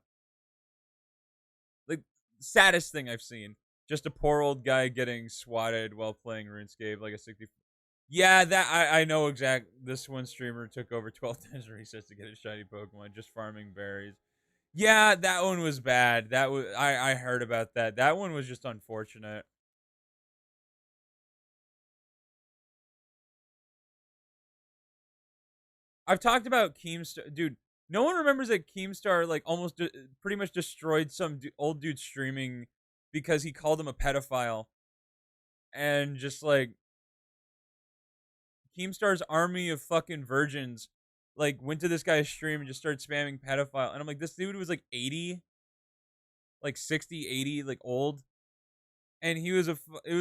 like, saddest thing I've seen, just a poor old guy getting swatted while playing RuneScape, like a 60. Yeah, that I know exact. This one streamer took over 12 times resets to get a shiny Pokemon just farming berries. Yeah, that one was bad. That was I heard about that. That one was just unfortunate. I've talked about Keemstar, dude. No one remembers that Keemstar like almost pretty much destroyed some old dude streaming because he called him a pedophile, and just like Keemstar's army of fucking virgins like went to this guy's stream and just started spamming pedophile, and I'm like, this dude was like 80, like 60, 80, like old, and it was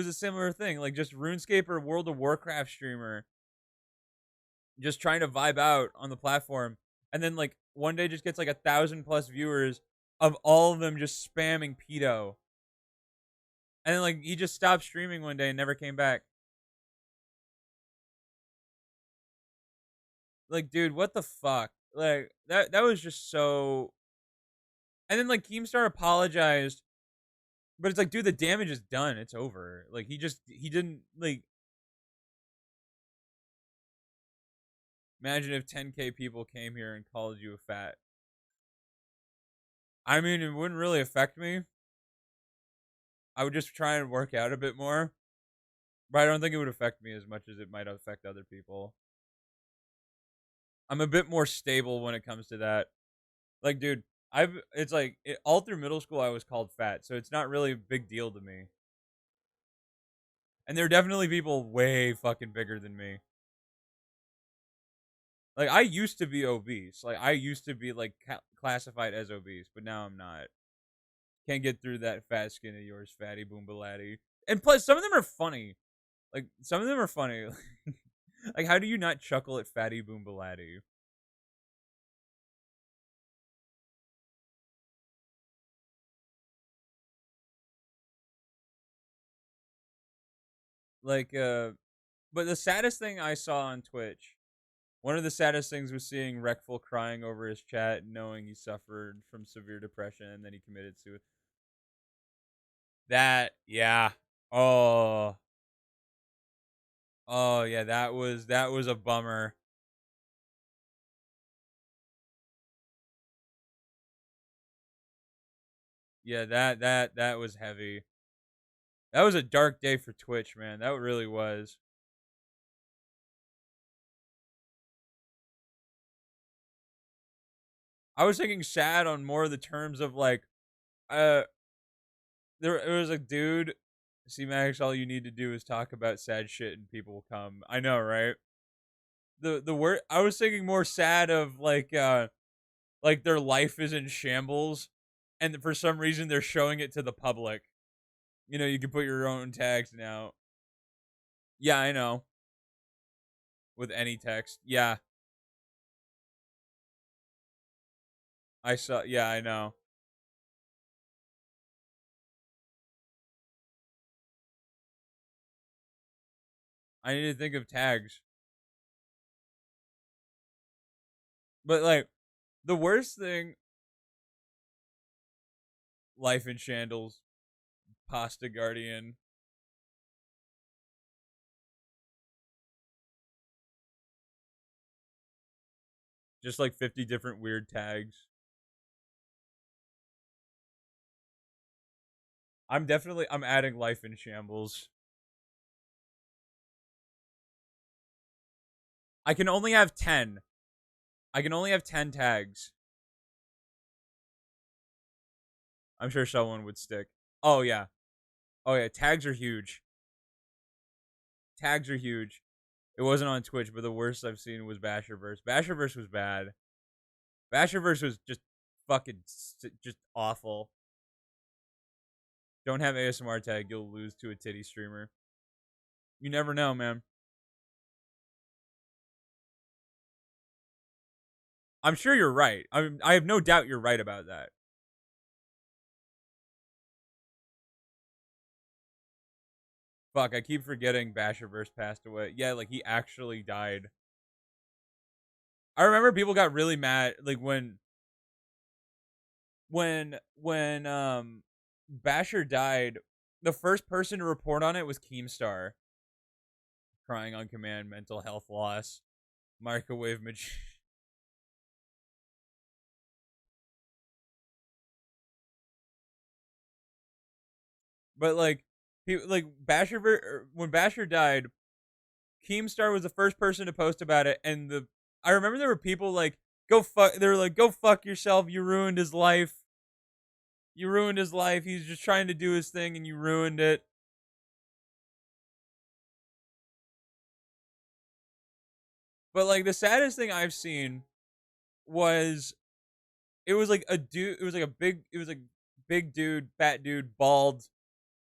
a similar thing, like just RuneScape or World of Warcraft streamer just trying to vibe out on the platform, and then like one day just gets like 1,000+ viewers of all of them just spamming pedo, and then like he just stopped streaming one day and never came back. Like, dude, what the fuck? Like that was just so. And then like Keemstar apologized, but it's like, dude, the damage is done. It's over. Like he didn't like. Imagine if 10K people came here and called you a fat. I mean, it wouldn't really affect me. I would just try and work out a bit more. But I don't think it would affect me as much as it might affect other people. I'm a bit more stable when it comes to that. Like, dude, it's like all through middle school I was called fat, so it's not really a big deal to me. And there are definitely people way fucking bigger than me. Like, I used to be obese. Like, I used to be like classified as obese, but now I'm not. Can't get through that fat skin of yours, fatty boombalatti. And plus, some of them are funny. Like, some of them are funny. Like, how do you not chuckle at fatty boombalatti? Like, but the saddest thing I saw on Twitch, one of the saddest things was seeing Reckful crying over his chat, knowing he suffered from severe depression and then he committed suicide. That, yeah. Oh, oh yeah. That was a bummer. Yeah, that was heavy. That was a dark day for Twitch, man. That really was. I was thinking sad on more of the terms of like, uh, there was a dude. See, Max, all you need to do is talk about sad shit and people will come. I know, right? The word I was thinking more sad of like like their life is in shambles, and for some reason they're showing it to the public. You know, you can put your own tags now. Yeah, I know. With any text. Yeah, I saw. Yeah, I know. I need to think of tags. But like the worst thing, life in shambles, pasta guardian. Just like 50 different weird tags. I'm adding life in shambles. I can only have 10. I can only have 10 tags. I'm sure someone would stick. Oh yeah. Oh yeah, tags are huge. Tags are huge. It wasn't on Twitch, but the worst I've seen was Basherverse. Basherverse was bad. Basherverse was just fucking just awful. Don't have ASMR tag, you'll lose to a titty streamer. You never know, man. I'm sure you're right. I have no doubt you're right about that. Fuck, I keep forgetting Basherverse passed away. Yeah, like he actually died. I remember people got really mad like when Basher died, the first person to report on it was Keemstar. Crying on command, mental health loss, microwave machine. But like like when Basher died, Keemstar was the first person to post about it, and I remember there were people like go fuck. They were like, "Go fuck yourself. You ruined his life. You ruined his life. He's just trying to do his thing, and you ruined it." But like the saddest thing I've seen was it was like a dude. It was like a big. It was like big dude, fat dude, bald,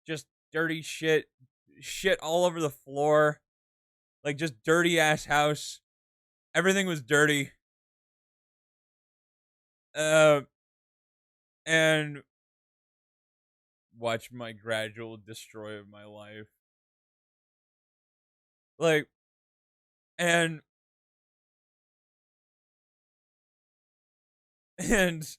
just dirty shit all over the floor, like just dirty ass house. Everything was dirty. Uh, and watch my gradual destroy of my life. Like, and and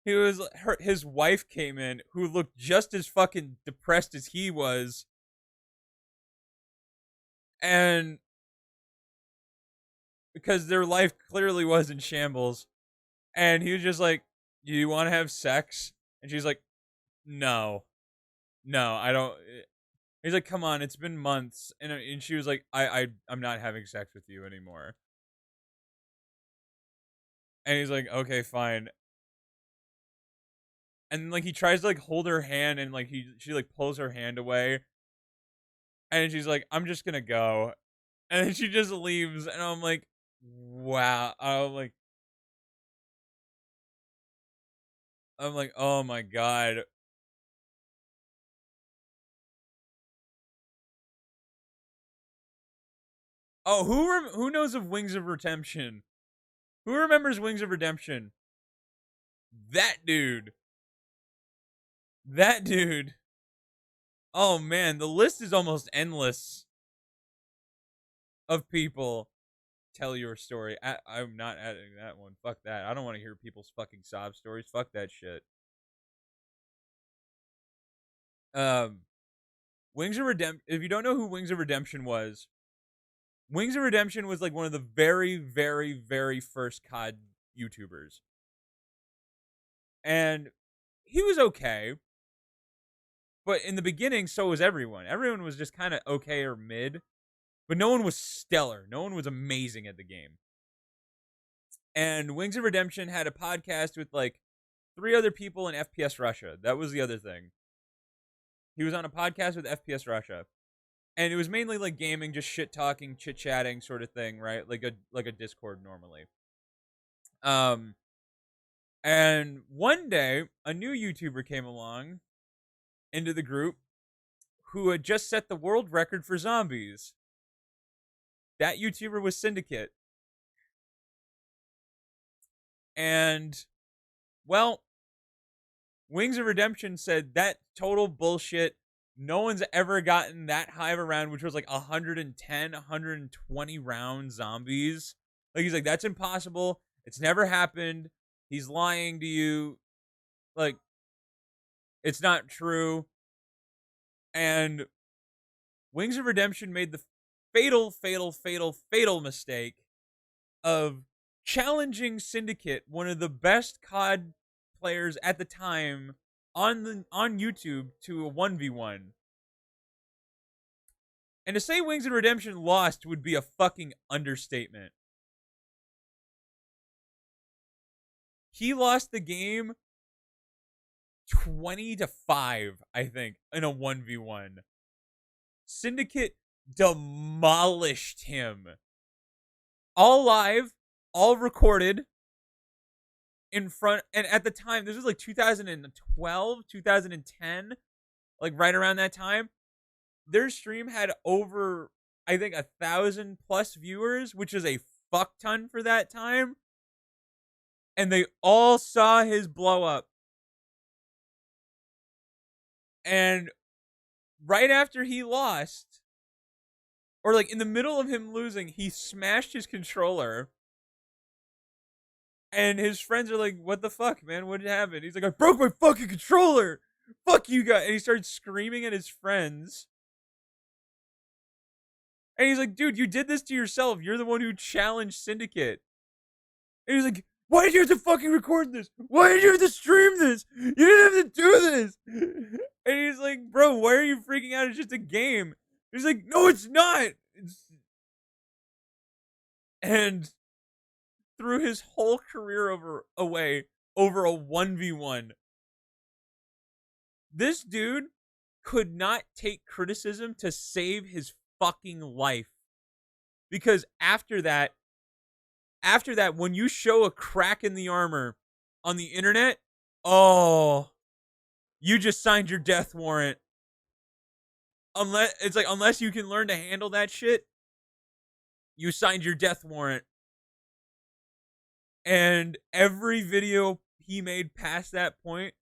his wife came in who looked just as fucking depressed as he was, and because their life clearly was in shambles, and he was just like, "Do you want to have sex?" And she's like, "No, no, I don't." He's like, "Come on, it's been months," and she was like, I'm not having sex with you anymore." And he's like, "Okay, fine." And like he tries to like hold her hand, and like she like pulls her hand away, and she's like, "I'm just gonna go," and then she just leaves, and I'm like, "Wow!" I'm like, "Oh my god." Oh, who knows of Wings of Redemption? Who remembers Wings of Redemption? That dude. That dude. Oh man, the list is almost endless of people. Tell your story. I'm not adding that one. Fuck that. I don't want to hear people's fucking sob stories. Fuck that shit. Um, Wings of Redemption. If you don't know who Wings of Redemption was, Wings of Redemption was like one of the very, very, very first COD YouTubers, and he was okay. But in the beginning, so was everyone. Everyone was just kind of okay or mid, but no one was stellar. No one was amazing at the game. And Wings of Redemption had a podcast with like 3 other people in FPS Russia. That was the other thing. He was on a podcast with FPS Russia, and it was mainly like gaming, just shit talking, chit chatting, sort of thing, right? Like a Discord normally. Um, And one day, a new YouTuber came along into the group who had just set the world record for zombies. That YouTuber was Syndicate. And, well, Wings of Redemption said that total bullshit. No one's ever gotten that high of a round, which was like 110, 120 round zombies. Like, he's like, that's impossible. It's never happened. He's lying to you. Like, it's not true. And Wings of Redemption made the fatal mistake of challenging Syndicate, one of the best COD players at the time, on YouTube to a 1v1. And to say Wings of Redemption lost would be a fucking understatement. He lost the game 20-5, I think, in a 1v1. Syndicate demolished him. All live, all recorded, in front. And at the time, this was like 2012, 2010, like right around that time. Their stream had over, I think, 1,000+ viewers, which is a fuck ton for that time. And they all saw his blow up. And right after he lost, or like in the middle of him losing, he smashed his controller. And his friends are like, what the fuck, man? What happened? He's like, I broke my fucking controller. Fuck you guys. And he started screaming at his friends. And he's like, dude, you did this to yourself. You're the one who challenged Syndicate. And he's like, why did you have to fucking record this? Why did you have to stream this? You didn't have to do this. And he's like, bro, why are you freaking out? It's just a game. He's like, no, it's not. And threw his whole career away over a 1v1. This dude could not take criticism to save his fucking life. Because after that, when you show a crack in the armor on the internet, oh, you just signed your death warrant. Unless you can learn to handle that shit, you signed your death warrant. And every video he made past that point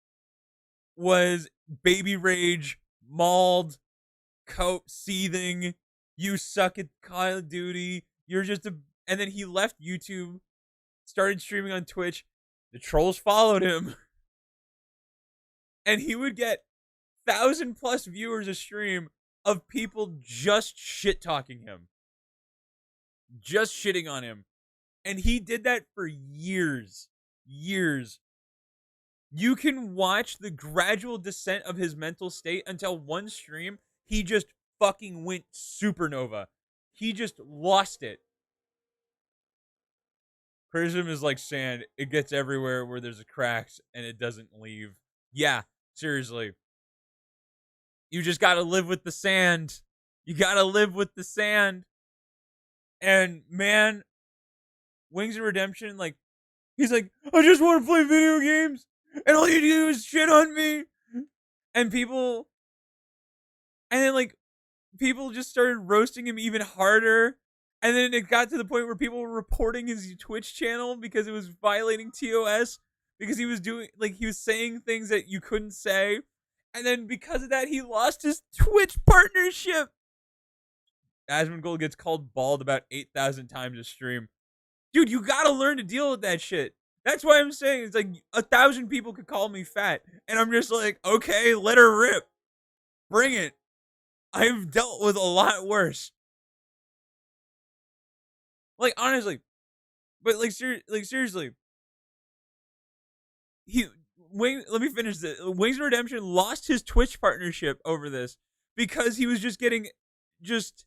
was baby rage, mauled, coat seething, you suck at Call of Duty, you're just a... And then he left YouTube, started streaming on Twitch. The trolls followed him. And he would get 1,000+ viewers a stream of people just shit-talking him. Just shitting on him. And he did that for years. Years. You can watch the gradual descent of his mental state until one stream, he just fucking went supernova. He just lost it. Criticism is like sand. It gets everywhere where there's a cracks and it doesn't leave. Yeah, seriously. You just gotta live with the sand. You gotta live with the sand. And man, Wings of Redemption, like, he's like, I just want to play video games, and all you do is shit on me. And then like, people just started roasting him even harder. And then it got to the point where people were reporting his Twitch channel because it was violating TOS, because he was saying things that you couldn't say. And then because of that, he lost his Twitch partnership. Asmongold gets called bald about 8,000 times a stream. Dude, you gotta learn to deal with that shit. That's why I'm saying it's like 1,000 people could call me fat. And I'm just like, okay, let her rip. Bring it. I've dealt with a lot worse. Like, honestly. But like seriously. Let me finish this. Wings of Redemption lost his Twitch partnership over this because he was just getting just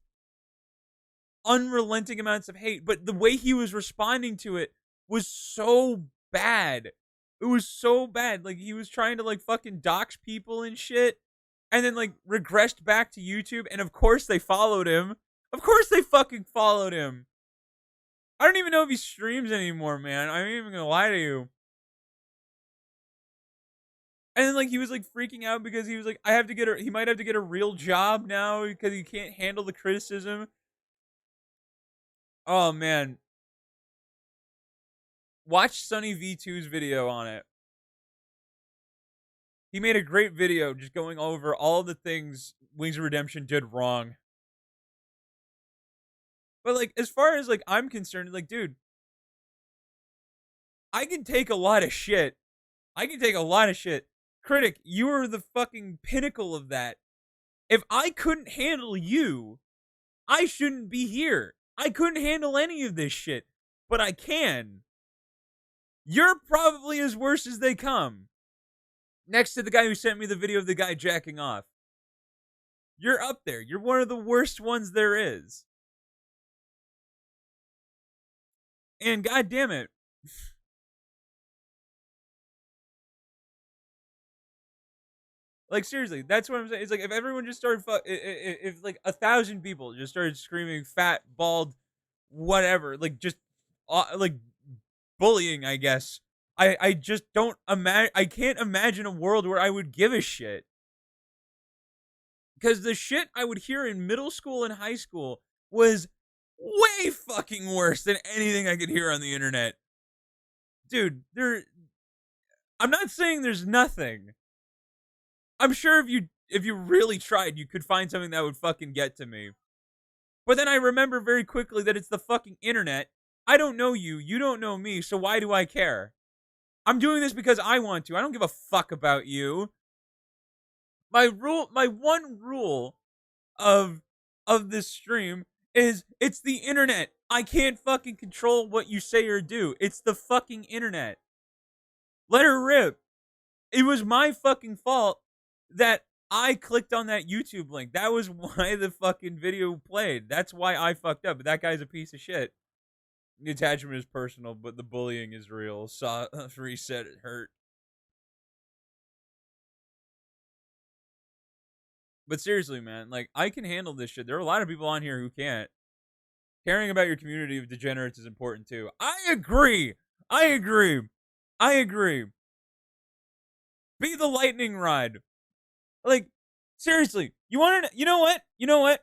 unrelenting amounts of hate. But the way he was responding to it was so bad. It was so bad. Like, he was trying to like fucking dox people and shit, and then like regressed back to YouTube. And of course they followed him. Of course they fucking followed him. I don't even know if he streams anymore, man. I'm not even gonna lie to you. And then, like, he was, like, freaking out because he was like, he might have to get a real job now because he can't handle the criticism. Oh, man. Watch Sunny V2's video on it. He made a great video just going over all the things Wings of Redemption did wrong. But, like, as far as, like, I'm concerned, like, dude, I can take a lot of shit. Critic, you are the fucking pinnacle of that. If I couldn't handle you, I shouldn't be here. I couldn't handle any of this shit, but I can. You're probably as worse as they come. Next to the guy who sent me the video of the guy jacking off. You're up there. You're one of the worst ones there is. And god damn it. Like, seriously, that's what I'm saying. It's like, if everyone just started, if like 1,000 people just started screaming fat, bald, whatever, like, just, like, bullying, I guess. I just don't imagine, I can't imagine a world where I would give a shit. Because the shit I would hear in middle school and high school was way fucking worse than anything I could hear on the internet. Dude, I'm not saying there's nothing. I'm sure if you really tried, you could find something that would fucking get to me. But then I remember very quickly that it's the fucking internet. I don't know you, you don't know me, so why do I care? I'm doing this because I want to. I don't give a fuck about you. My one rule of this stream is it's the internet. I can't fucking control what you say or do. It's the fucking internet. Let her rip. It was my fucking fault that I clicked on that YouTube link. That was why the fucking video played. That's why I fucked up. But that guy's a piece of shit. The attachment is personal, but the bullying is real. Reset, it hurt. But seriously, man, like, I can handle this shit. There are a lot of people on here who can't. Caring about your community of degenerates is important too. I agree. Be the lightning rod. Like, seriously, you want to? You know what?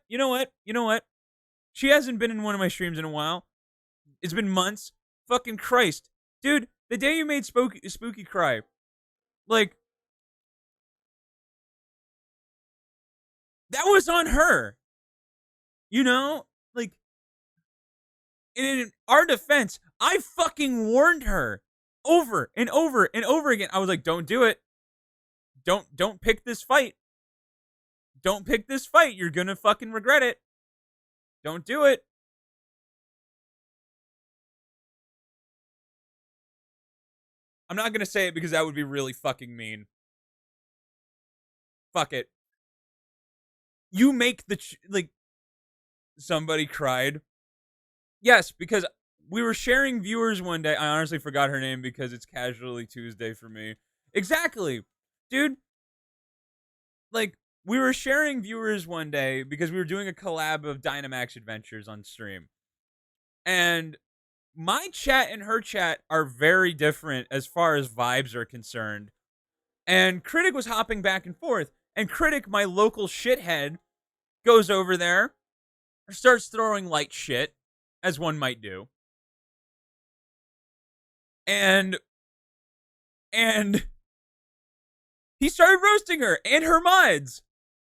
She hasn't been in one of my streams in a while. It's been months. Fucking Christ, dude! The day you made Spooky cry, like, that was on her. You know, like, in our defense, I fucking warned her over and over and over again. I was like, don't do it. Don't pick this fight. Don't pick this fight. You're gonna fucking regret it. Don't do it. I'm not gonna say it because that would be really fucking mean. Fuck it. You make the like. Somebody cried. Yes, because we were sharing viewers one day. I honestly forgot her name because it's Casually Tuesday for me. Exactly, dude. Like, we were sharing viewers one day because we were doing a collab of Dynamax Adventures on stream. And my chat and her chat are very different as far as vibes are concerned. And Critic was hopping back and forth. And Critic, my local shithead, goes over there, starts throwing light shit, as one might do. And he started roasting her and her mods.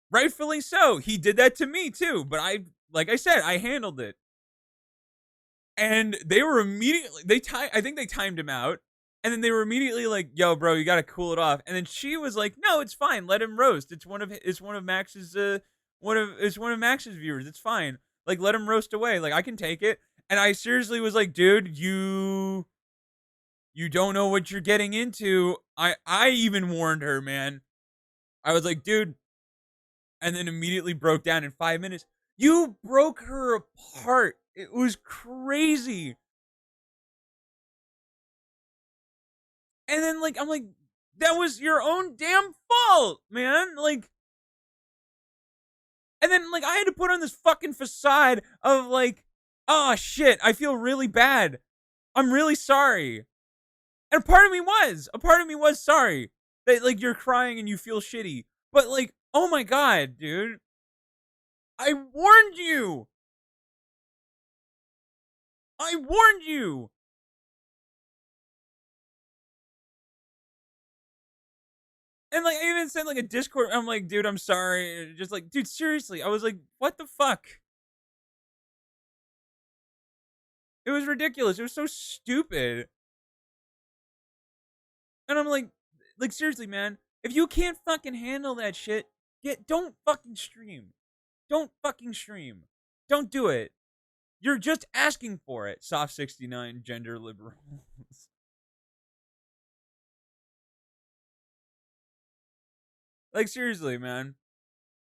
Rightfully so. He did that to me too, but like I said, I handled it. And they were immediately, I think they timed him out. And then they were immediately like, yo, bro, you gotta cool it off. And then she was like, no, it's fine. Let him roast. It's one of Max's viewers. It's fine. Like, let him roast away. Like, I can take it. And I seriously was like, dude, you don't know what you're getting into. I even warned her, man. I was like, dude. And then immediately broke down in 5 minutes. You broke her apart. It was crazy. And then, like, I'm like, that was your own damn fault, man. Like, and then, like, I had to put on this fucking facade of, like, oh, shit, I feel really bad. I'm really sorry. And a part of me was sorry. that like you're crying and you feel shitty. But like, oh my god, dude. I warned you. I warned you. And like I even sent like a Discord. I'm like, dude, I'm sorry. Just like, dude, seriously. I was like, what the fuck? It was ridiculous. It was so stupid. And I'm like seriously, man. If you can't fucking handle that shit, don't fucking stream. Don't fucking stream. Don't do it. You're just asking for it. Soft 69 gender liberals. Like seriously, man.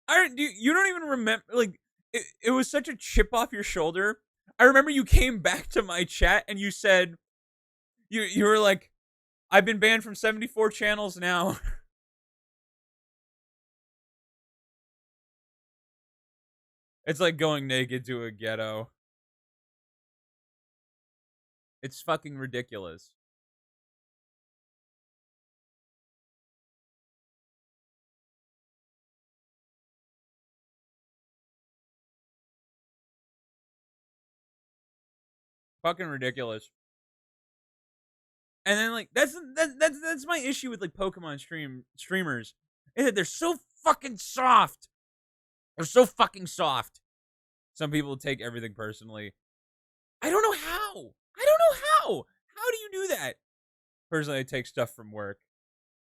You don't even remember like it was such a chip off your shoulder. I remember you came back to my chat and you said you were like, I've been banned from 74 channels now. It's like going naked to a ghetto. It's fucking ridiculous. Fucking ridiculous. And then like that's my issue with like Pokemon streamers is that they're so fucking soft. They're so fucking soft. Some people take everything personally. I don't know how. I don't know how. How do you do that? Personally, I take stuff from work,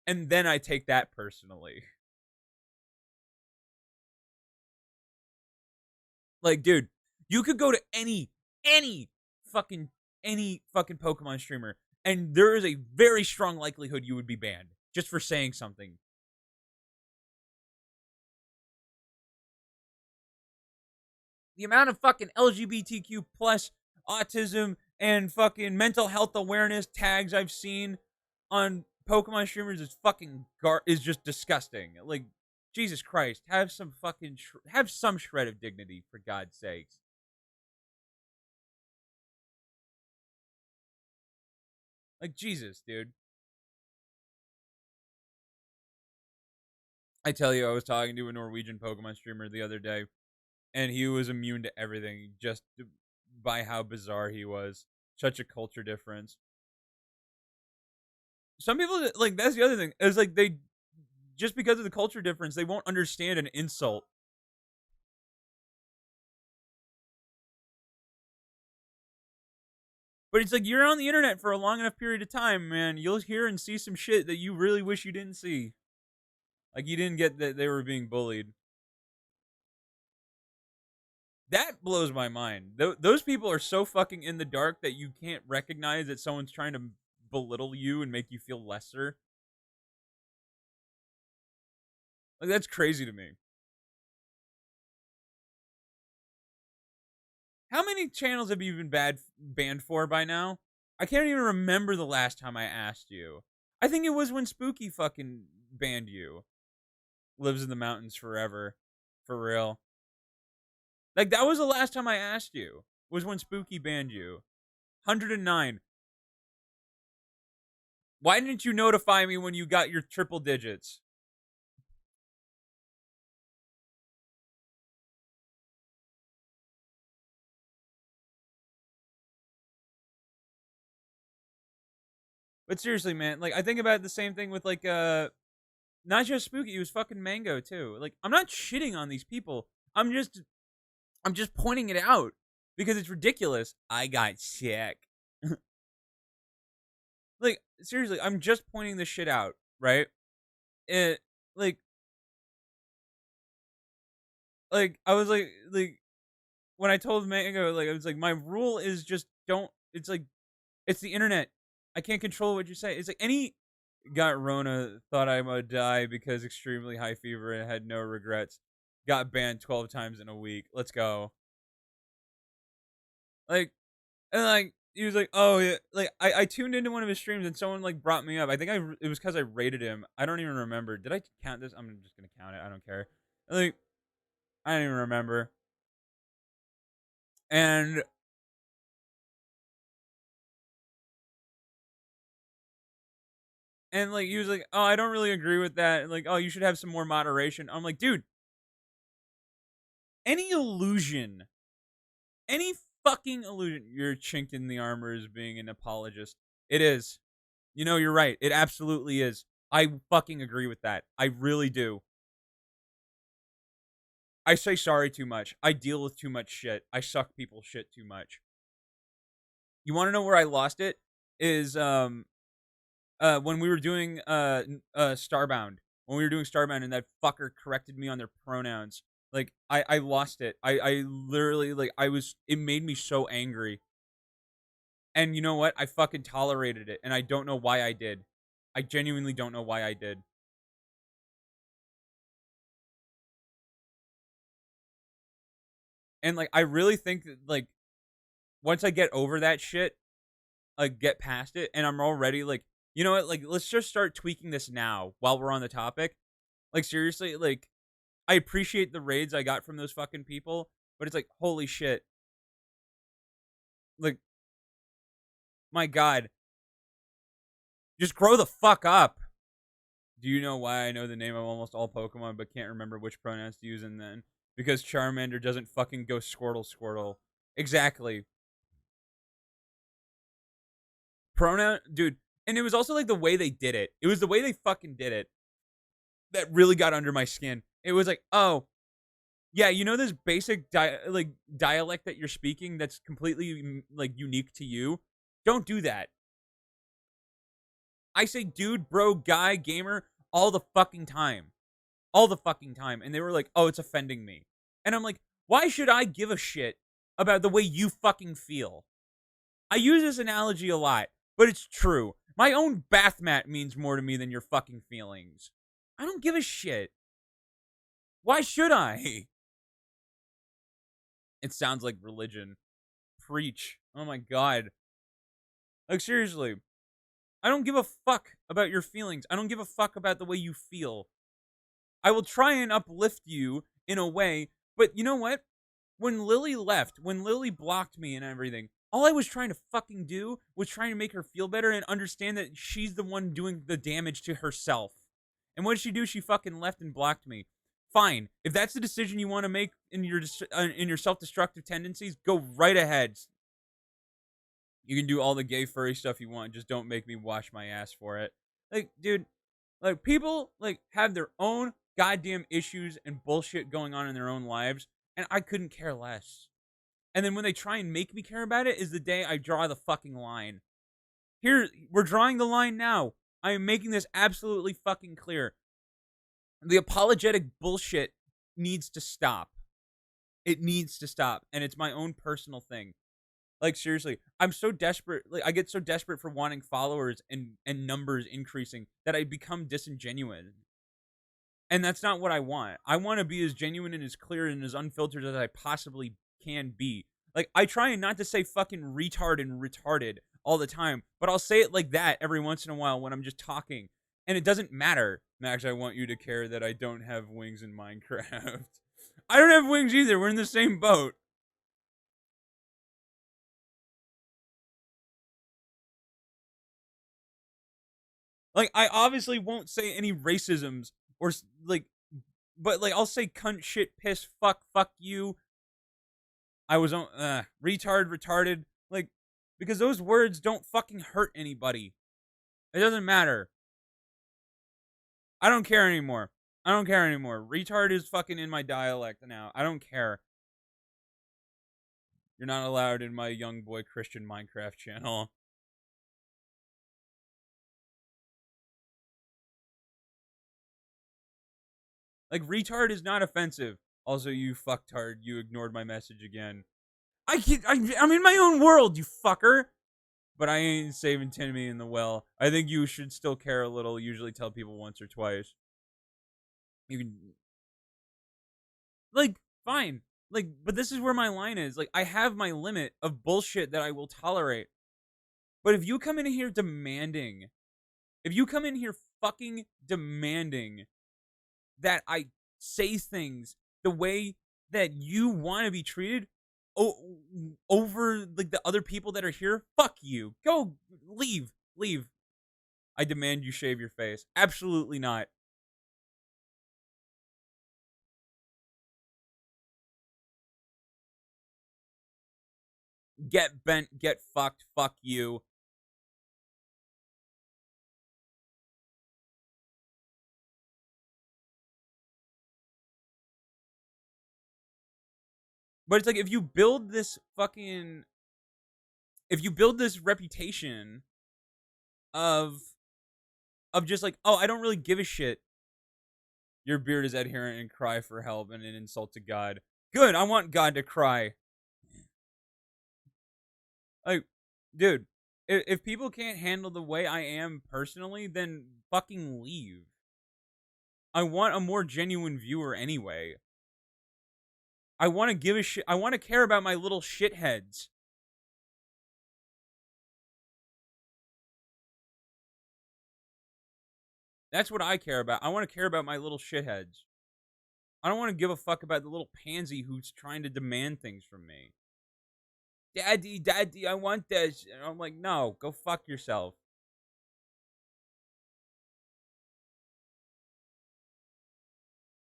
and then I take that personally. Like, dude, you could go to any fucking any fucking Pokemon streamer, and there is a very strong likelihood you would be banned just for saying something. The amount of fucking LGBTQ plus autism and fucking mental health awareness tags I've seen on Pokemon streamers is fucking is just disgusting. Like, Jesus Christ, have some fucking have some shred of dignity for God's sakes. Like, Jesus, dude. I tell you, I was talking to a Norwegian Pokemon streamer the other day, and he was immune to everything just by how bizarre he was. Such a culture difference. Some people like that's the other thing is like they just because of the culture difference they won't understand an insult. But it's like you're on the internet for a long enough period of time, man. You'll hear and see some shit that you really wish you didn't see. Like you didn't get that they were being bullied. That blows my mind. Those people are so fucking in the dark that you can't recognize that someone's trying to belittle you and make you feel lesser. Like that's crazy to me. How many channels have you been banned for by now? I can't even remember the last time I asked you. I think it was when Spooky fucking banned you. Lives in the mountains forever. For real. Like that was the last time I asked you. Was when Spooky banned you. 109. Why didn't you notify me when you got your triple digits? But seriously, man, like I think about the same thing with like not just Spooky, it was fucking Mango too. Like I'm not shitting on these people. I'm just pointing it out because it's ridiculous. I got sick. Like seriously, I'm just pointing this shit out, right? It like I was like when I told Mango like I was like my rule is just don't. It's like it's the internet. I can't control what you say. It's like any got Rona, thought I would die because extremely high fever and had no regrets. Got banned 12 times in a week. Let's go. Like, and like, he was like, oh, yeah. Like, I tuned into one of his streams and someone like brought me up. I think it was because I rated him. I don't even remember. Did I count this? I'm just going to count it. I don't care. Like, I don't even remember. And And like he was like, "Oh, I don't really agree with that." And like, "Oh, you should have some more moderation." I'm like, "Dude, any illusion, any fucking illusion, you're a chink in the armor is being an apologist. It is. You know, you're right. It absolutely is. I fucking agree with that. I really do. I say sorry too much. I deal with too much shit. I suck people's shit too much. You want to know where I lost it? Is when we were doing Starbound. When we were doing Starbound and that fucker corrected me on their pronouns. Like I lost it. I literally like I was it made me so angry. And you know what? I fucking tolerated it and I don't know why I did. I genuinely don't know why I did. And like I really think that like once I get over that shit, like get past it and I'm already like, you know what? Like let's just start tweaking this now while we're on the topic. Like seriously, like I appreciate the raids I got from those fucking people, but it's like holy shit. Like my god, just grow the fuck up. Do you know why I know the name of almost all Pokemon but can't remember which pronouns to use in then? Because Charmander doesn't fucking go Squirtle Squirtle. Exactly. Pronoun dude. And it was also like the way they did it. It was the way they fucking did it that really got under my skin. It was like, oh, yeah, you know this basic dialect that you're speaking that's completely like unique to you? Don't do that. I say dude, bro, guy, gamer all the fucking time. All the fucking time. And they were like, "Oh, it's offending me." And I'm like, "Why should I give a shit about the way you fucking feel?" I use this analogy a lot, but it's true. My own bath mat means more to me than your fucking feelings. I don't give a shit. Why should I? It sounds like religion. Preach. Oh my god. Like seriously, I don't give a fuck about your feelings. I don't give a fuck about the way you feel. I will try and uplift you in a way, but you know what? When Lily left, when Lily blocked me and everything, all I was trying to fucking do was trying to make her feel better and understand that she's the one doing the damage to herself. And what did she do? She fucking left and blocked me. Fine. If that's the decision you want to make in your self-destructive tendencies, go right ahead. You can do all the gay furry stuff you want. Just don't make me wash my ass for it. Like, dude, like people like have their own goddamn issues and bullshit going on in their own lives, and I couldn't care less. And then when they try and make me care about it is the day I draw the fucking line. Here, we're drawing the line now. I am making this absolutely fucking clear. The apologetic bullshit needs to stop. It needs to stop, and it's my own personal thing. Like seriously, I'm so desperate. Like I get so desperate for wanting followers and numbers increasing that I become disingenuous. And that's not what I want. I want to be as genuine and as clear and as unfiltered as I possibly can be. Like I try not to say fucking retard and retarded all the time, but I'll say it like that every once in a while when I'm just talking. And it doesn't matter. Max, I want you to care that I don't have wings in Minecraft. I don't have wings either. We're in the same boat. Like, I obviously won't say any racisms or like, but like, I'll say cunt, shit, piss, fuck you. I was on retard, retarded, like, because those words don't fucking hurt anybody. It doesn't matter. I don't care anymore. I don't care anymore. Retard is fucking in my dialect now. I don't care. You're not allowed in my young boy Christian Minecraft channel. Like, retard is not offensive. Also, you fucktard, you ignored my message again. I'm in my own world, you fucker. But I ain't saving Timmy in the well. I think you should still care a little. Usually tell people once or twice. You can, like, fine. Like, but this is where my line is. Like, I have my limit of bullshit that I will tolerate. But if you come in here demanding, if you come in here fucking demanding that I say things the way that you want to be treated over like the other people that are here, fuck you. Go leave. I demand you shave your face. Absolutely not. Get bent, get fucked, fuck you. But it's like if you build this fucking if you build this reputation of just like, oh, I don't really give a shit. Your beard is adherent and cry for help and an insult to God. Good, I want God to cry. Like, dude, if people can't handle the way I am personally, then fucking leave. I want a more genuine viewer anyway. I want to give a shit. I want to care about my little shitheads. That's what I care about. I want to care about my little shitheads. I don't want to give a fuck about the little pansy who's trying to demand things from me. Daddy, daddy, I want this. And I'm like, no, go fuck yourself.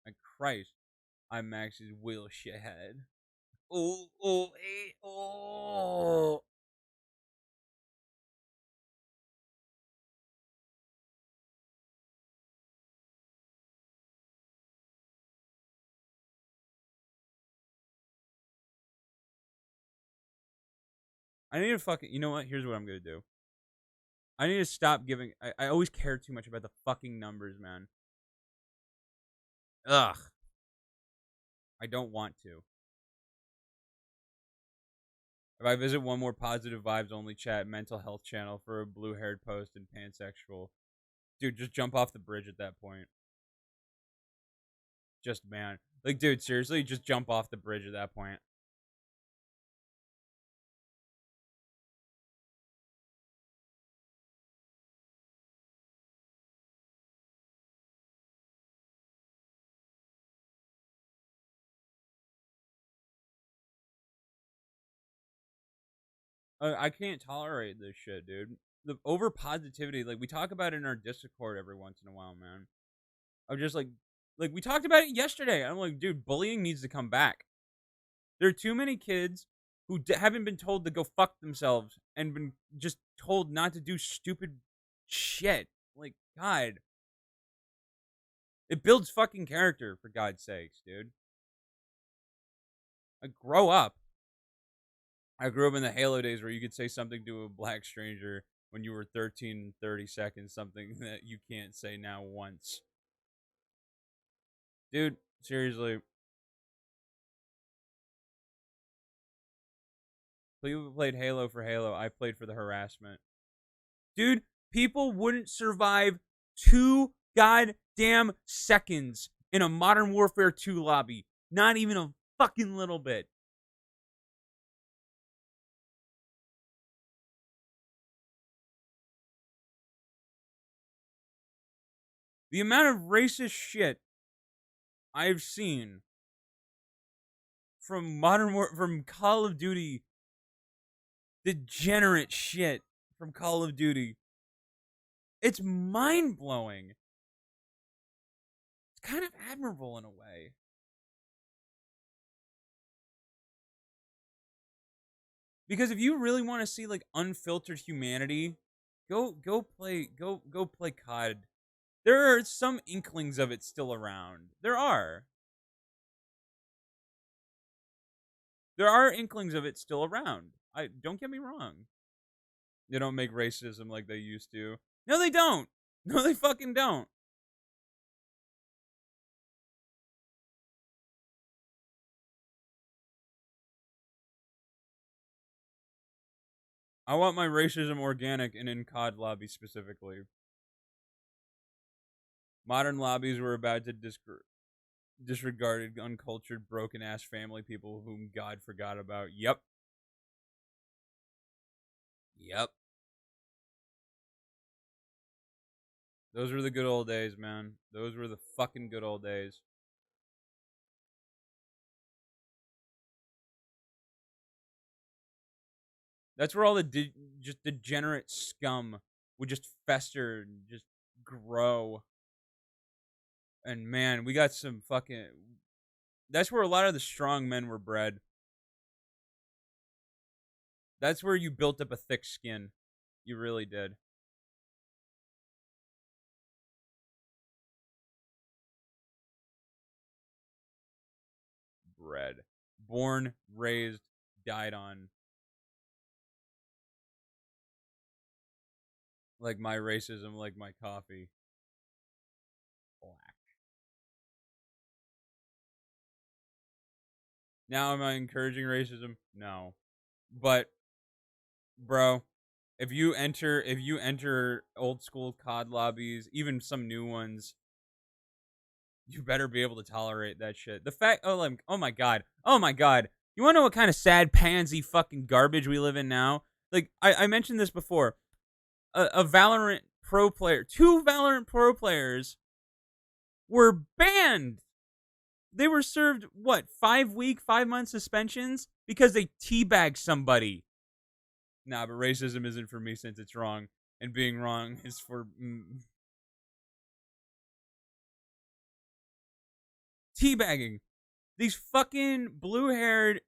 Like, Christ, I'm Max's wheel shithead. Oh, oh, oh. I need to fucking, you know what? Here's what I'm going to do. I need to stop giving, I always care too much about the fucking numbers, man. Ugh. I don't want to. If I visit one more positive vibes only chat mental health channel for a blue haired post and pansexual, dude, just jump off the bridge at that point. Just man, like, dude, seriously, just jump off the bridge at that point. I can't tolerate this shit, dude. The over positivity, like we talk about it in our Discord every once in a while, man. I'm just like we talked about it yesterday. I'm like, dude, bullying needs to come back. There are too many kids who haven't been told to go fuck themselves and been just told not to do stupid shit. Like, God, it builds fucking character for God's sakes, dude. Like, grow up. I grew up in the Halo days where you could say something to a black stranger when you were 13 and 30 seconds, something that you can't say now once. Dude, seriously. People played Halo for Halo. I played for the harassment. Dude, people wouldn't survive 2 goddamn seconds in a Modern Warfare 2 lobby. Not even a fucking little bit. The amount of racist shit I've seen from from Call of Duty, degenerate shit from Call of Duty, it's mind blowing. It's kind of admirable in a way. Because if you really want to see like unfiltered humanity, go play COD. There are some inklings of it still around. There are. There are inklings of it still around. I don't get me wrong. They don't make racism like they used to. No, they don't. No, they fucking don't. I want my racism organic and in COD lobbies specifically. Modern lobbies were about to disregarded, uncultured, broken ass family people whom God forgot about. Yep. Yep. Those were the good old days, man. Those were the fucking good old days. That's where all the just degenerate scum would just fester and just grow. And man, we got some fucking. That's where a lot of the strong men were bred. That's where you built up a thick skin. You really did. Bred. Born, raised, died on. Like my racism, like my coffee. Black. Now am I encouraging racism? No. But bro, if you enter old school COD lobbies, even some new ones, you better be able to tolerate that shit. The fact oh my god. Oh my god. You wanna know what kind of sad pansy fucking garbage we live in now? Like I mentioned this before. A Valorant pro player, two Valorant pro players were banned. They were served what, 5-month suspensions because they teabagged somebody. Nah, but racism isn't for me since it's wrong, and being wrong is for teabagging. These fucking blue-haired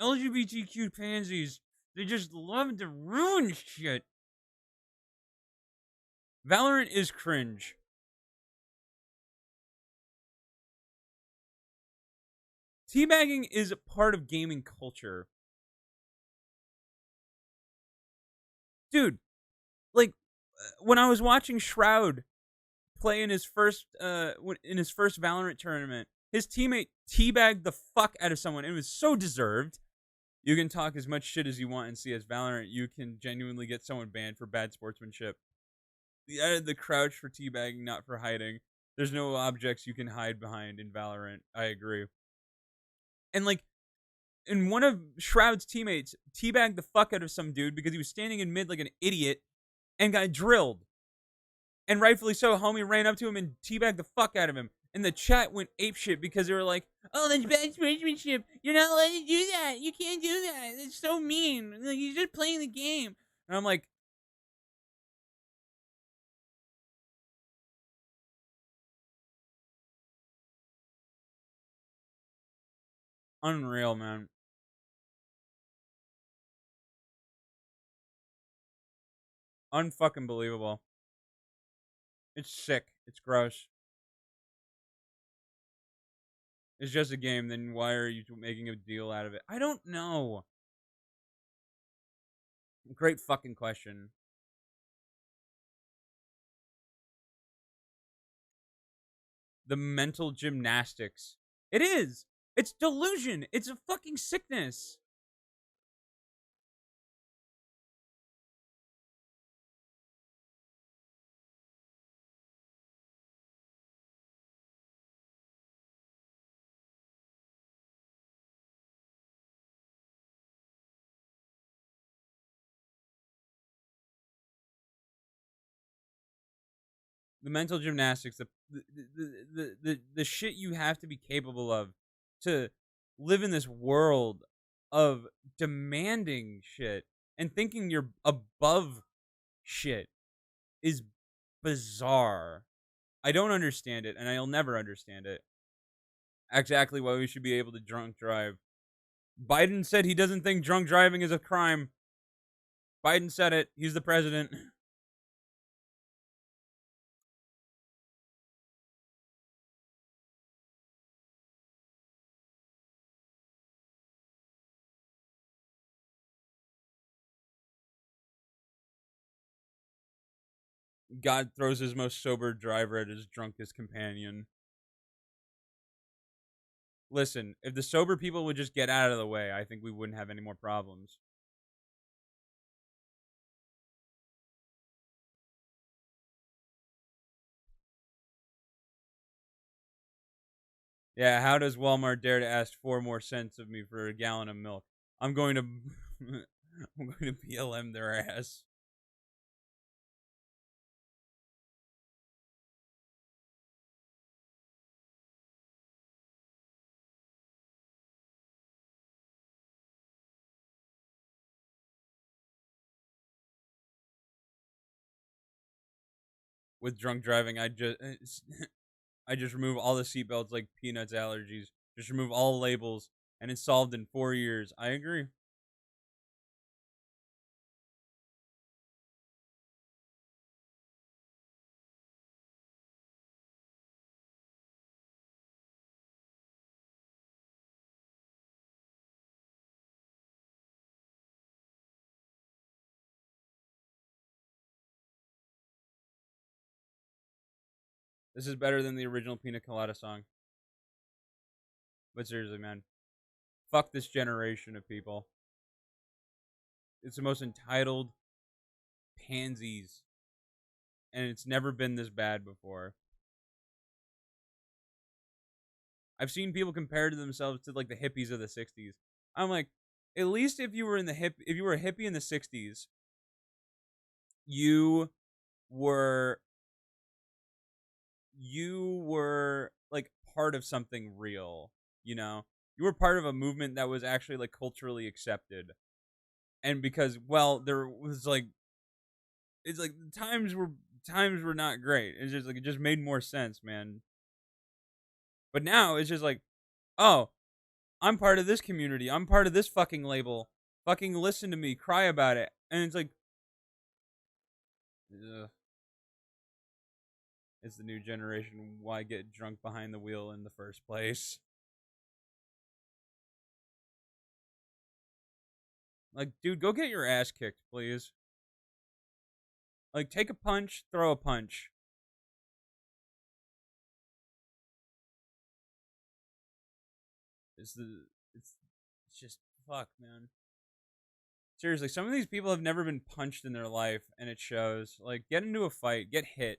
LGBTQ pansies, they just love to ruin shit. Valorant is cringe. Teabagging is a part of gaming culture. Dude, like when I was watching Shroud play in his first Valorant tournament, his teammate teabagged the fuck out of someone. It was so deserved. You can talk as much shit as you want in CS Valorant. You can genuinely get someone banned for bad sportsmanship. They added the crouch for teabagging, not for hiding. There's no objects you can hide behind in Valorant. I agree. And like, and one of Shroud's teammates teabagged the fuck out of some dude because he was standing in mid like an idiot and got drilled. And rightfully so, homie ran up to him and teabagged the fuck out of him. And the chat went apeshit because they were like, "Oh, that's bad sportsmanship. You're not allowed to do that. You can't do that. It's so mean. Like, you're just playing the game." And I'm like, unreal, man. Unfucking believable. It's sick. It's gross. It's just a game. Then why are you making a deal out of it? I don't know. Great fucking question. The mental gymnastics. It is. It's delusion. It's a fucking sickness. The mental gymnastics, the shit you have to be capable of to live in this world of demanding shit and thinking you're above shit is bizarre. I don't understand it, and I'll never understand it. Exactly why we should be able to drunk drive. Biden said he doesn't think drunk driving is a crime. Biden said it. He's the president. God throws his most sober driver at his drunkest companion. Listen, if the sober people would just get out of the way, I think we wouldn't have any more problems. Yeah, how does Walmart dare to ask 4 more cents of me for a gallon of milk? I'm going to I'm going to BLM their ass. with drunk driving. I just remove all the seatbelts like peanuts allergies. Just remove all labels, and it's solved in 4 years. I agree. This is better than the original Pina Colada song. But seriously, man, fuck this generation of people. It's the most entitled pansies, and it's never been this bad before. I've seen people compare to themselves to like the hippies of the '60s. I'm like, at least if you were if you were a hippie in the '60s, you were like part of something real. You know, you were part of a movement that was actually like culturally accepted, and because well, there was like it's like times were not great. It's just like it just made more sense, man. But now it's just like, oh, I'm part of this community. I'm part of this fucking label. Fucking listen to me, cry about it. And it's like, ugh, it's the new generation. Why get drunk behind the wheel in the first place? Like, dude, go get your ass kicked, please. Like, take a punch, throw a punch. It's the, it's just fuck, man. Seriously, some of these people have never been punched in their life, and it shows. Like, get into a fight, get hit.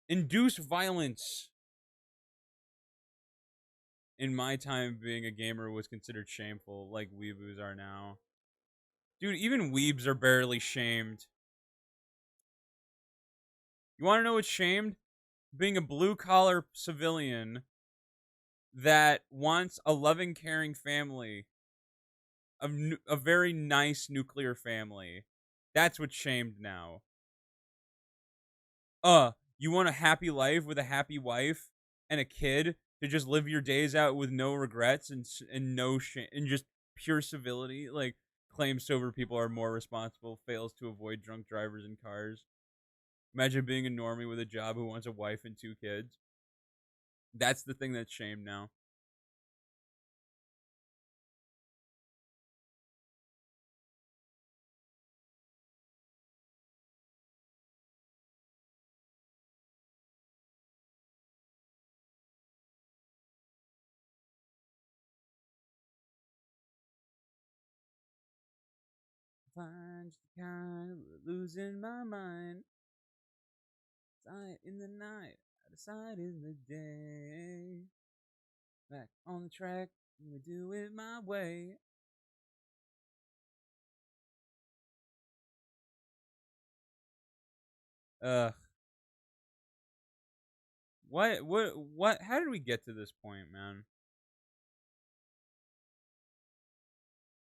Induce violence. In my time, being a gamer was considered shameful, like weeboos are now. Dude, even weebs are barely shamed. You want to know what's shamed? Being a blue collar civilian that wants a loving, caring family, a very nice nuclear family. That's what's shamed now. You want a happy life with a happy wife and a kid to just live your days out with no regrets and no shame and just pure civility? Like, claims sober people are more responsible, fails to avoid drunk drivers in cars. Imagine being a normie with a job who wants a wife and 2 kids. That's the thing that's shamed now. Find the kind of losing my mind. Sight in the night, out of sight in the day. Back on the track, I'm gonna do it my way. Ugh. What? How did we get to this point, man?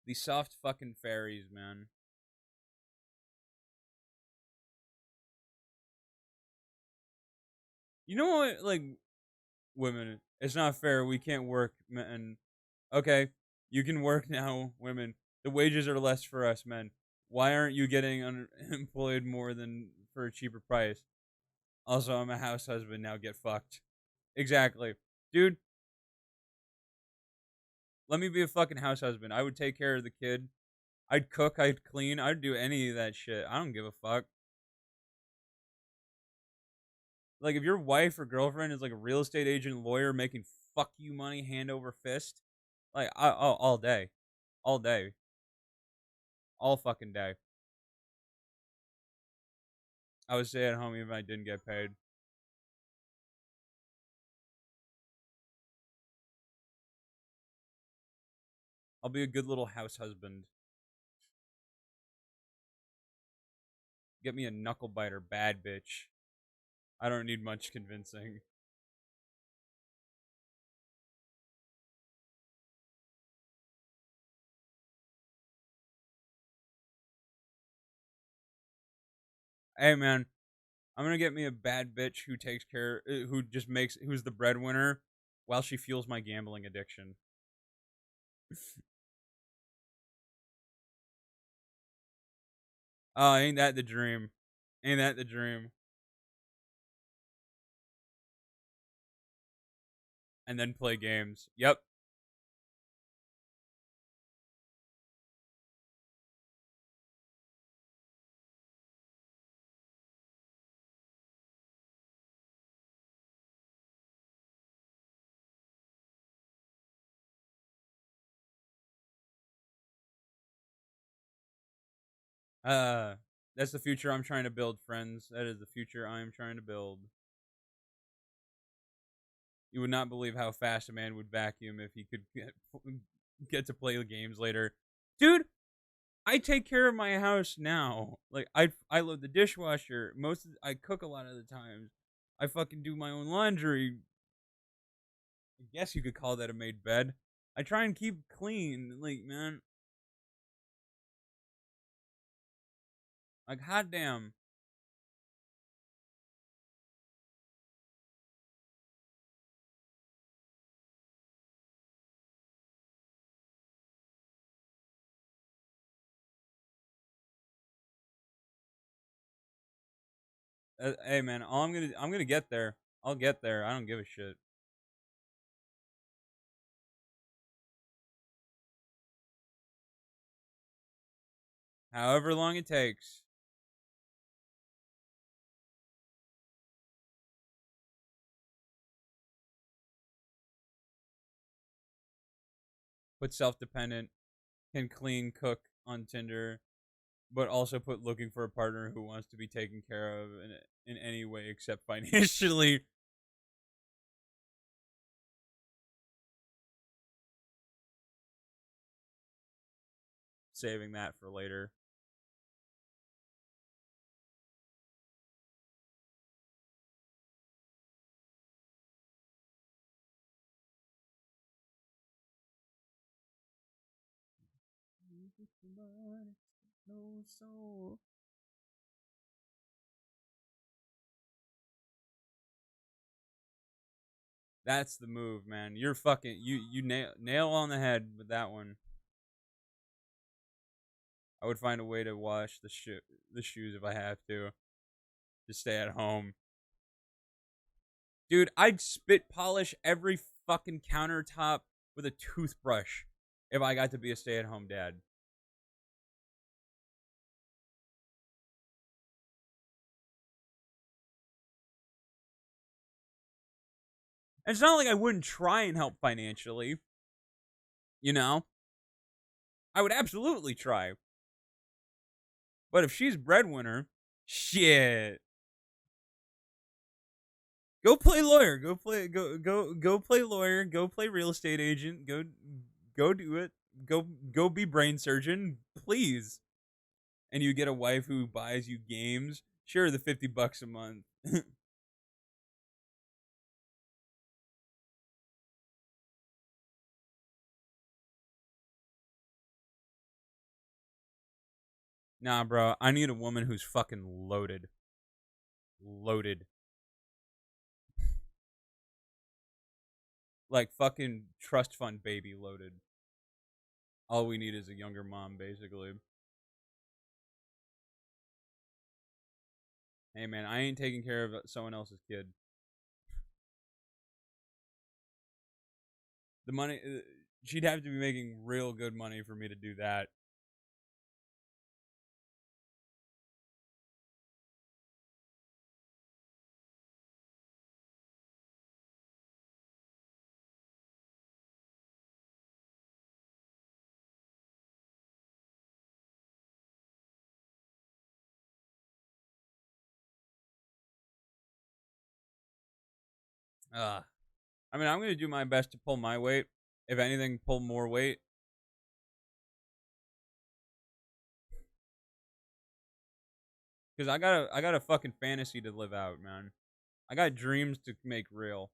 These soft fucking fairies, man. You know what? Like, women, it's not fair. We can't work, men. Okay, you can work now, women. The wages are less for us, men. Why aren't you getting unemployed more than for a cheaper price? Also, I'm a house husband now. Get fucked. Exactly, dude. Let me be a fucking house husband. I would take care of the kid. I'd cook. I'd clean. I'd do any of that shit. I don't give a fuck. Like, if your wife or girlfriend is like a real estate agent, lawyer, making fuck you money hand over fist, like, all day, all day, all fucking day. I would stay at home even if I didn't get paid. I'll be a good little house husband. Get me a knuckle biter, bad bitch. I don't need much convincing. Hey man, I'm gonna get me a bad bitch who takes care, who just makes, who's the breadwinner, while she fuels my gambling addiction. Oh, ain't that the dream? Ain't that the dream? And then play games. Yep. Uh, that's the future I'm trying to build, friends. That is the future I am trying to build. You would not believe how fast a man would vacuum if he could get to play the games later. Dude, I take care of my house now. Like I load the dishwasher. I cook a lot of the times. I fucking do my own laundry. I guess you could call that a made bed. I try and keep clean. Like, man, like hot damn. Hey man, I'm gonna get there. I'll get there. I don't give a shit. However long it takes. Put self dependent, can clean, cook on Tinder, but also put looking for a partner who wants to be taken care of in any way except financially. Saving that for later. No soul. That's the move, man. You're fucking you nail on the head with that one. I would find a way to wash the shoes if I have to. Just stay at home. Dude, I'd spit polish every fucking countertop with a toothbrush if I got to be a stay-at-home dad. And it's not like I wouldn't try and help financially, you know? I would absolutely try. But if she's breadwinner, shit. Go play lawyer. Go play lawyer. Go play real estate agent. Go do it. Go be brain surgeon, please. And you get a wife who buys you games. Sure, the $50 a month. Nah, bro. I need a woman who's fucking loaded. Loaded. Like fucking trust fund baby loaded. All we need is a younger mom, basically. Hey, man, I ain't taking care of someone else's kid. The money, she'd have to be making real good money for me to do that. I mean, I'm gonna do my best to pull my weight. If anything, pull more weight. Cause I got a fucking fantasy to live out, man. I got dreams to make real,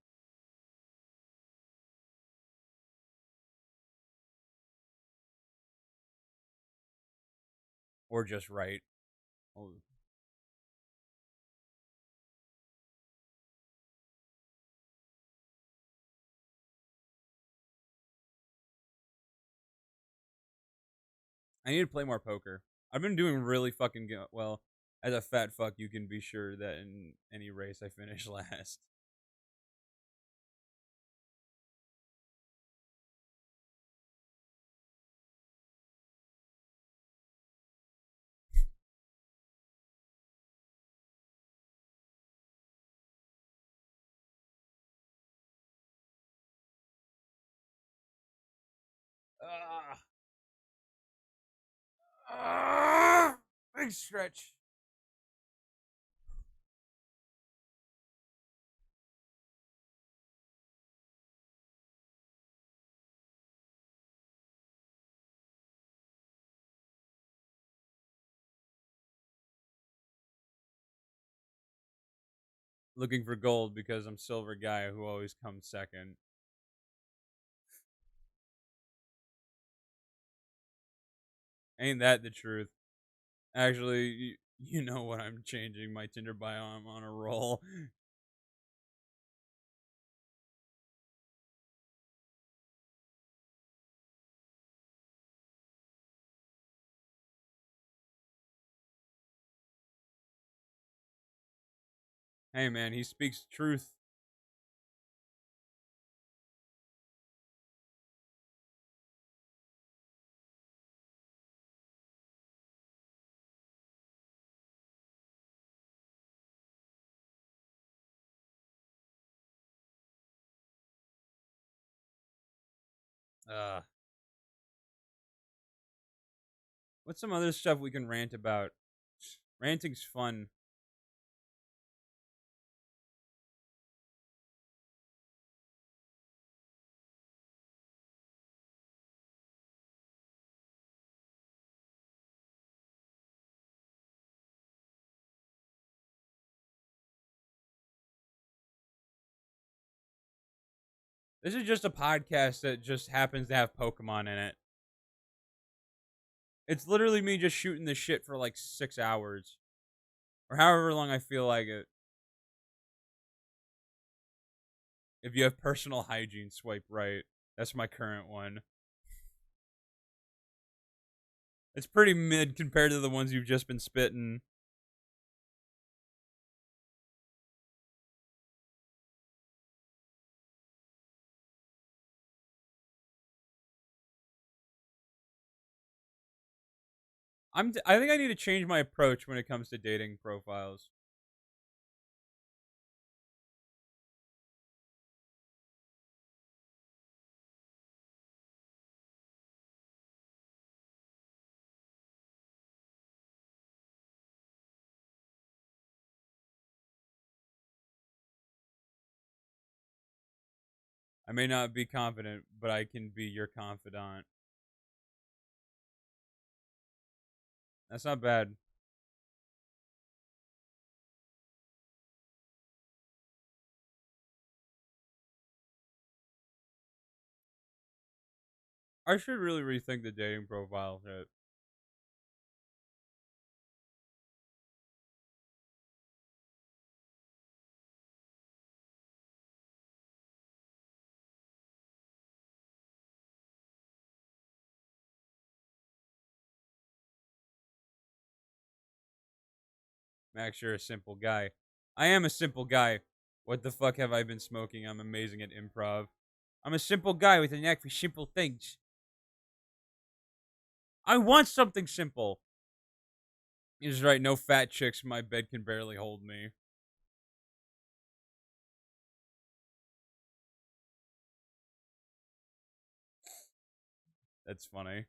or just right. Oh, I need to play more poker. I've been doing really fucking well. As a fat fuck, you can be sure that in any race I finish last. Ah, big stretch. Looking for gold because I'm silver guy who always comes second. Ain't that the truth? Actually, you know what? I'm changing my Tinder bio. I'm on a roll. Hey man, he speaks truth. Uh, what's some other stuff we can rant about? Ranting's fun. This is just a podcast that just happens to have Pokemon in it. It's literally me just shooting the shit for like 6 hours. Or however long I feel like it. If you have personal hygiene, swipe right. That's my current one. It's pretty mid compared to the ones you've just been spitting. I think I need to change my approach when it comes to dating profiles. I may not be confident, but I can be your confidant. That's not bad. I should really rethink the dating profile shit. Max, you're a simple guy. I am a simple guy. What the fuck have I been smoking? I'm amazing at improv. I'm a simple guy with a knack for simple things. I want something simple. He's right, no fat chicks. My bed can barely hold me. That's funny.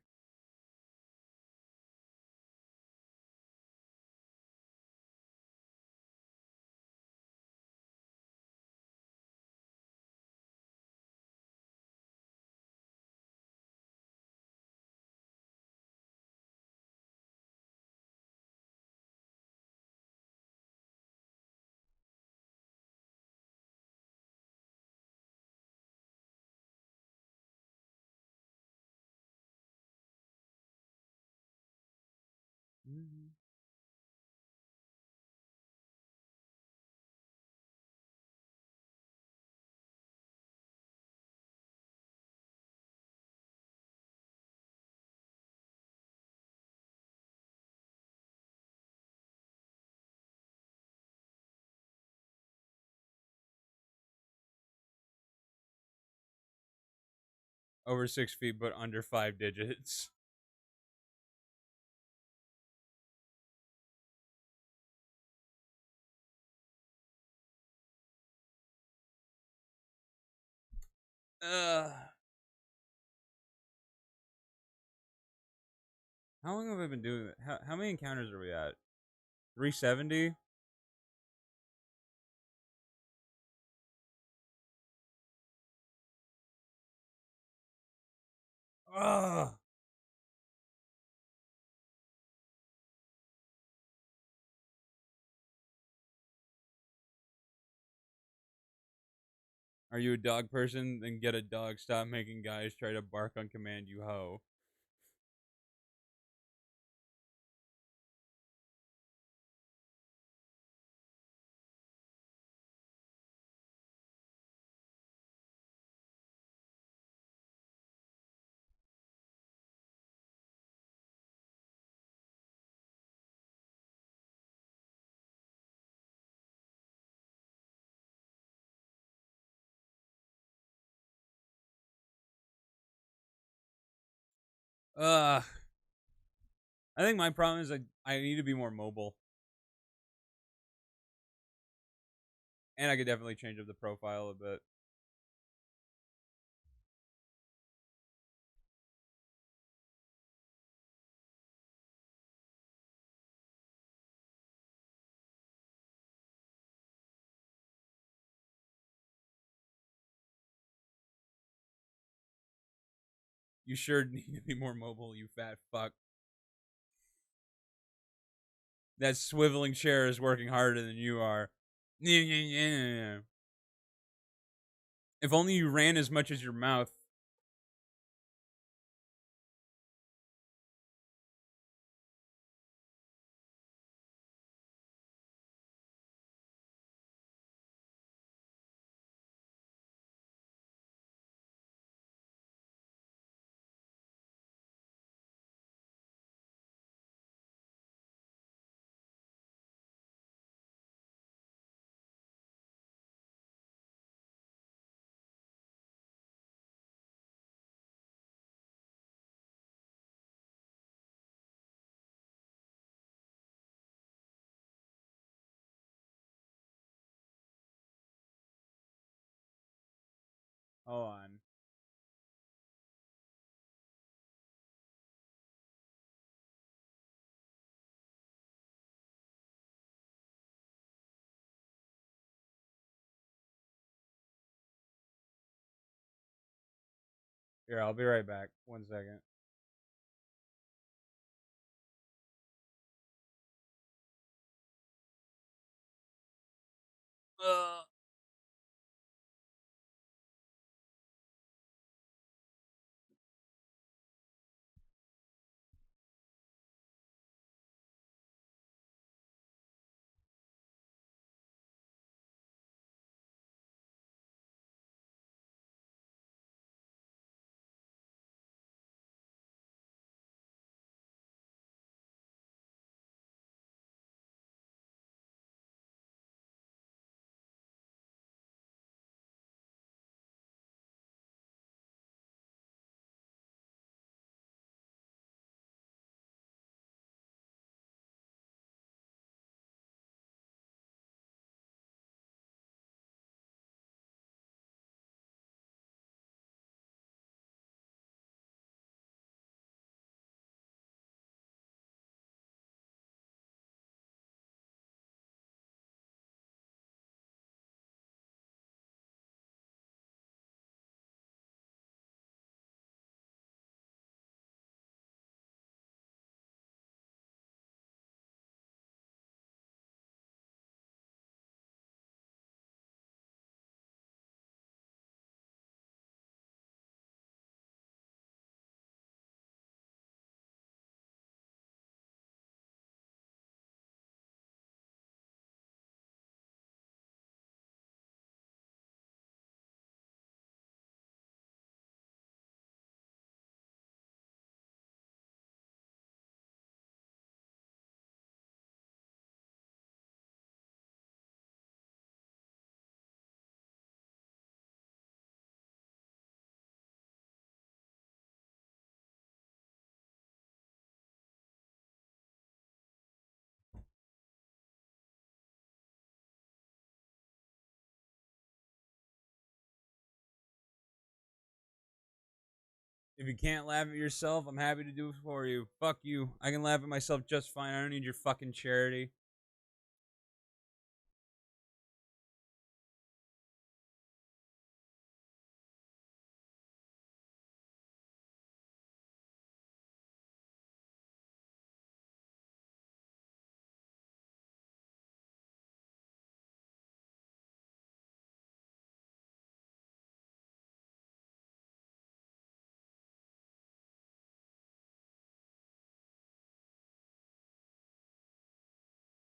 Mm-hmm. Over 6 feet, but under 5 digits. Uh, how long have I been doing it? How many encounters are we at? 370? Ugh. Are you a dog person? Then get a dog. Stop making guys try to bark on command, you hoe. Ugh. I think my problem is I need to be more mobile. And I could definitely change up the profile a bit. You sure need to be more mobile, you fat fuck. That swiveling chair is working harder than you are. If only you ran as much as your mouth. Hold on. Here, I'll be right back. 1 second. If you can't laugh at yourself, I'm happy to do it for you. Fuck you. I can laugh at myself just fine. I don't need your fucking charity.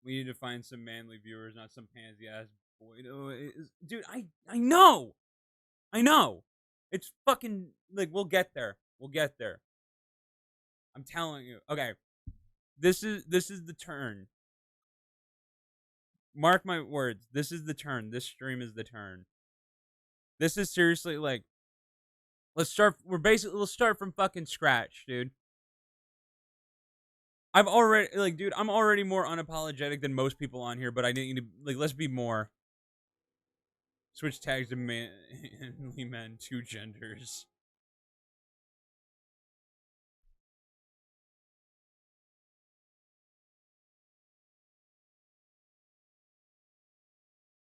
We need to find some manly viewers, not some pansy ass boy. Dude, I know. I know. It's fucking like we'll get there. We'll get there. I'm telling you. Okay. This is the turn. Mark my words. This is the turn. This stream is the turn. This is seriously like let's start from fucking scratch, dude. I'm already more unapologetic than most people on here, but I need to like let's be more. Switch tags to manly men, two genders.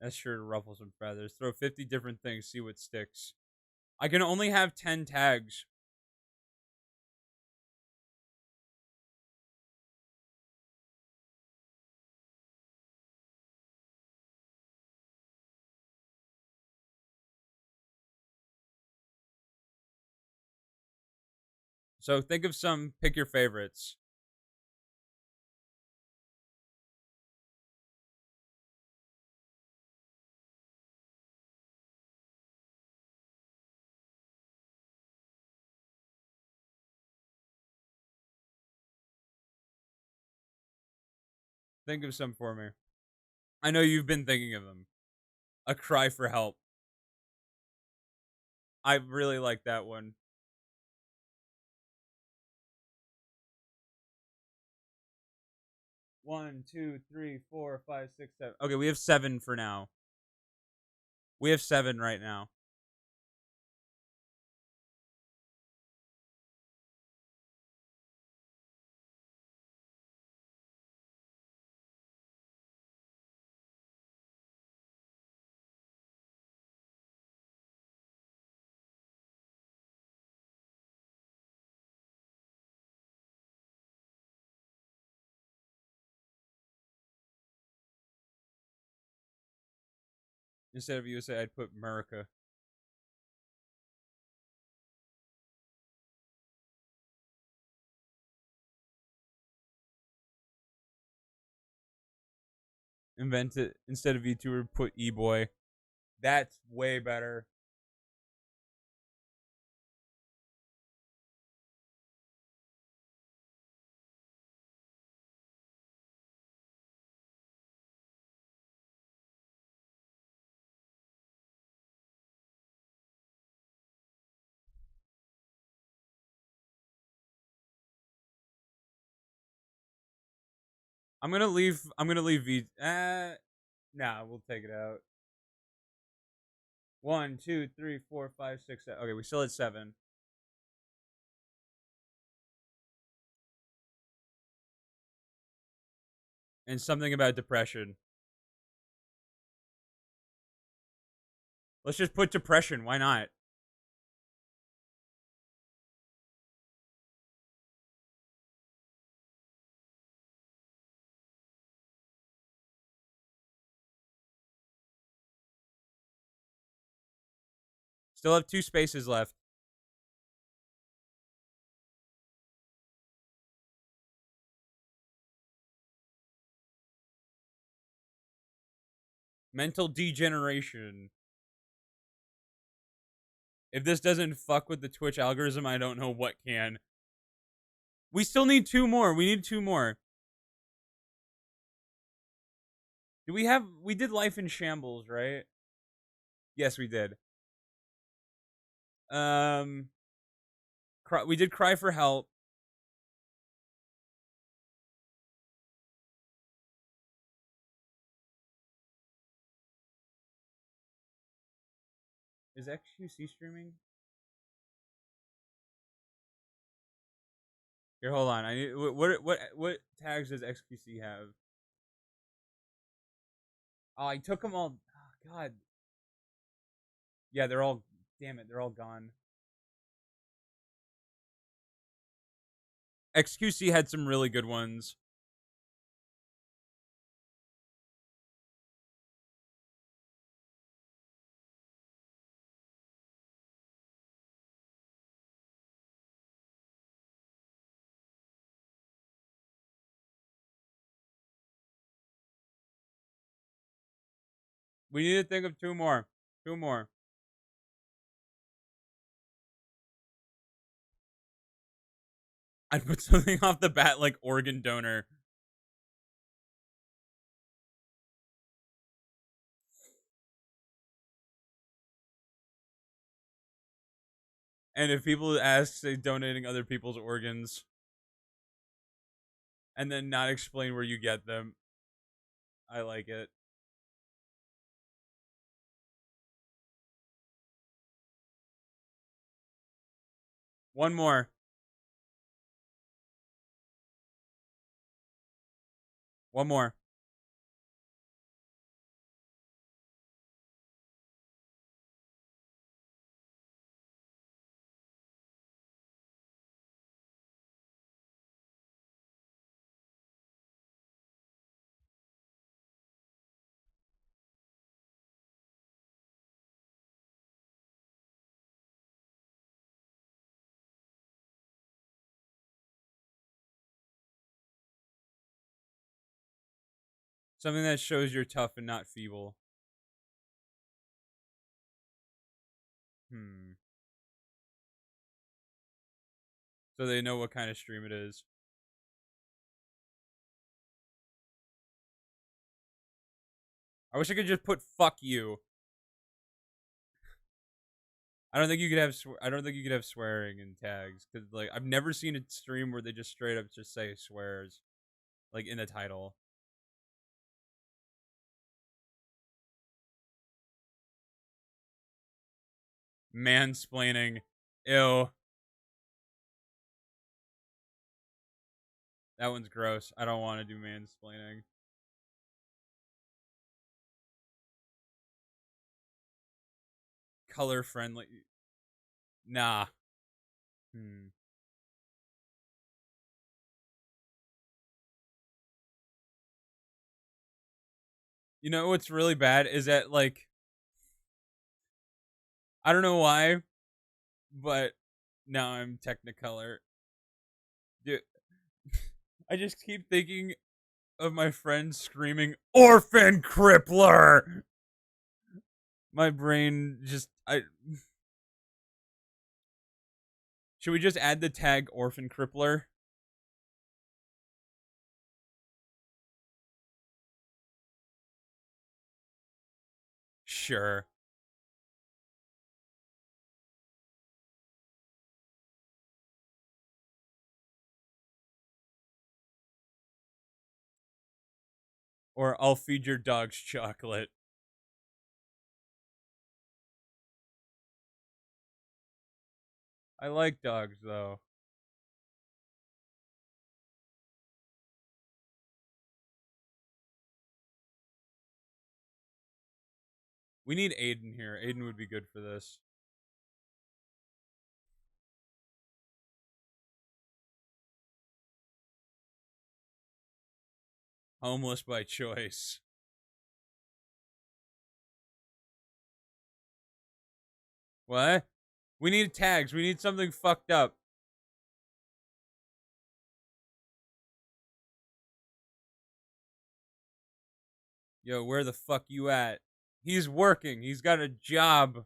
That's sure to ruffle some feathers. Throw 50 different things, see what sticks. I can only have 10 tags. So think of some, pick your favorites. Think of some for me. I know you've been thinking of them. A cry for help. I really like that one. One, two, three, four, five, six, seven. Okay, we have 7 for now. We have 7 right now. Instead of USA, I'd put America. Invent it. Instead of YouTuber, put E-Boy. That's way better. I'm gonna leave. Nah, we'll take it out. 1, 2, 3, 4, 5, 6, 7. Okay, we still at 7. And something about depression. Let's just put depression. Why not? Still have 2 spaces left. Mental degeneration. If this doesn't fuck with the Twitch algorithm, I don't know what can. We still need 2 more. We need 2 more. We did Life in Shambles, right? Yes, we did. We did Cry for Help. Is XQC streaming? Here, hold on. I need what tags does XQC have? Oh, I took them all. Oh, God. Yeah, they're all. Damn it, they're all gone. XQC had some really good ones. We need to think of two more. Two more. I'd put something off the bat like organ donor. And if people ask, say donating other people's organs. And then not explain where you get them. I like it. One more. One more. Something that shows you're tough and not feeble. So they know what kind of stream it is. I wish I could just put "fuck you." I don't think you could have. I don't think you could have swearing in tags because, like, I've never seen a stream where they just straight up just say swears, like in the title. Mansplaining. Ew. That one's gross. I don't want to do mansplaining. Color friendly. Nah. You know what's really bad is that, like, I don't know why, but now I'm Technicolor. Dude, I just keep thinking of my friend screaming "Orphan Crippler." My brain just should we just add the tag "Orphan Crippler"? Sure. Or I'll feed your dogs chocolate. I like dogs though. We need Aiden here. Aiden would be good for this. Homeless by choice. What? We need tags. We need something fucked up. Yo, where the fuck you at? He's working. He's got a job.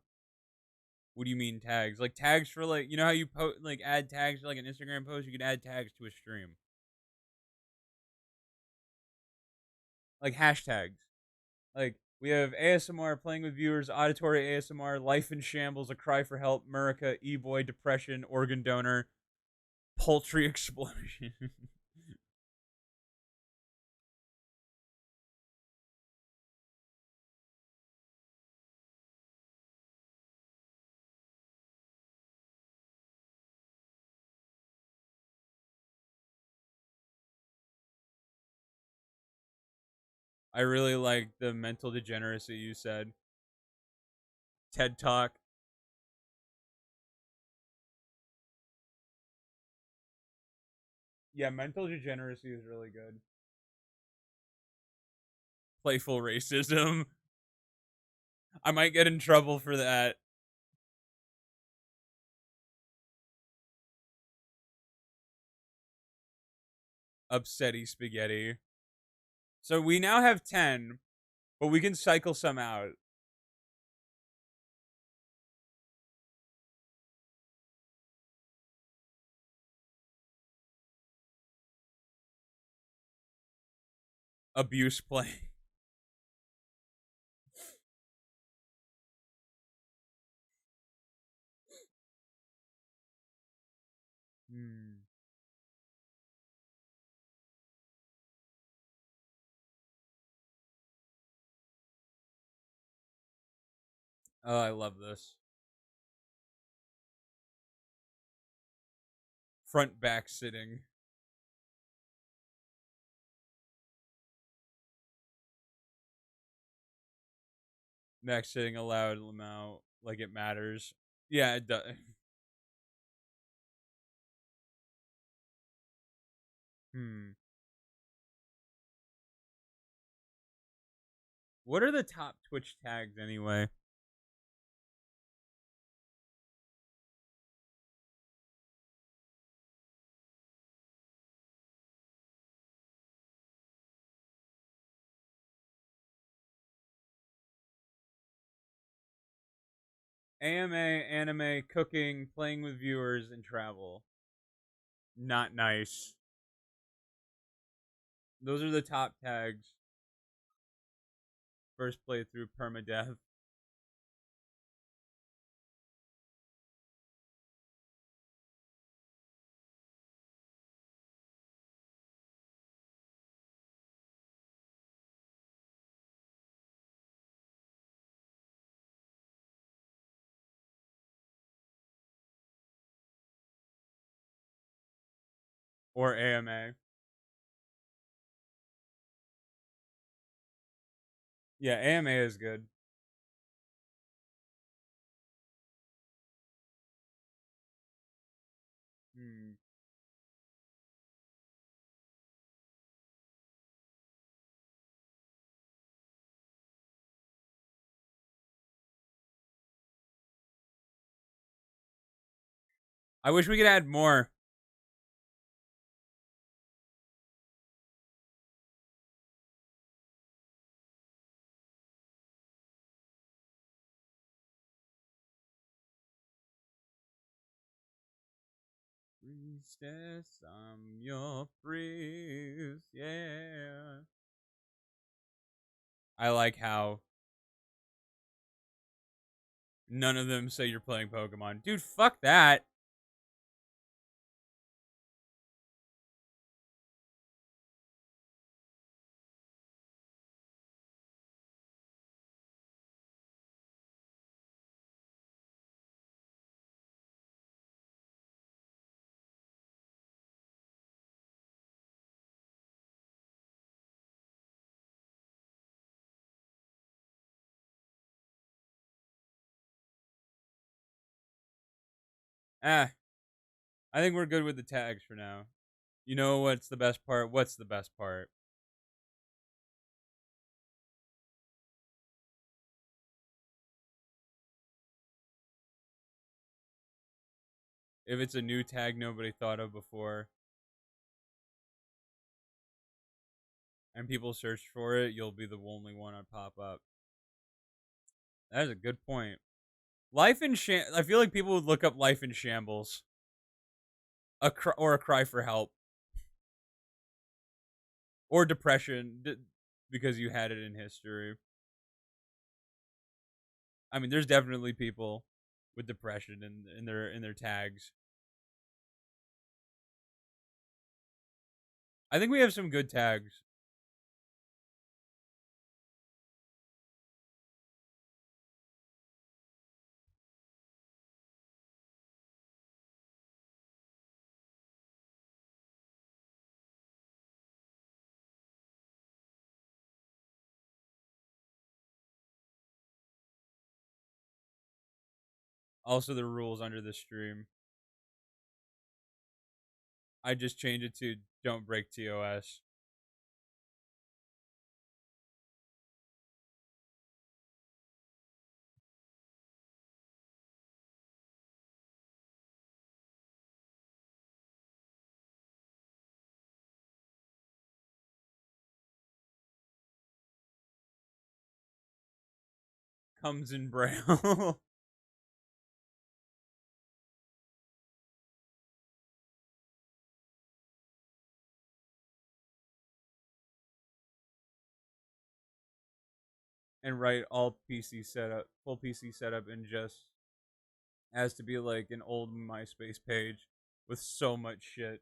What do you mean tags? Like tags for, like, you know how you like add tags to like an Instagram post? You can add tags to a stream. Like hashtags. Like we have ASMR, playing with viewers, auditory ASMR, life in shambles, a cry for help, Murica, e-boy, depression, organ donor, poultry explosion. I really like the mental degeneracy you said. TED Talk. Yeah, mental degeneracy is really good. Playful racism. I might get in trouble for that. Upsetty spaghetti. So we now have 10, but we can cycle some out. Abuse play. Hmm. Oh, I love this. Front back sitting. Back sitting allowed Lamau like it matters. Yeah, it does. Hmm. What are the top Twitch tags anyway? AMA, anime, cooking, playing with viewers, and travel. Not nice. Those are the top tags. First playthrough, permadeath. Or AMA. Yeah, AMA is good. Hmm. I wish we could add more. Priestess, I'm your priest. Yeah. I like how none of them say you're playing Pokemon. Dude, fuck that. Ah, I think we're good with the tags for now. You know what's the best part? What's the best part? If it's a new tag nobody thought of before and people search for it, you'll be the only one to pop up. That is a good point. Life in I feel like people would look up life in shambles. Or a cry for help. Or depression because you had it in history. I mean, there's definitely people with depression in their tags. I think we have some good tags. Also, the rules under the stream. I just changed it to don't break TOS. Comes in Braille. And write all PC setup, full PC setup, and just has to be like an old MySpace page with so much shit.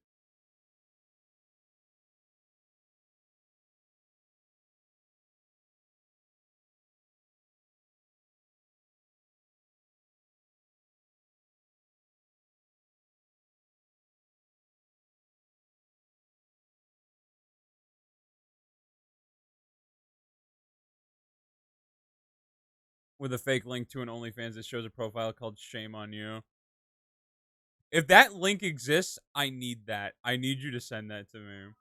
With a fake link to an OnlyFans that shows a profile called Shame on You. If that link exists, I need that. I need you to send that to me.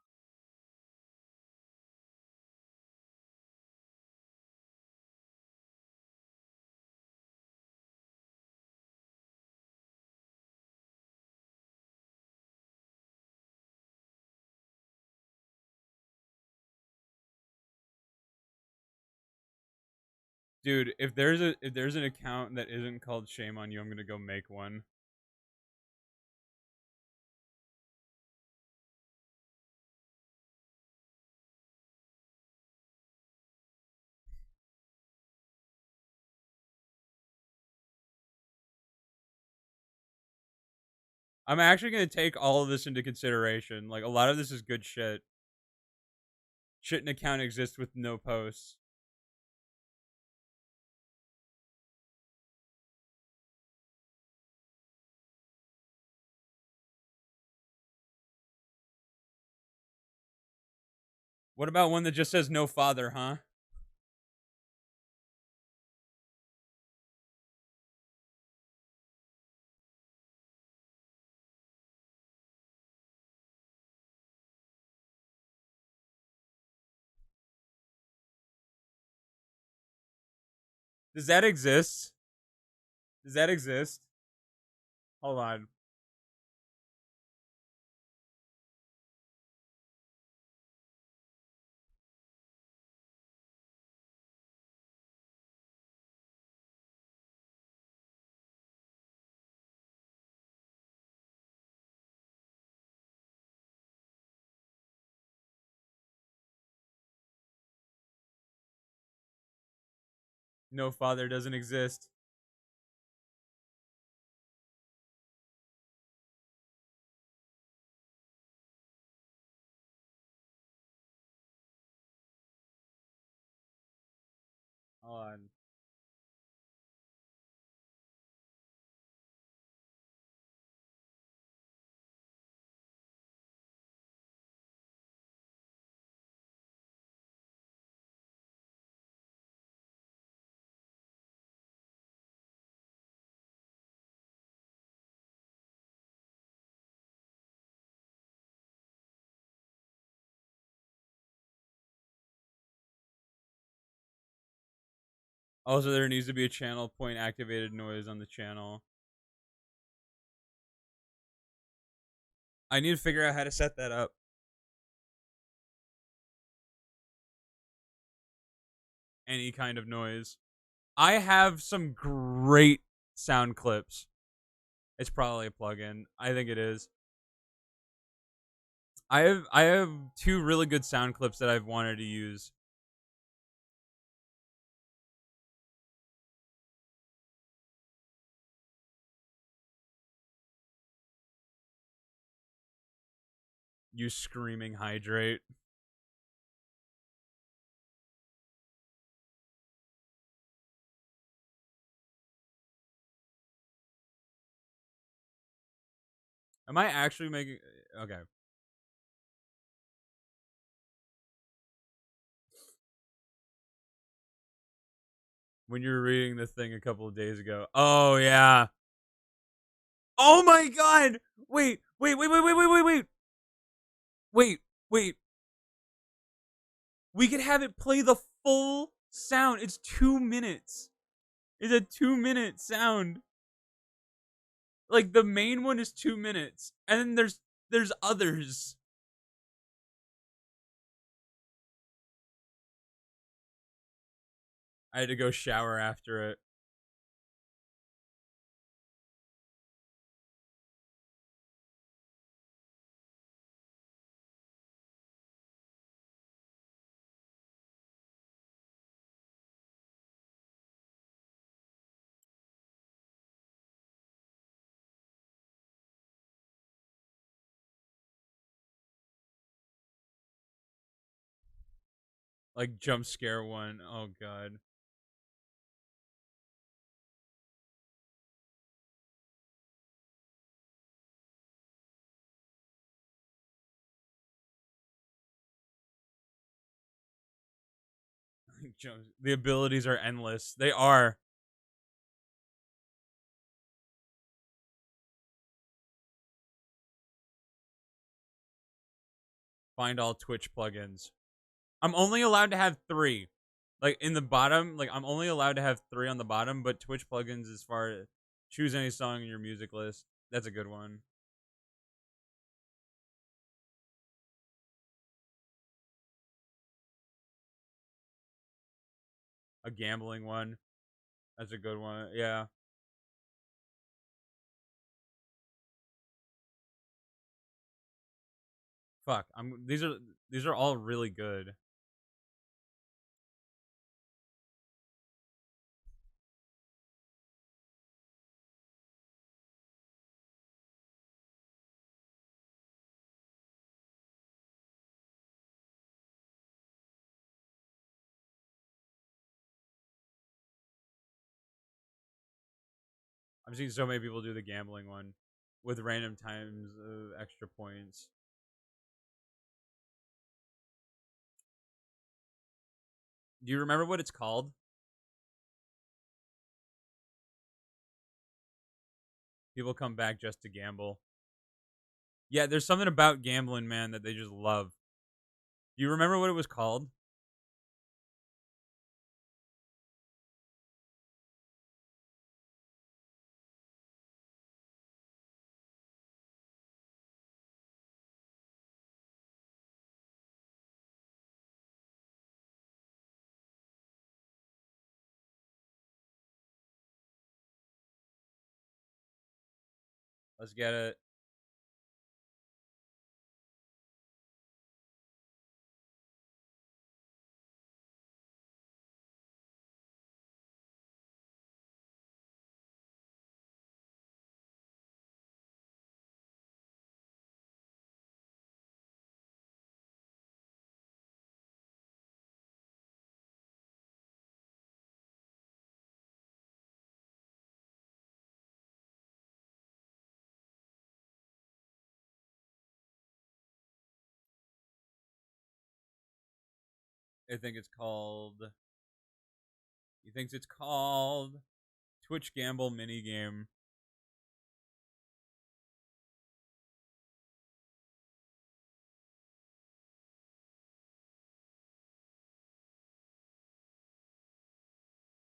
Dude, if there's an account that isn't called Shame on You, I'm gonna go make one. I'm actually gonna take all of this into consideration. Like, a lot of this is good shit. Shit an account exists with no posts. What about one that just says no father, huh? Does that exist? Does that exist? Hold on. No father doesn't exist. Hold on. Also, there needs to be a channel point activated noise on the channel. I need to figure out how to set that up. Any kind of noise. I have some great sound clips. It's probably a plugin. I think it is. I have two really good sound clips that I've wanted to use. You screaming hydrate. Am I actually making okay. When you were reading the thing a couple of days ago. Oh yeah. Oh my god! Wait, wait, wait, wait, wait, wait, wait, wait, wait, wait. We could have it play the full sound. It's 2 minutes. It's a 2 minute sound. Like the main one is 2 minutes, and then there's others. I had to go shower after it. Like jump scare one. Oh god. The abilities are endless. They are. Find all Twitch plugins. I'm only allowed to have 3. Like in the bottom, like I'm only allowed to have 3 on the bottom, but Twitch plugins as far as choose any song in your music list. That's a good one. A gambling one. That's a good one. Yeah. Fuck. These are all really good. I've seen so many people do the gambling one with random times of extra points. Do you remember what it's called? People come back just to gamble. Yeah, there's something about gambling, man, that they just love. Do you remember what it was called? Let's get it. I think it's called. He thinks it's called Twitch Gamble Minigame.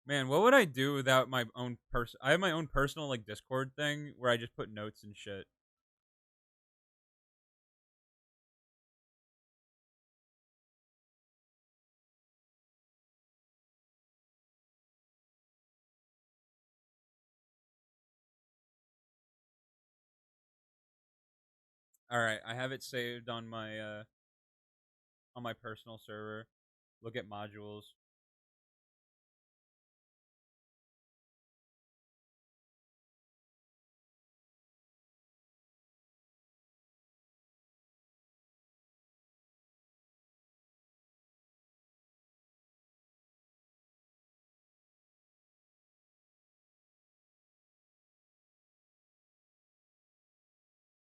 Man, what would I do without my own person? I have my own personal like Discord thing where I just put notes and shit. All right, I have it saved on my personal server. Look at modules.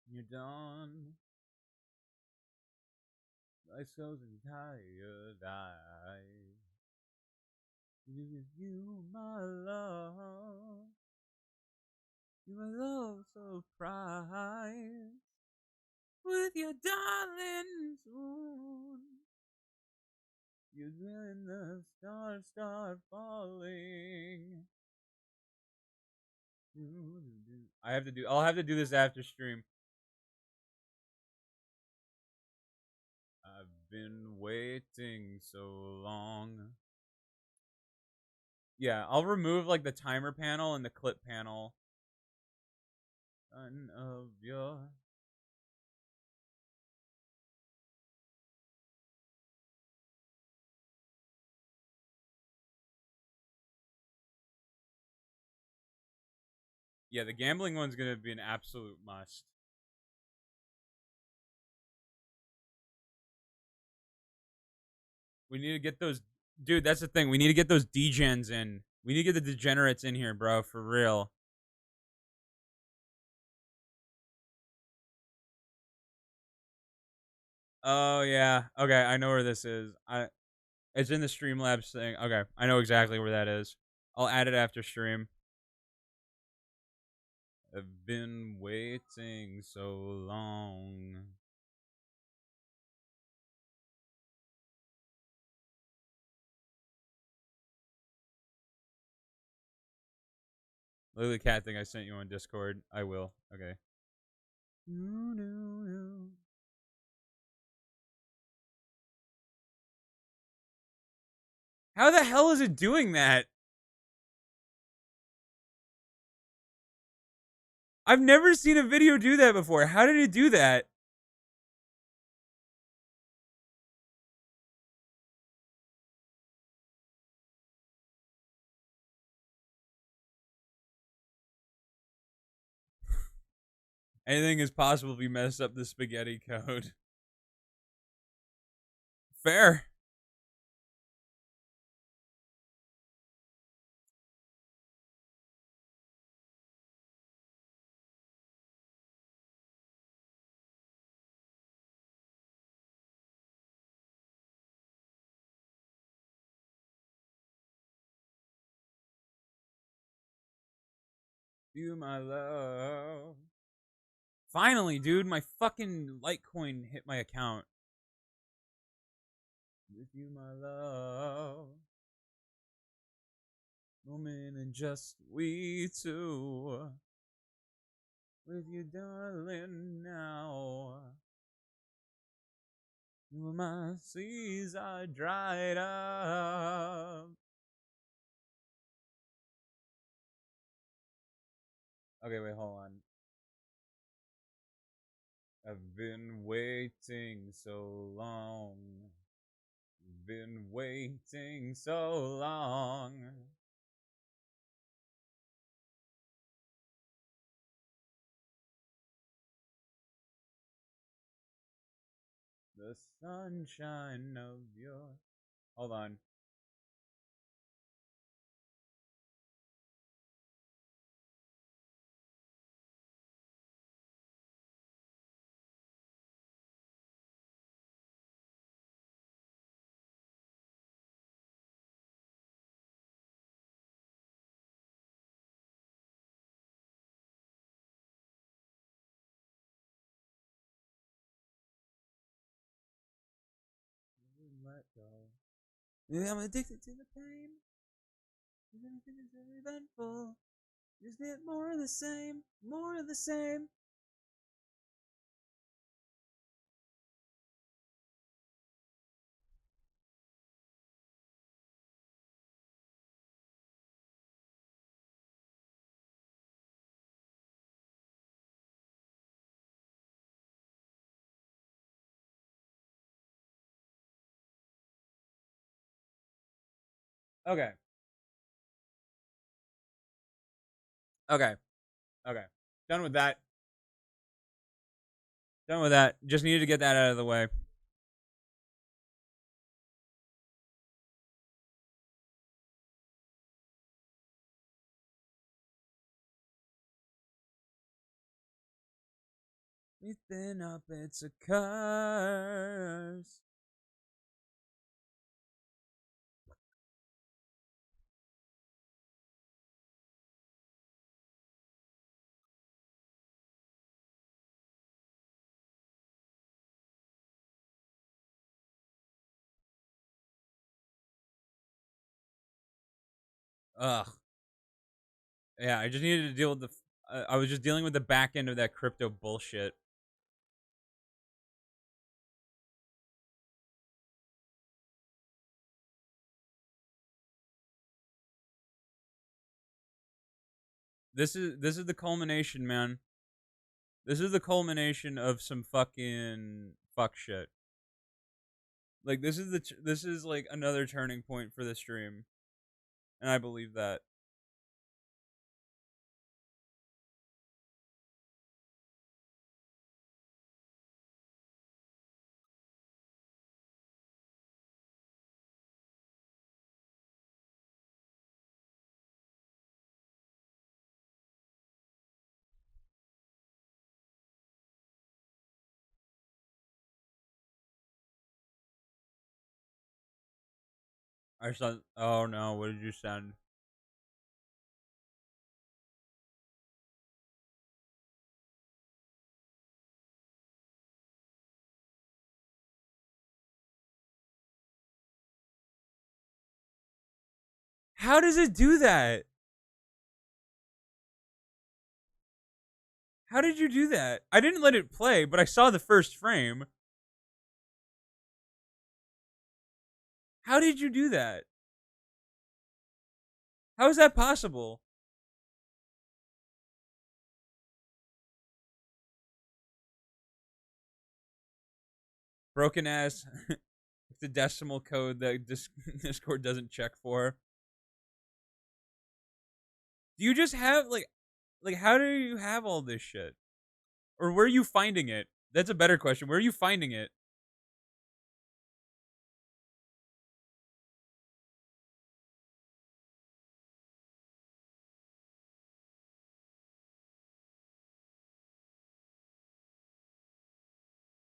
You're done. Life goes tired eyes. Give you my love. You my love surprise with your darling swoon. You when the stars start falling. I'll have to do this after stream. I've been waiting so long. Yeah, I'll remove like the timer panel and the clip panel. Son of your. Yeah, the gambling one's gonna be an absolute must. We need to get those. Dude, that's the thing. We need to get those degens in. We need to get the degenerates in here, bro, for real. Oh yeah. Okay, I know where this is. It's in the Streamlabs thing. Okay, I know exactly where that is. I'll add it after stream. I've been waiting so long. Look at the cat thing I sent you on Discord. I will. Okay. How the hell is it doing that? I've never seen a video do that before. How did it do that? Anything is possible if you mess up the spaghetti code. Fair. You, my love. Finally, dude, my fucking Litecoin hit my account. With you, my love. Moment and just we two. With you, darling, now. My seas are dried up. Okay, wait, hold on. I've been waiting so long. Been waiting so long. The sunshine of your. Hold on. Let go. Maybe I'm addicted to the pain. Everything is very eventful. Is it more of the same? More of the same. Okay. Okay. Okay. Done with that. Done with that. Just needed to get that out of the way. We've been up, it's a curse. Ugh. Yeah, I just needed to deal with the. I was just dealing with the back end of that crypto bullshit. This is the culmination, man. This is the culmination of some fucking fuck shit. Like this is like another turning point for the stream, and I believe that. I saw. Oh no! What did you send? How does it do that? How did you do that? I didn't let it play, but I saw the first frame. How did you do that? How is that possible? Broken ass. The decimal code that Discord doesn't check for. Do you just have like how do you have all this shit? Or where are you finding it? That's a better question. Where are you finding it?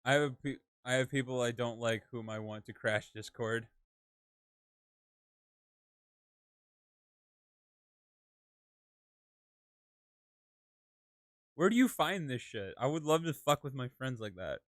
I have people I don't like whom I want to crash Discord. Where do you find this shit? I would love to fuck with my friends like that.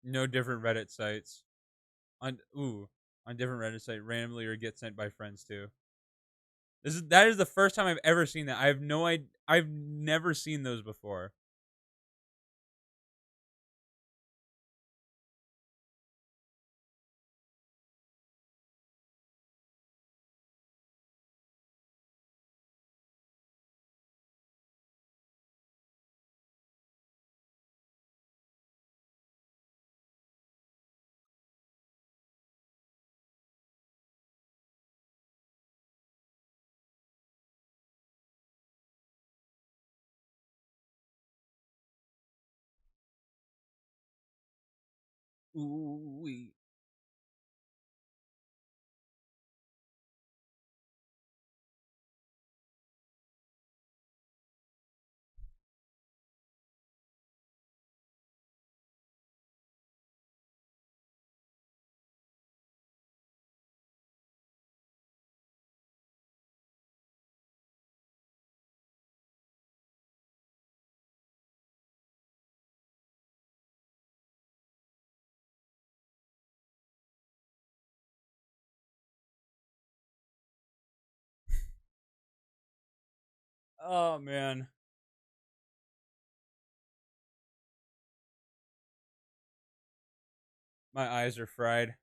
No different Reddit sites. On different Reddit site randomly or get sent by friends too. That is the first time I've ever seen that. I have no idea. I've never seen those before. Ooh wee. Oh man, my eyes are fried.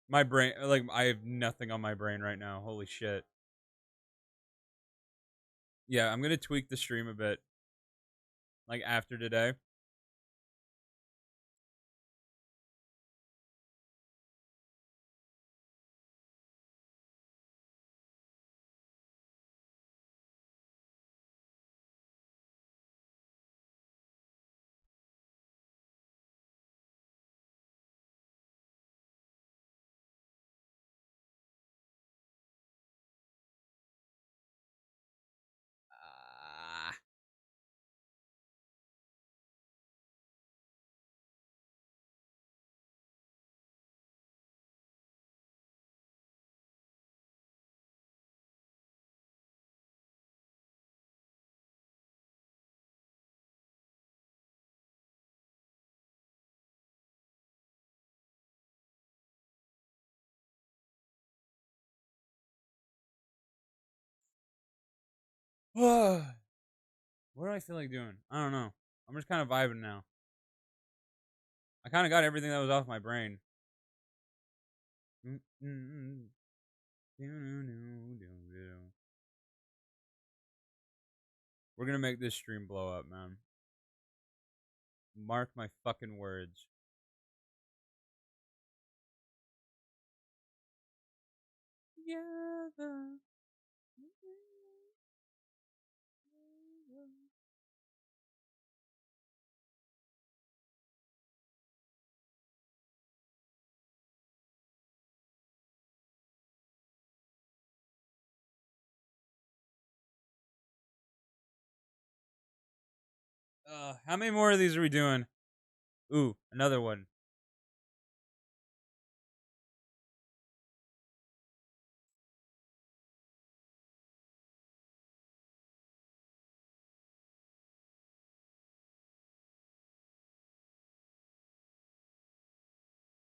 My brain, like I have nothing on my brain right now. Holy shit. Yeah, I'm gonna tweak the stream a bit. Like after today. What do I feel like doing? I don't know. I'm just kind of vibing now. I kind of got everything that was off my brain. We're gonna make this stream blow up, man. Mark my fucking words. Together. How many more of these are we doing? Ooh, another one.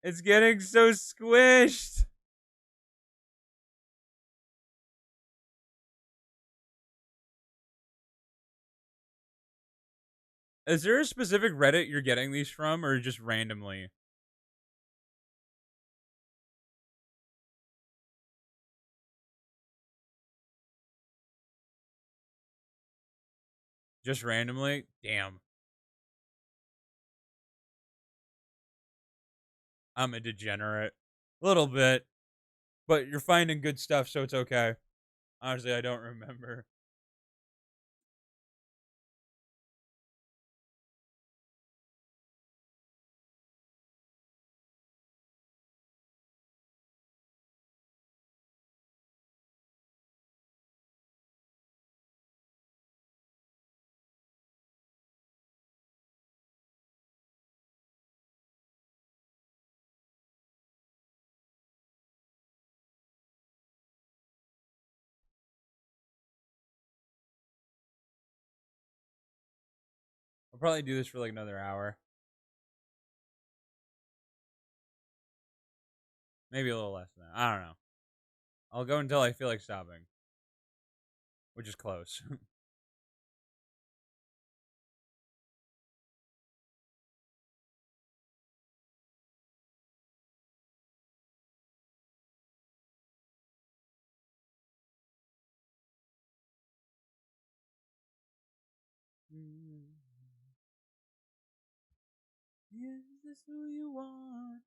It's getting so squished. Is there a specific Reddit you're getting these from, or just randomly? Just randomly? Damn. I'm a degenerate. A little bit. But you're finding good stuff, so it's okay. Honestly, I don't remember. I'll probably do this for like another hour. Maybe a little less than that. I don't know. I'll go until I feel like stopping, which is close. Is this who you want?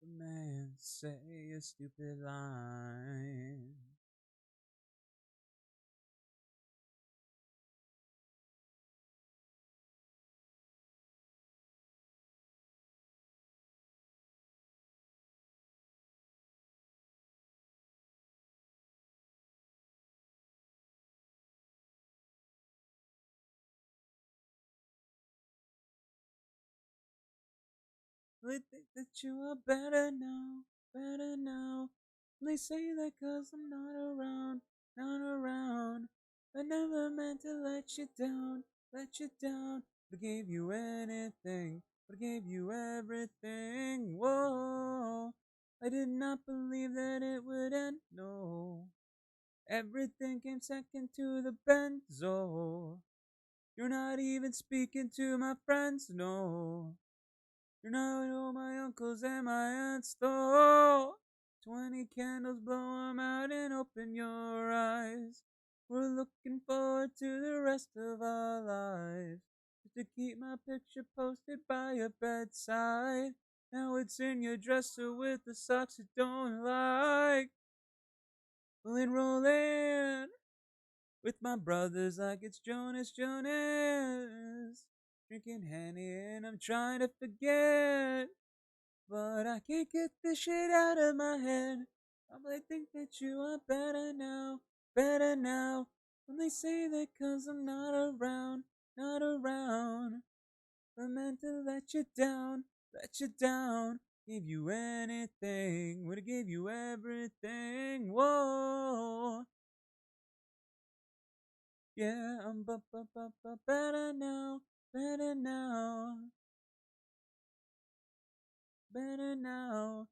The man say a stupid line. They think that you are better now, better now. They say that 'cause I'm not around, not around. I never meant to let you down, let you down. But gave you anything, but gave you everything. Whoa, I did not believe that it would end, no. Everything came second to the benzo. You're not even speaking to my friends, no. You're not all my uncles and my aunts, though. 20 candles, blow 'em out and open your eyes. We're looking forward to the rest of our lives. Just to keep my picture posted by your bedside. Now it's in your dresser with the socks you don't like. Rolling with my brothers like it's Jonas Jonas. Drinking Henny and I'm trying to forget. But I can't get this shit out of my head. I think that you are better now, better now. When they say that 'cause I'm not around, not around, I meant to let you down, let you down. Give you anything, would've gave you everything. Whoa, yeah, I'm better now, better now, better now,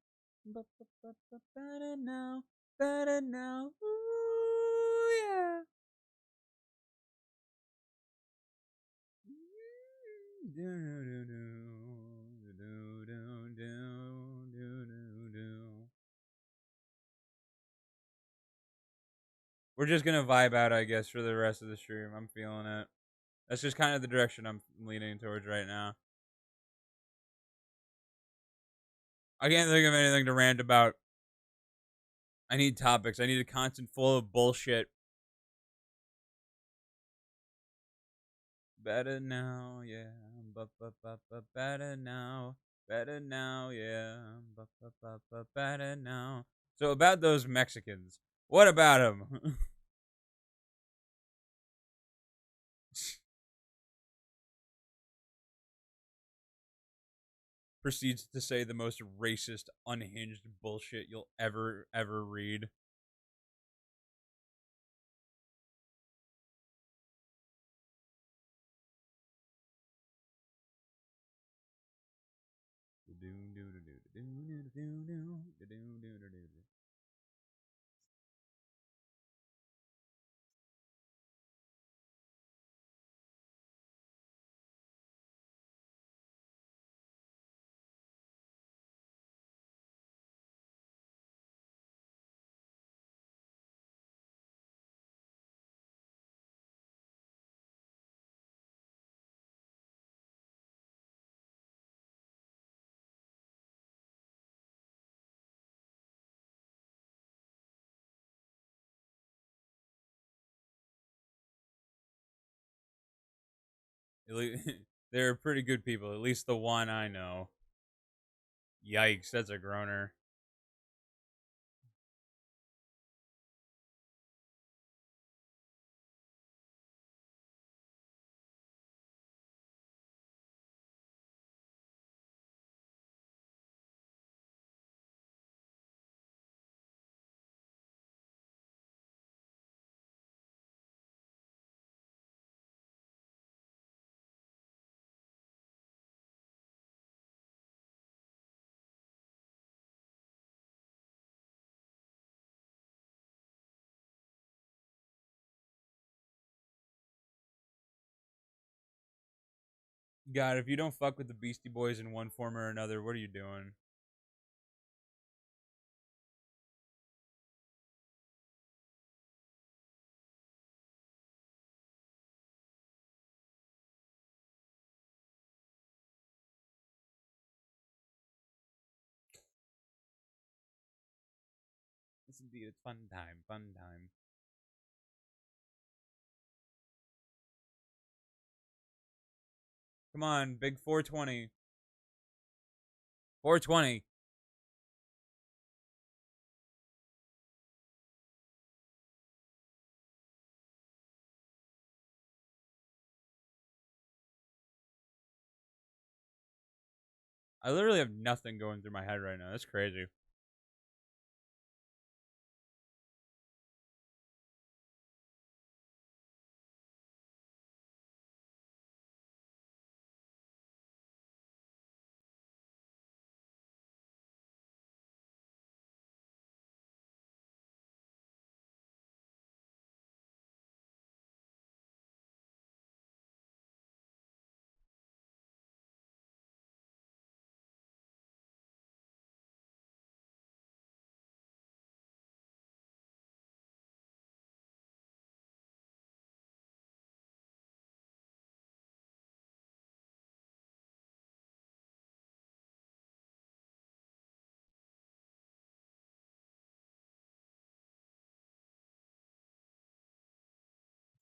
better now, better now. Ooh, yeah. We're just gonna vibe out, I guess, for the rest of the stream. I'm feeling it. That's just kind of the direction I'm leaning towards right now. I can't think of anything to rant about. I need topics. I need a content full of bullshit. Better now, yeah. Better now. Better now, yeah. Better now. So about those Mexicans. What about them? Proceeds to say the most racist, unhinged bullshit you'll ever read. They're pretty good people, at least the one I know. Yikes, that's a groaner. God, if you don't fuck with the Beastie Boys in one form or another, what are you doing? Yes, indeed, it's fun time, fun time. Come on, big 420. 420. I literally have nothing going through my head right now. That's crazy.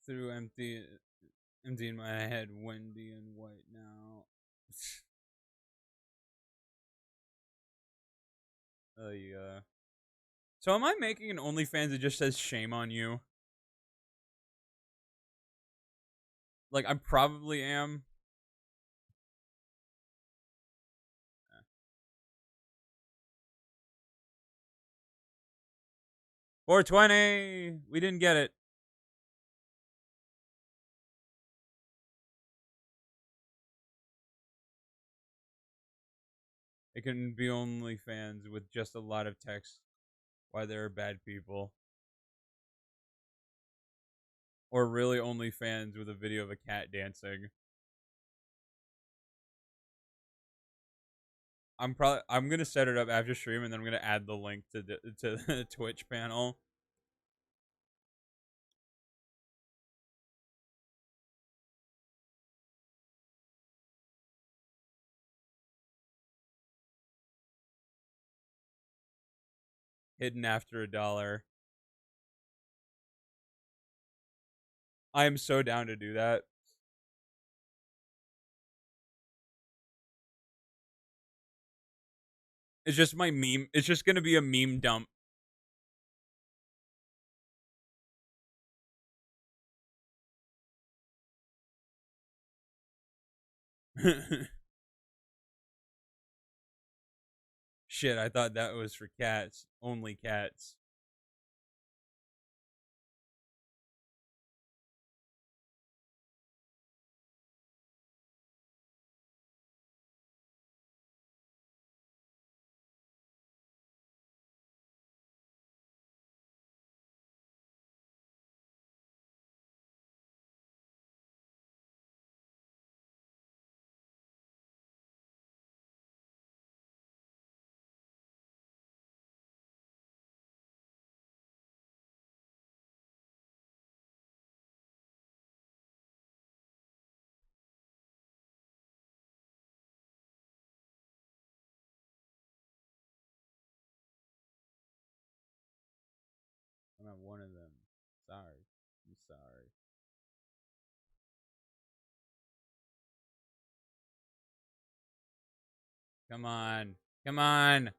Through empty in my head, windy and white now. Yeah. So am I making an OnlyFans that just says shame on you? Like, I probably am. 420. We didn't get it. It can be only fans with just a lot of text why there are bad people. Or really only fans with a video of a cat dancing. I'm gonna set it up after stream and then I'm gonna add the link to the Twitch panel. Hidden after $1. I am so down to do that. It's just my meme. It's just gonna be a meme dump. Shit, I thought that was for cats. Only cats. I'm not one of them. Sorry. I'm sorry. Come on. Come on.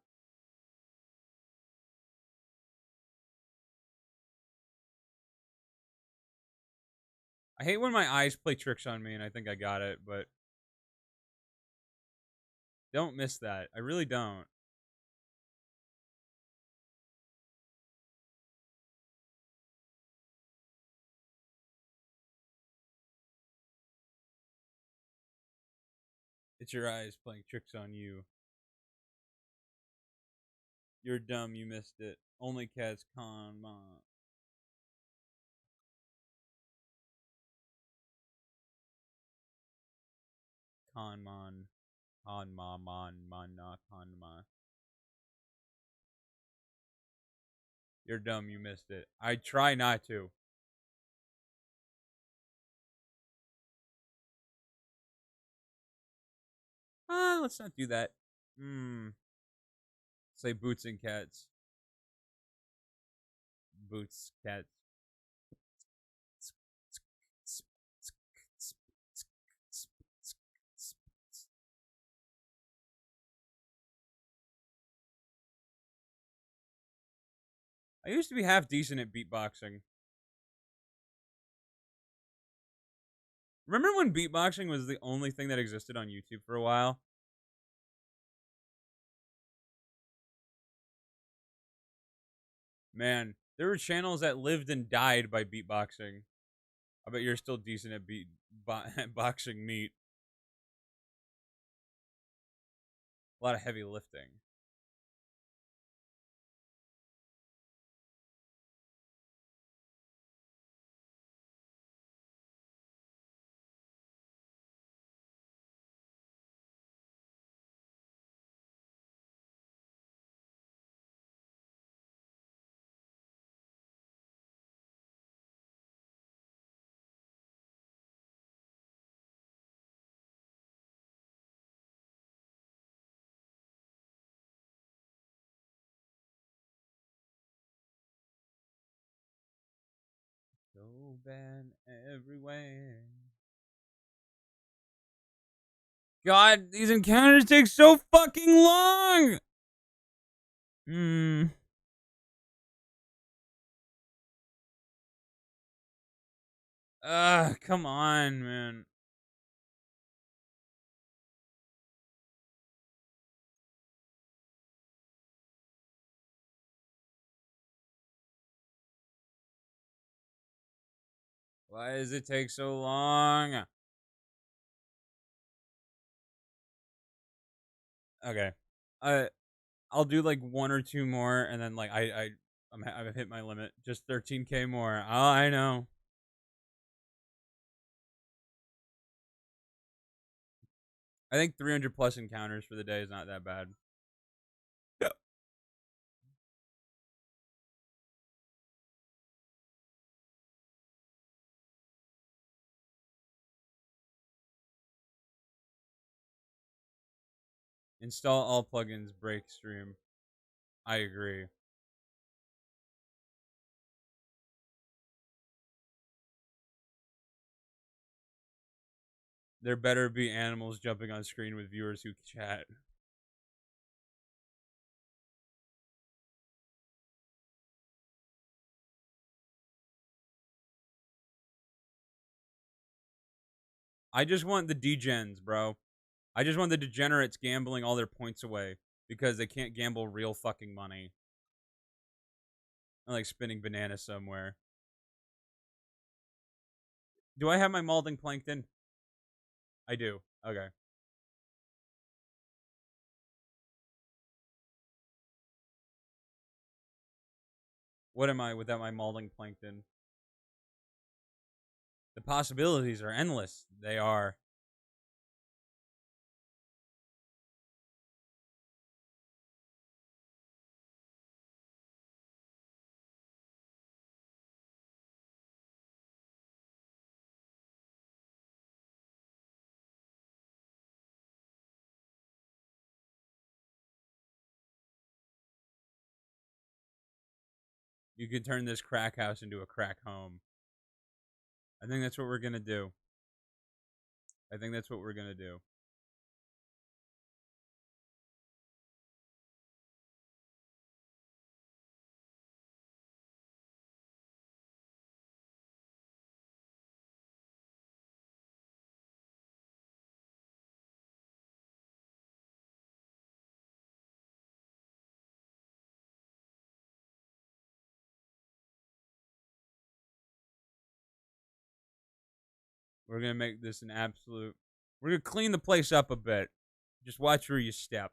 I hate when my eyes play tricks on me and I think I got it, but don't miss that. I really don't. It's your eyes playing tricks on you. You're dumb, you missed it. Only cats con ma. Con mon. Con ma mon mon na con ma. You're dumb, you missed it. I try not to. Let's not do that. Say boots and cats. Boots, cats. I used to be half decent at beatboxing. Remember when beatboxing was the only thing that existed on YouTube for a while? Man, there were channels that lived and died by beatboxing. I bet you're still decent at boxing meat. A lot of heavy lifting. So bad everywhere. God, these encounters take so fucking long! Hmm. Come on, man. Why does it take so long? Okay. Uh, I'll do like one or two more, and then like I've hit my limit. Just 13K more. Oh, I know. I think 300 plus encounters for the day is not that bad. Yeah. Install all plugins, break stream. I agree. There better be animals jumping on screen with viewers who chat. I just want the degens, bro. I just want the degenerates gambling all their points away because they can't gamble real fucking money. I'm like spinning bananas somewhere. Do I have my malding plankton? I do. Okay. What am I without my malding plankton? The possibilities are endless. They are. You could turn this crack house into a crack home. I think that's what we're gonna do. I think that's what we're gonna do. We're gonna make this an absolute. We're gonna clean the place up a bit. Just watch where you step.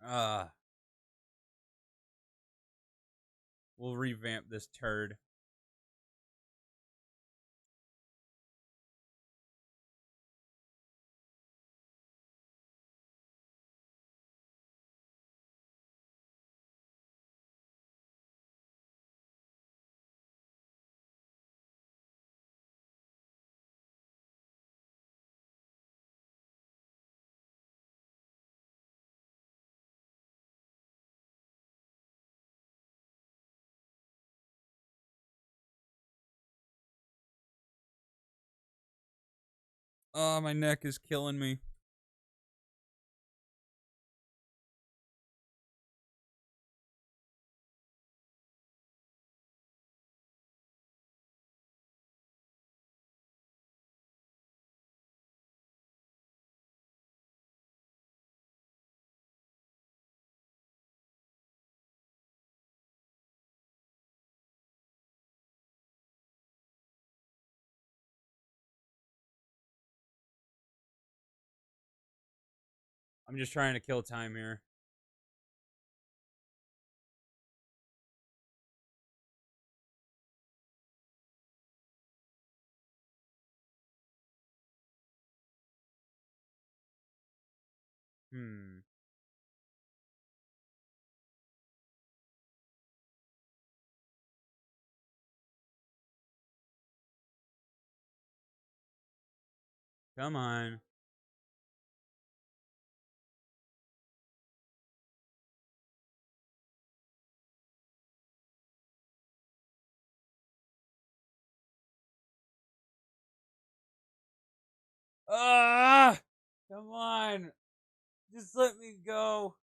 Uh, we'll revamp this turd. Oh, my neck is killing me. I'm just trying to kill time here. Hmm. Come on. Ah! Come on. Just let me go.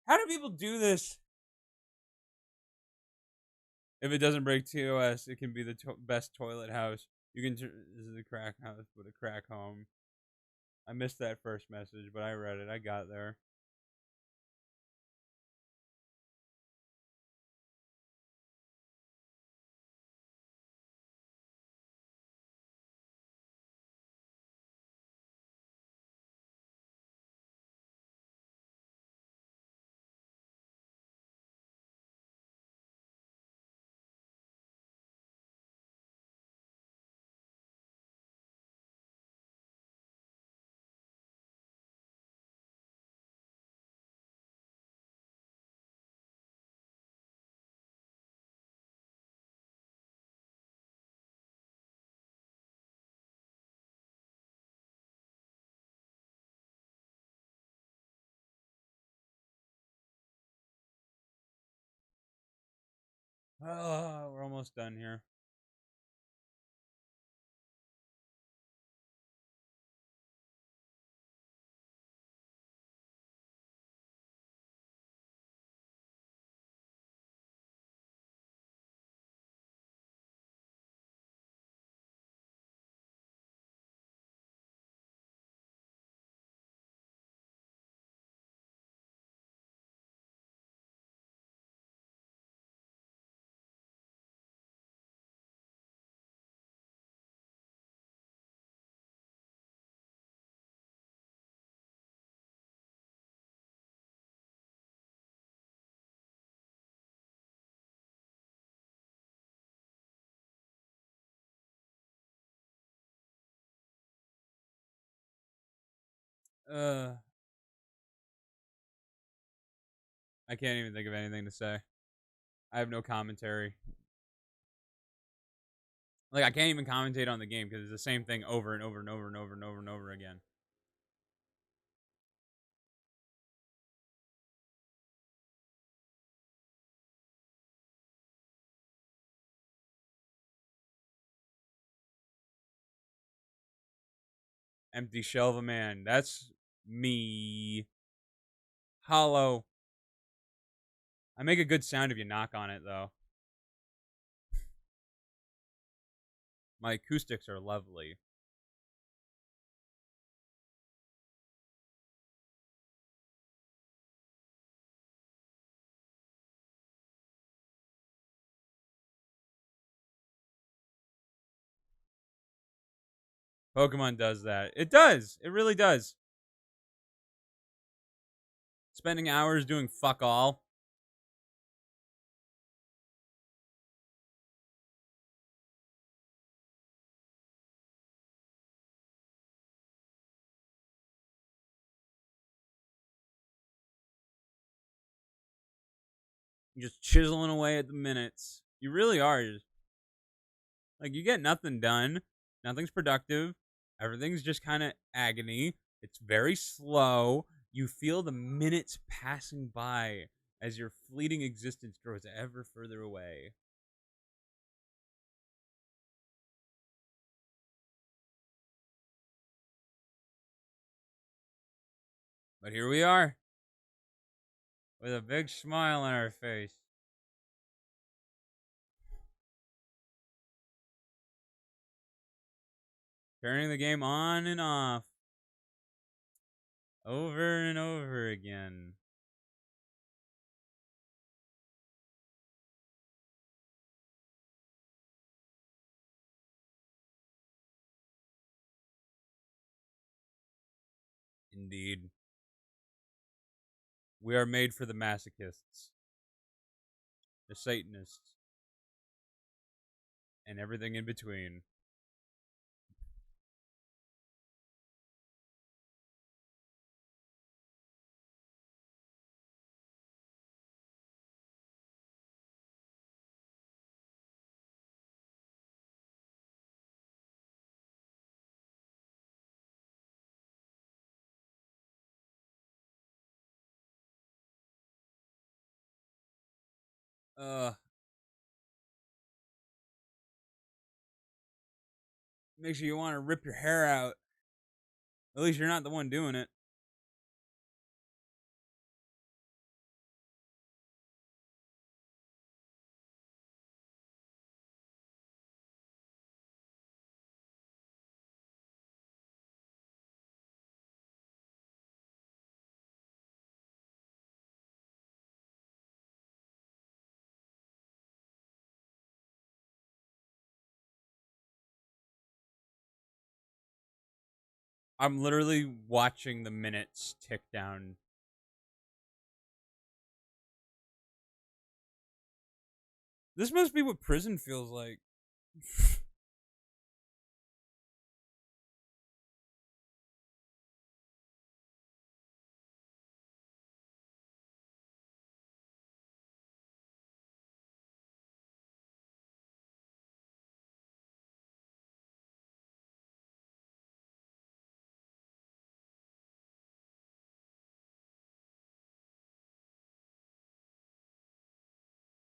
How do people do this? If it doesn't break TOS, it can be the best toilet house. You can. This is a crack house, but a crack home. I missed that first message, but I read it. I got there. Oh, we're almost done here. Uh, I can't even think of anything to say. I have no commentary. Like I can't even commentate on the game because it's the same thing over and over and over and over and over and over again. Empty shell of a man. That's me. Hollow. I make a good sound if you knock on it, though. My acoustics are lovely. Pokemon does that. It does. It really does. Spending hours doing fuck all. You're just chiseling away at the minutes. You really are. Like, you get nothing done. Nothing's productive. Everything's just kind of agony. It's very slow. You feel the minutes passing by as your fleeting existence grows ever further away. But here we are, with a big smile on our face. Turning the game on and off. Over and over again. Indeed. We are made for the masochists, the Satanists, and everything in between. Uh, makes you want to rip your hair out. At least you're not the one doing it. I'm literally watching the minutes tick down. This must be what prison feels like.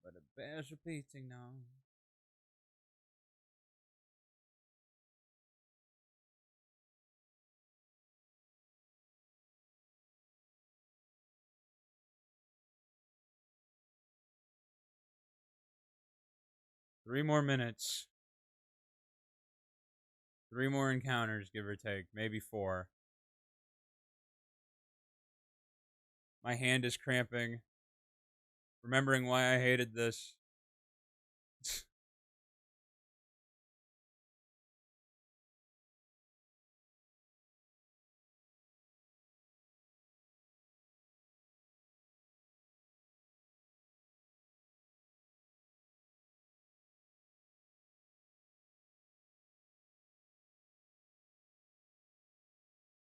But a bear's repeating now. Three more minutes. Three more encounters, give or take. Maybe four. My hand is cramping. Remembering why I hated this.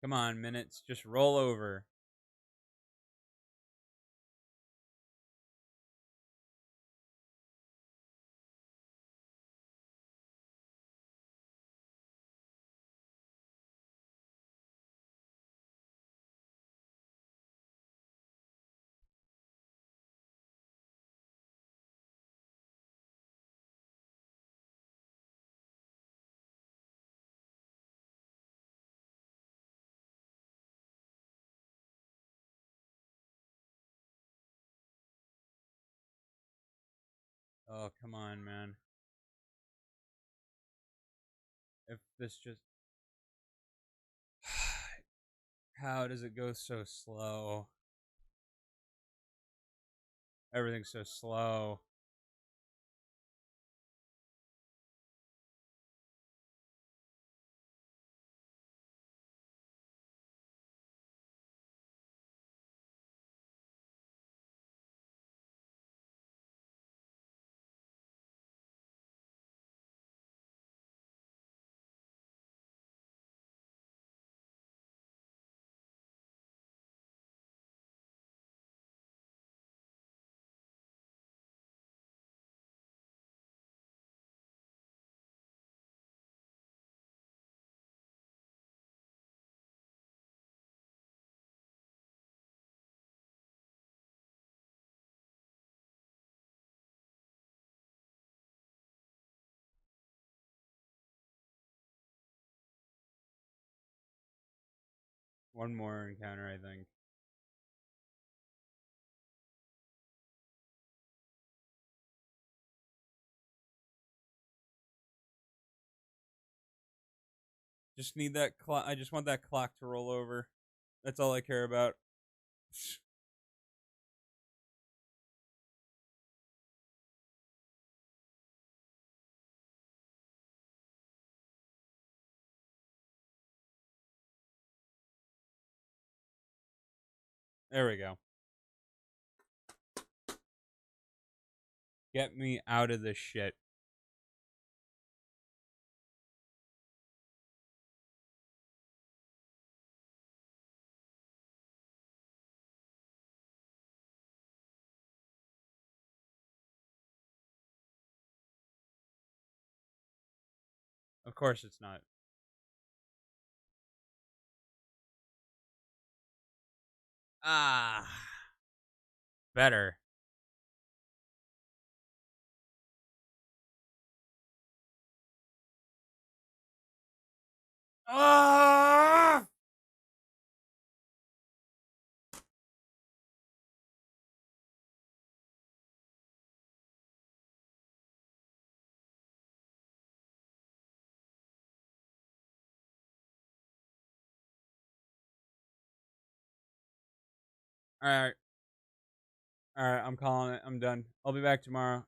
Come on, minutes. Just roll over. Oh, come on, man. If this just. How does it go so slow? Everything's so slow. One more encounter, I think. Just need that clock. I just want that clock to roll over. That's all I care about. There we go. Get me out of this shit. Of course it's not. Ah. Better. Ah! All right. All right, I'm calling it. I'm done. I'll be back tomorrow.